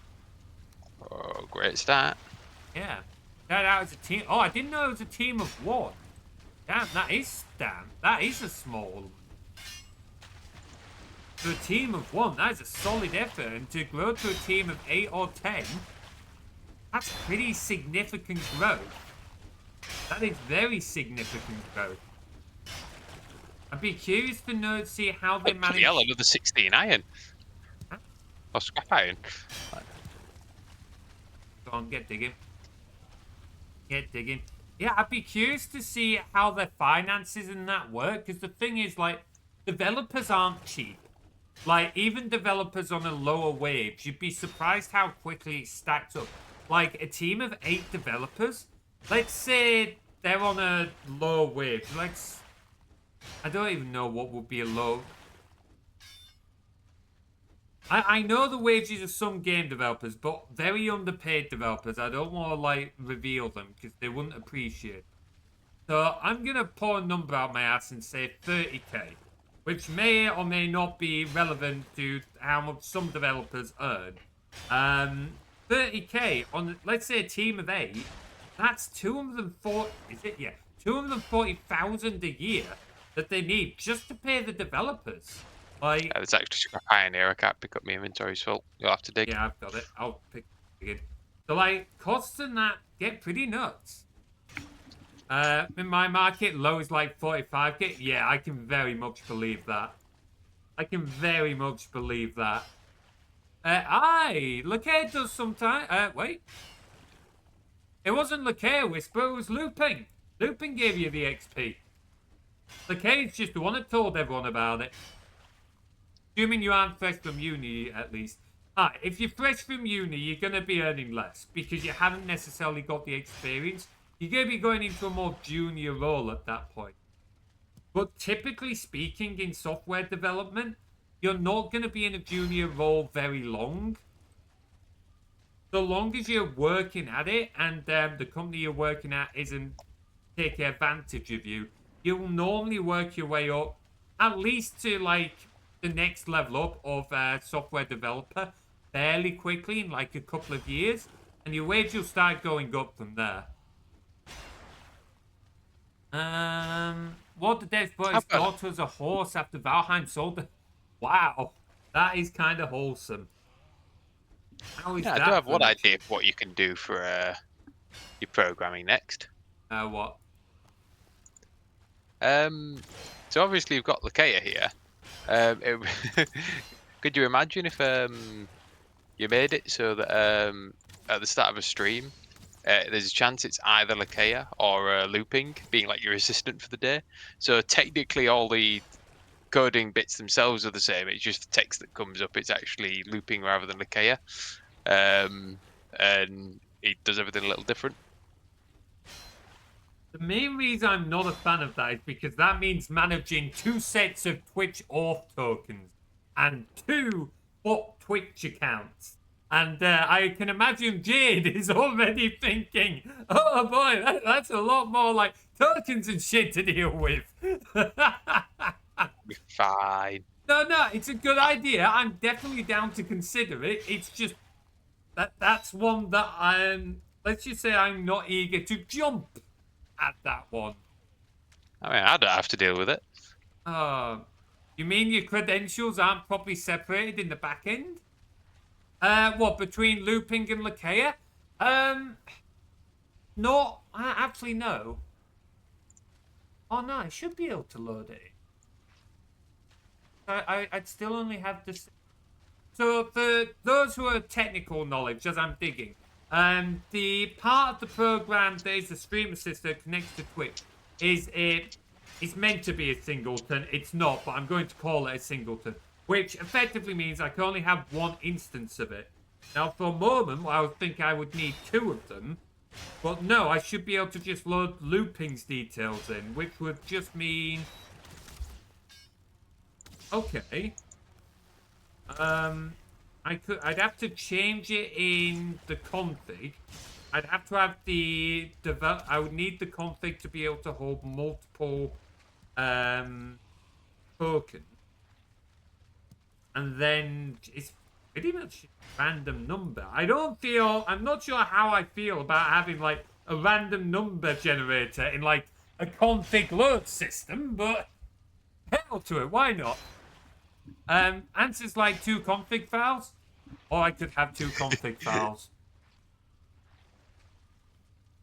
Oh, great start. Yeah. That was a team. Oh, I didn't know it was a team of one. Damn, that is a small. For a team of one, that is a solid effort. And to grow to a team of 8 or 10, that's pretty significant growth. That is very significant growth. I'd be curious to see how they manage. Hell, another 16 iron. Huh? Or scrap iron. Go on, get digging. Get digging. Yeah, I'd be curious to see how their finances and that work. Because the thing is, like, developers aren't cheap. Like, even developers on a lower wage, you'd be surprised how quickly it stacks up. Like, a team of 8 developers, let's say they're on a low wage. I don't even know what would be a low. I know the wages of some game developers, but very underpaid developers. I don't want to, like, reveal them because they wouldn't appreciate. So I'm going to pull a number out my ass and say 30k. Which may or may not be relevant to how much some developers earn. 30k on, let's say, a team of 8. That's 240. Is it? Yeah, 240,000 a year that they need just to pay the developers. Like, Yeah, there's actually scrap iron here. I can't pick up my inventory's full. You'll have to dig. yeah, I've got it. I'll pick it again. So, like, costs and that get pretty nuts. In my market, low is like 45k. Yeah, I can very much believe that. I can very much believe that. Lakea does sometimes. Wait. It wasn't Lakea Whisper, it was Looping. Looping gave you the XP. Lakea's just the one that told everyone about it. Assuming you aren't fresh from uni, at least. If you're fresh from uni, you're going to be earning less because you haven't necessarily got the experience. You're going to be going into a more junior role at that point. But typically speaking, in software development, you're not going to be in a junior role very long. So long as you're working at it and the company you're working at isn't taking advantage of you, you'll normally work your way up at least to, like, the next level up of software developer fairly quickly in, like, a couple of years. And your wage will start going up from there. What the devs bought his daughter as a horse after Valheim sold it. Wow, that is kind of wholesome. How is that? I do have one idea of what you can do for your programming next. What? So obviously you've got Lakea here. Could you imagine if you made it so that at the start of a stream, there's a chance it's either Lakea or Looping being like your assistant for the day. So technically all the coding bits themselves are the same. It's just the text that comes up. It's actually Looping rather than Lakea. And it does everything a little different. The main reason I'm not a fan of that is because that means managing 2 sets of Twitch auth tokens and 2 fuck Twitch accounts. And I can imagine Jade is already thinking, oh boy, that's a lot more like tokens and shit to deal with. Be fine. No, it's a good idea. I'm definitely down to consider it. It's just that's one that let's just say I'm not eager to jump at that one. I mean, I don't have to deal with it. You mean your credentials aren't properly separated in the back end? What, between looping and Lakea? No, actually no. Oh no, I should be able to load it. I'd still only have this. So for those who are technical knowledge, as I'm digging, the part of the program that is the stream assistant that connects to Twitch is meant to be a singleton. It's not, but I'm going to call it a singleton, which effectively means I can only have one instance of it. Now, for a moment, I would think I would need 2 of them, but no, I should be able to just load looping's details in, which would just mean... Okay. I'd have to change it in the config. I'd have to have I would need the config to be able to hold multiple tokens. And then it's pretty much a random number. I'm not sure how I feel about having like a random number generator in like a config load system, but hell to it, why not? Answers like 2 config files, or I could have 2 config files.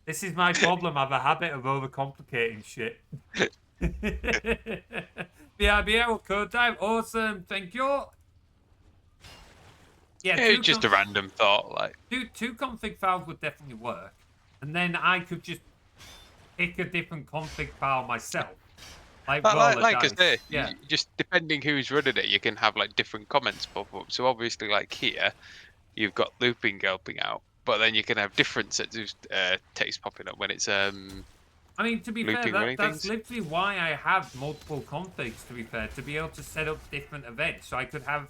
This is my problem. I have a habit of overcomplicating shit. BRBL code time, awesome, thank you. Yeah, It's just a random thought, like 2 config files would definitely work, and then I could just pick a different config file myself. Like I say, yeah. Just depending who's running it, you can have like different comments pop up. So obviously, like here, you've got looping helping out, but then you can have different sets of text popping up when it's I mean, to be fair, that's literally why I have multiple configs. To be fair, to be able to set up different events, so I could have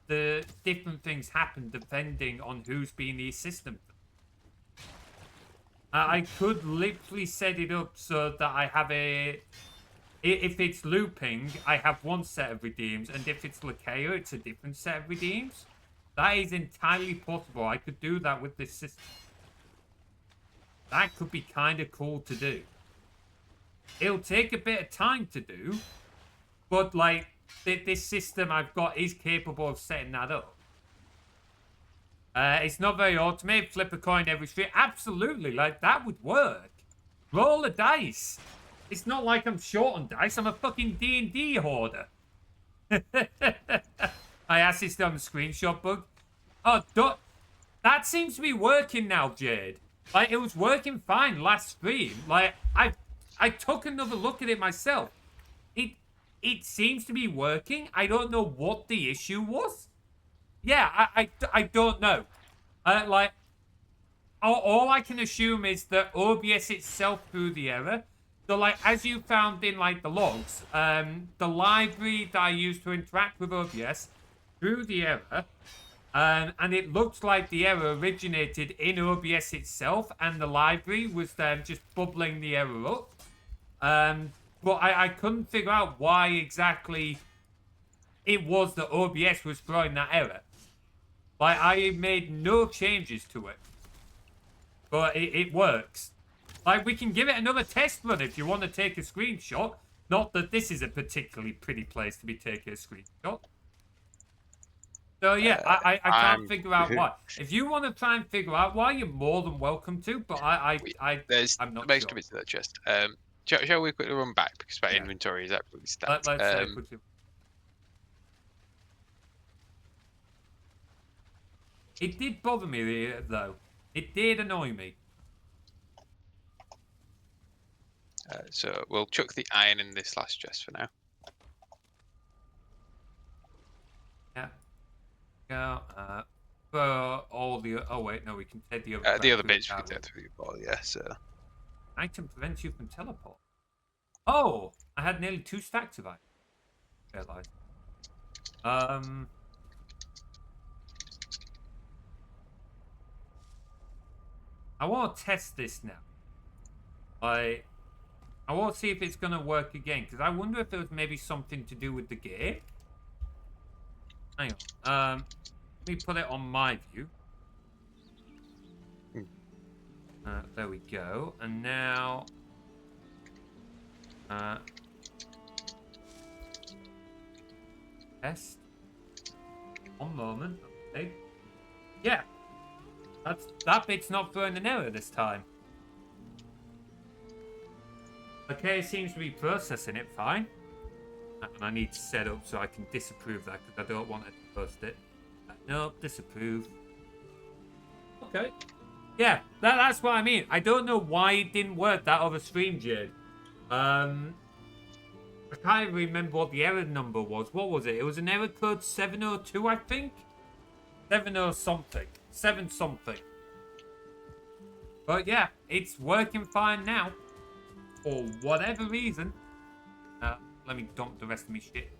the different things happen depending on who's being the assistant. I could literally set it up so that I have if it's looping, I have one set of redeems, and if it's Lakea, it's a different set of redeems. That is entirely possible. I could do that with this system. That could be kind of cool to do. It'll take a bit of time to do, but like this system I've got is capable of setting that up. It's not very automated. Flip a coin every stream. Absolutely, like that would work. Roll a dice. It's not like I'm short on dice. I'm a fucking D&D hoarder. I assist on the screenshot bug. Oh, that seems to be working now, Jade. Like it was working fine last stream. Like I took another look at it myself. It seems to be working. I don't know what the issue was. Yeah, I don't know. Like, all I can assume is that OBS itself threw the error. So, like, as you found in, like, the logs, the library that I used to interact with OBS threw the error. And it looks like the error originated in OBS itself, and the library was just bubbling the error up. But I couldn't figure out why exactly it was that OBS was throwing that error. Like, I made no changes to it. But it works. Like, we can give it another test run if you want to take a screenshot. Not that this is a particularly pretty place to be taking a screenshot. So, yeah, I can't figure out why. If you want to try and figure out why, you're more than welcome to, but I'm not sure. To that chest. Shall we quickly run back, because my inventory is absolutely stacked. Let's quickly... It did bother me, though. It did annoy me. So we'll chuck the iron in this last chest for now. Yeah. Yeah. For all the... Oh, wait, no, we can take the other... The other bits we can take through the ball, yeah, so... Item prevents you from teleport. Oh! I had nearly 2 stacks of iron. Realised. I want to test this now. I want to see if it's going to work again, because I wonder if it was maybe something to do with the gear. Hang on. Let me put it on my view. There we go. And now... test. One moment. Okay. Yeah. That bit's not throwing an error this time. Okay, it seems to be processing it fine. And I need to set up so I can disapprove that because I don't want it to post it. No, disapprove. Okay. Yeah, that's what I mean. I don't know why it didn't work that other stream, Jade. I can't even remember what the error number was. What was it? It was an error code 702, I think? 70 something. 7 something. But yeah, it's working fine now. For whatever reason. Let me dump the rest of my shit.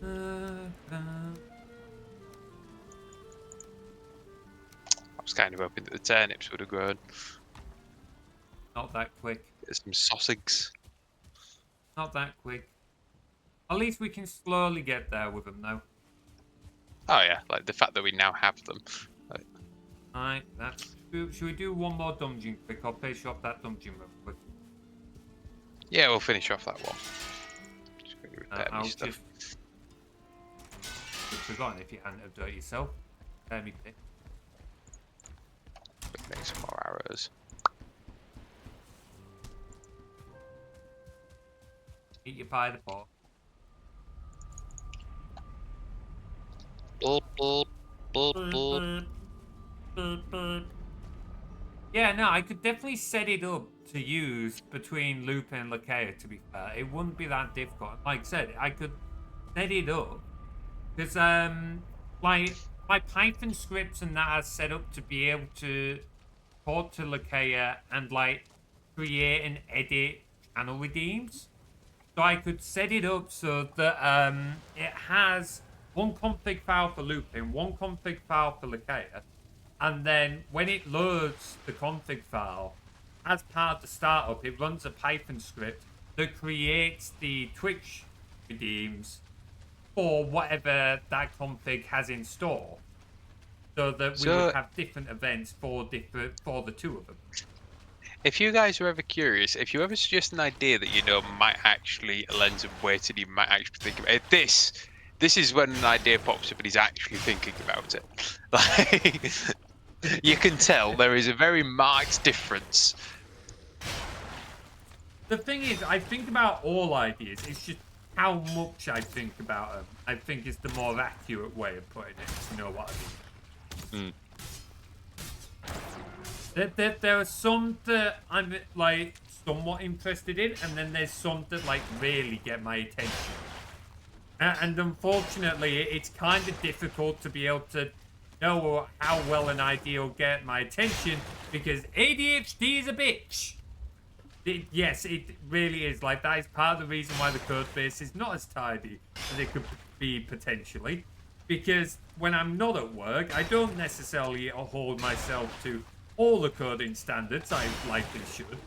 I was kind of hoping that the turnips would have grown. Not that quick. Get some sausages. Not that quick. At least we can slowly get there with them, though. Oh yeah, like the fact that we now have them. Like, Alright, that's true. Should we do one more dungeon quick? I'll finish off that dungeon real quick. yeah, we'll finish off that one. Just gonna repair I'll me stuff. just forgotten if you hadn't have done it yourself. Prepare me pick. Make some more arrows. Eat your pie the pot. Boop, boop, boop, boop. Yeah, no, I could definitely set it up to use between Loop and Lakea, to be fair. It wouldn't be that difficult. Like I said, I could set it up. Because, like, my Python scripts and that are set up to be able to talk to Lakea and, like, create and edit channel redeems. So I could set it up so that it has one config file for looping, one config file for Lakea, and then when it loads the config file, as part of the startup, it runs a Python script that creates the Twitch redeems for whatever that config has in store, so that we would have different events for the two of them. If you guys are ever curious, if you ever suggest an idea that you know might actually lend some weight and you might actually think about it, this is when an idea pops up and he's actually thinking about it. Like, you can tell there is a very marked difference. The thing is, I think about all ideas. It's just how much I think about them. I think is the more accurate way of putting it. You know what I mean? There are some that I'm like somewhat interested in, and then there's some that like really get my attention. And unfortunately, it's kind of difficult to be able to know how well an idea will get my attention because ADHD is a bitch. Yes, it really is. Like, that is part of the reason why the code base is not as tidy as it could be potentially. Because when I'm not at work, I don't necessarily hold myself to all the coding standards I likely should.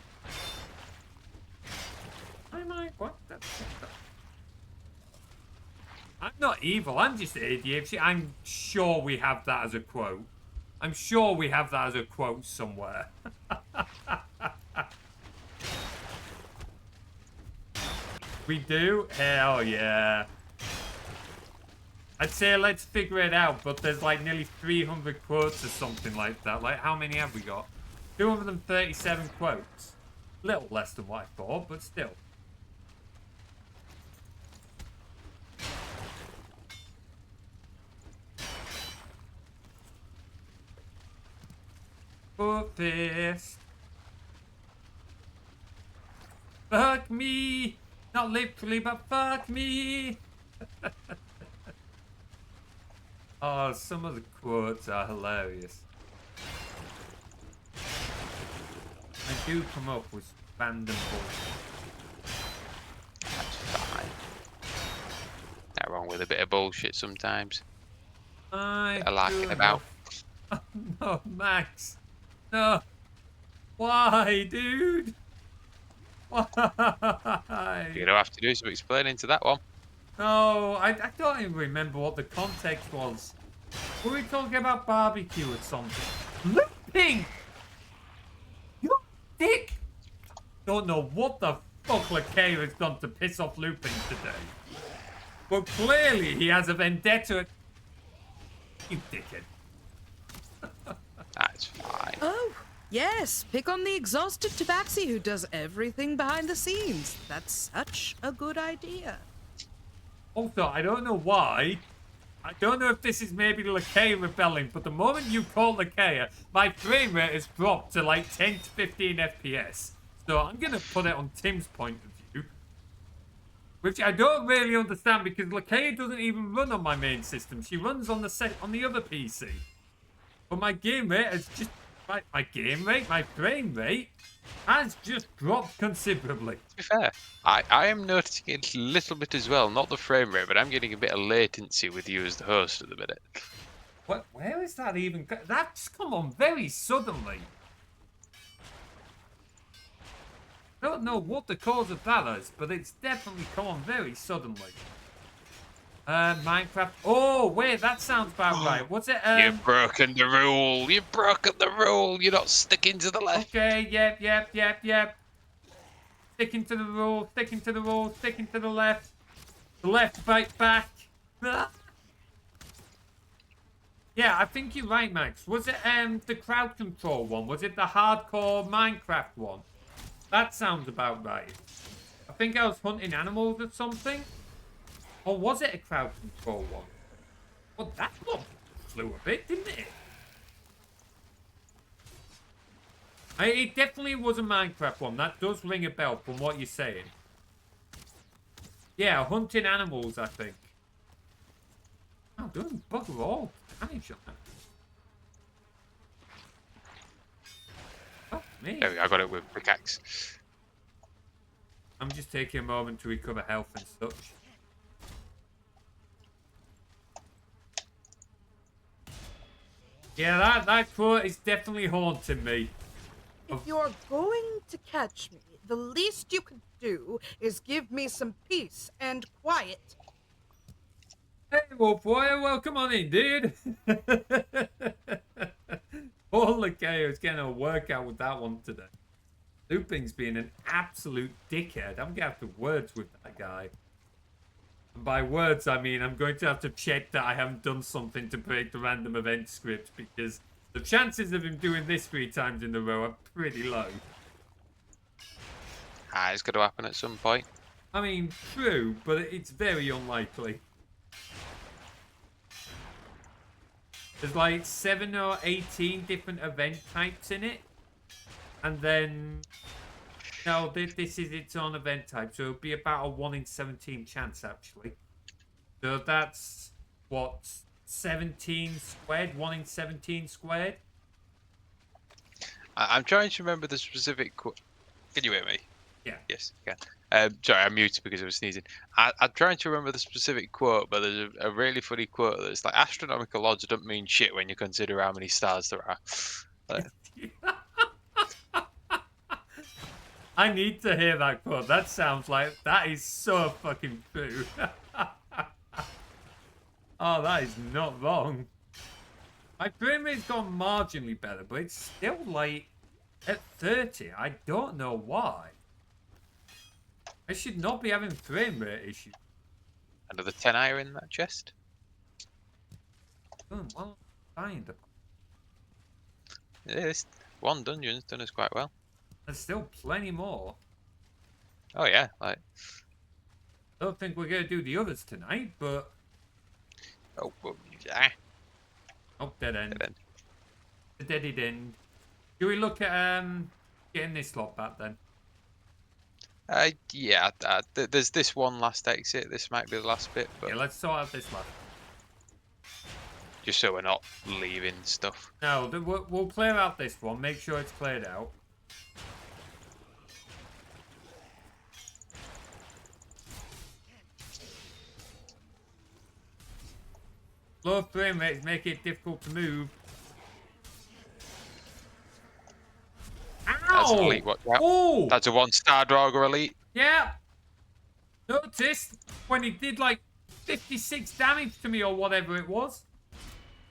What? I'm not evil, I'm just ADHD. I'm sure we have that as a quote. I'm sure we have that as a quote somewhere. We do? Hell yeah. I'd say let's figure it out, but there's like nearly 300 quotes or something like that. Like, how many have we got? 237 quotes. Little less than what I thought, but still. Foot fist. Fuck me! Not literally, but fuck me! Oh, some of the quotes are hilarious. I do come up with random bullshit. with a bit of bullshit sometimes. I larking about. No, Max. No. Why, dude? Why? You're gonna have to do some explaining to that one. No, I don't even remember what the context was. Were we talking about barbecue or something? Looping! You dick! Don't know what the fuck Lakea has done to piss off Looping today. But clearly he has a vendetta. You dickhead. That's fine. Oh, yes. Pick on the exhausted tabaxi who does everything behind the scenes. That's such a good idea. Also, I don't know why. I don't know if this is maybe Lakea rebelling, but the moment you call Lakea, my frame rate has dropped to like 10 to 15 FPS. So I'm going to put it on Tim's point of view. Which I don't really understand because Lakea doesn't even run on my main system. She runs on the other PC. But my game rate has just... My frame rate has just dropped considerably. To be fair, I am noticing it a little bit as well. Not the frame rate, but I'm getting a bit of latency with you as the host at the minute. What? Where is that even? That's come on very suddenly. I don't know what the cause of that is, but it's definitely come on very suddenly. Minecraft. Oh, wait, that sounds about right. What's it? You've broken the rule. You've broken the rule. You're not sticking to the left. Okay, yep. Sticking to the rule, sticking to the left. The left bite back. Yeah, I think you're right, Max. Was it the crowd control one? Was it the hardcore Minecraft one? That sounds about right. I think I was hunting animals or something. Or was it a crowd control one? Well, that one flew a bit, didn't it? It definitely was a Minecraft one. That does ring a bell from what you're saying. Yeah, hunting animals, I think. Oh, doing bugger all damage on that. Fuck me. There we go, I got it with pickaxe. I'm just taking a moment to recover health and such. Yeah, that quote is definitely haunting me. If you're going to catch me, the least you could do is give me some peace and quiet. Hey, Wolf Warrior, welcome on in, dude. Poor Lakea is getting a workout with that one today. Looping's being an absolute dickhead. I'm going to have to words with that guy. And by words, I mean I'm going to have to check that I haven't done something to break the random event script because the chances of him doing this 3 times in a row are pretty low. It's going to happen at some point. I mean, true, but it's very unlikely. There's like 7 or 18 different event types in it. And then... No, this is its own event type, so it'll be about a 1 in 17 chance, actually. So that's, what, 17 squared? 1 in 17 squared? I'm trying to remember the specific... Can you hear me? Yeah. Yes, you can. Sorry, I'm muted because I was sneezing. I'm trying to remember the specific quote, but there's a really funny quote that's like, astronomical odds don't mean shit when you consider how many stars there are. Like, I need to hear that quote. That sounds like... That is so fucking true. Oh, that is not wrong. My frame rate's gone marginally better, but it's still like... At 30, I don't know why. I should not be having frame rate issues. another 10 iron in that chest. Well, find them. Yeah, this one dungeon's done us quite well. There's still plenty more. Oh yeah, like... I don't think we're going to do the others tonight, but... Oh, well, yeah. Oh, dead end. Dead end. The dead end. Do we look at getting this lot back then? Yeah, there's this one last exit. This might be the last bit, but Yeah, let's sort out this last. just so we're not leaving stuff. No, we'll clear out this one. Make sure it's cleared out. Low frame rates make it difficult to move. That's an Ow! elite. Watch out. Oh! That's a 1-star Draugr elite. Yeah. Noticed when he did like 56 damage to me or whatever it was.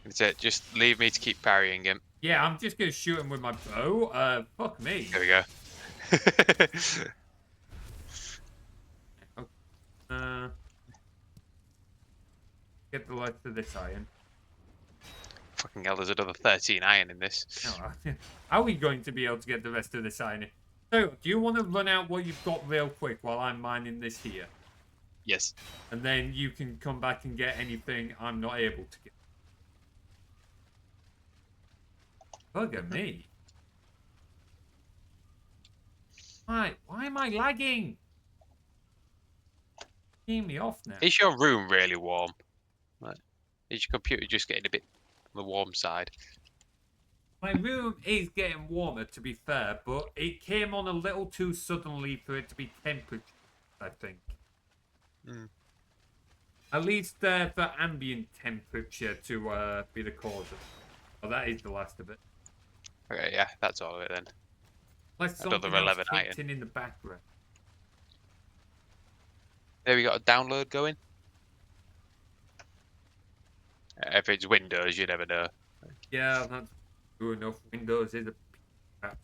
That's it. Just leave me to keep parrying him. Yeah, I'm just gonna shoot him with my bow. Fuck me. There we go. Get the rest of this iron. Fucking hell, there's another 13 iron in this. Oh, how are we going to be able to get the rest of this iron? So, do you want to run out what you've got real quick while I'm mining this here? Yes. And then you can come back and get anything I'm not able to get. Look at me. Why am I lagging? Keep me off now. Is your room really warm? Like, is your computer just getting a bit on the warm side? My room is getting warmer, to be fair, but it came on a little too suddenly for it to be temperature, I think. Mm. At least for ambient temperature to be the cause of it. Well, that is the last of it. Okay, yeah, that's all of it then. Unless Another something else 11 kicked iron. in the background. There we got a download going. If it's Windows, you never know. Yeah, that's good enough. Windows is a crap.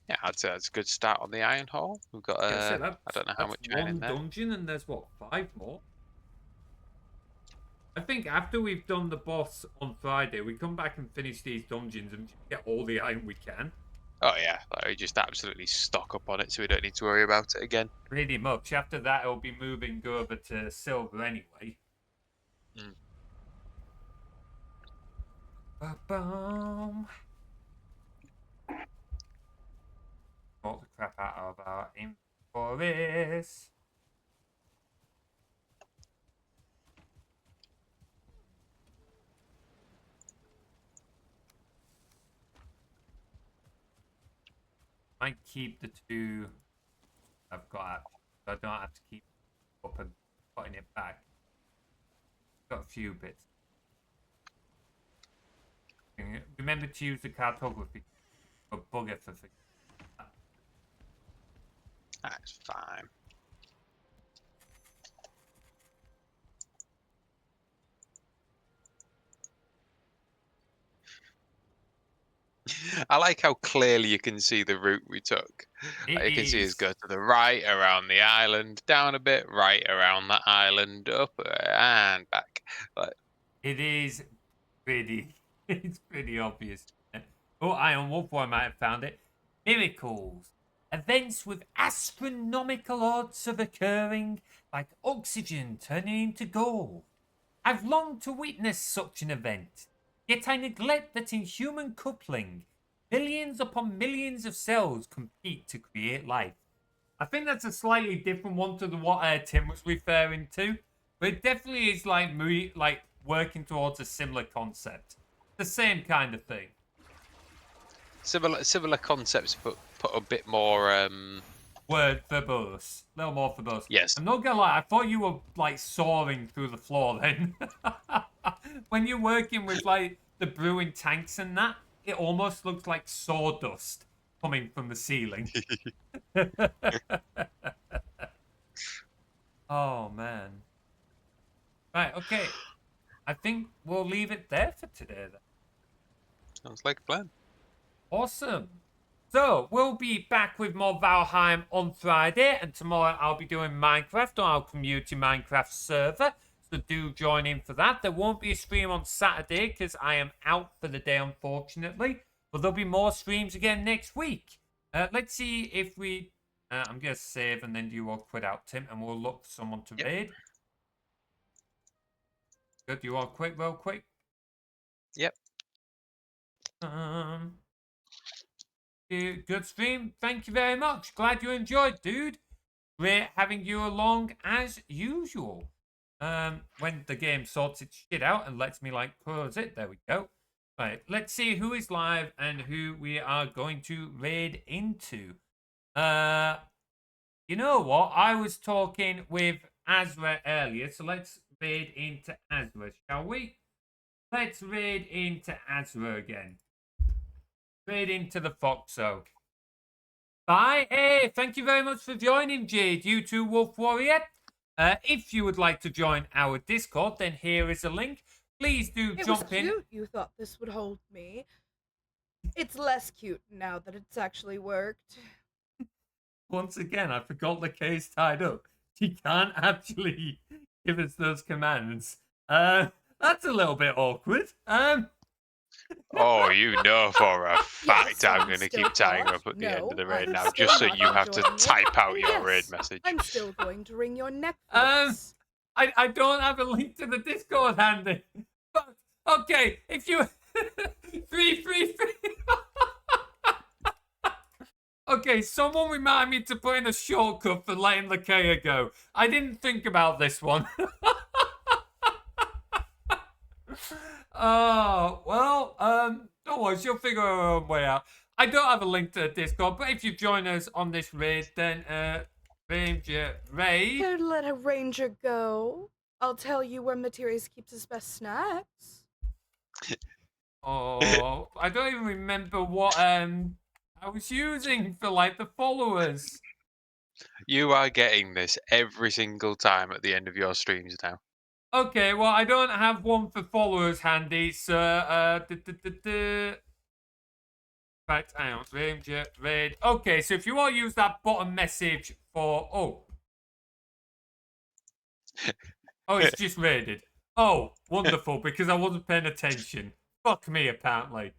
Yeah, I'd say that's a good start on the iron hole. We've got, Yeah, so I don't know how much iron in one there. dungeon, and there's what, 5 more? I think after we've done the boss on Friday, we come back and finish these dungeons and get all the iron we can. Oh yeah, like, we just absolutely stock up on it so we don't need to worry about it again. Pretty much. After that, it'll be moving over to silver anyway. Mm. Ba-bum. Got the crap out of our inventories. I keep the 2 I've got, so I don't have to keep up and putting it back. Got a few bits. Remember to use the cartography for bugger for things. That's fine. I like how clearly you can see the route we took. Like, you can see us go to the right, around the island, down a bit, right around the island, up and back. Like, It is pretty. It's pretty obvious. Oh, Iron Wolf, I might have found it. Miracles. Events with astronomical odds of occurring, like oxygen turning into gold. I've longed to witness such an event. Yet I neglect that in human coupling, millions upon millions of cells compete to create life. I think that's a slightly different one to the what Tim was referring to, but it definitely is like working towards a similar concept. The same kind of thing. similar concepts, but put a bit more. Word verbose. A little more verbose. Yes. I'm not gonna lie, I thought you were like soaring through the floor then. When you're working with like the brewing tanks and that, it almost looks like sawdust coming from the ceiling. Oh man. Right, okay. I think we'll leave it there for today then. Sounds like a plan. Awesome. So, we'll be back with more Valheim on Friday, and tomorrow I'll be doing Minecraft on our community Minecraft server, so do join in for that. There won't be a stream on Saturday because I am out for the day, unfortunately, but there'll be more streams again next week. Let's see if we... I'm going to save and then you all quit out, Tim, and we'll look for someone to raid. Good, you all quit real quick? Yep. Good stream. Thank you very much. Glad you enjoyed, dude. Great having you along as usual. When the game sorts its shit out and lets me like close it. There we go. Right, let's see who is live and who we are going to raid into. You know what? I was talking with Azra earlier, so let's raid into Azra, shall we? Let's raid into Azra again. Raid into the Foxo. Bye. Hey, thank you very much for joining, Jade, you Wolf Warrior. If you would like to join our Discord, then here is a link. Please do It jump was in. cute. You thought this would hold me. It's less cute now that it's actually worked. Once again, I forgot the case tied up. She can't actually give us those commands. That's a little bit awkward. Oh, you know for a fact Yes, I'm going to still keep tying her hot. up at the No, end of the raid I'm now, still just so not you have to enjoying it. type out And your yes, raid message. I'm still going to wring your neck. I don't have a link to the Discord handy. But okay, if you free. Okay, someone remind me to put in a shortcut for letting Lakea go. I didn't think about this one. Oh, well, don't worry, she'll figure her own way out. I don't have a link to the Discord, but if you join us on this raid, then, Ranger Raid. Care to let a ranger go? I'll tell you where Materies keeps his best snacks. Oh, I don't even remember what, I was using for, like, the followers. You are getting this every single time at the end of your streams now. Okay, well, I don't have one for followers handy, so, Right, hang on, Ranger, Raid. Okay, so if you all use that bottom message for, oh, it's just raided. Oh, wonderful, because I wasn't paying attention. Fuck me, apparently.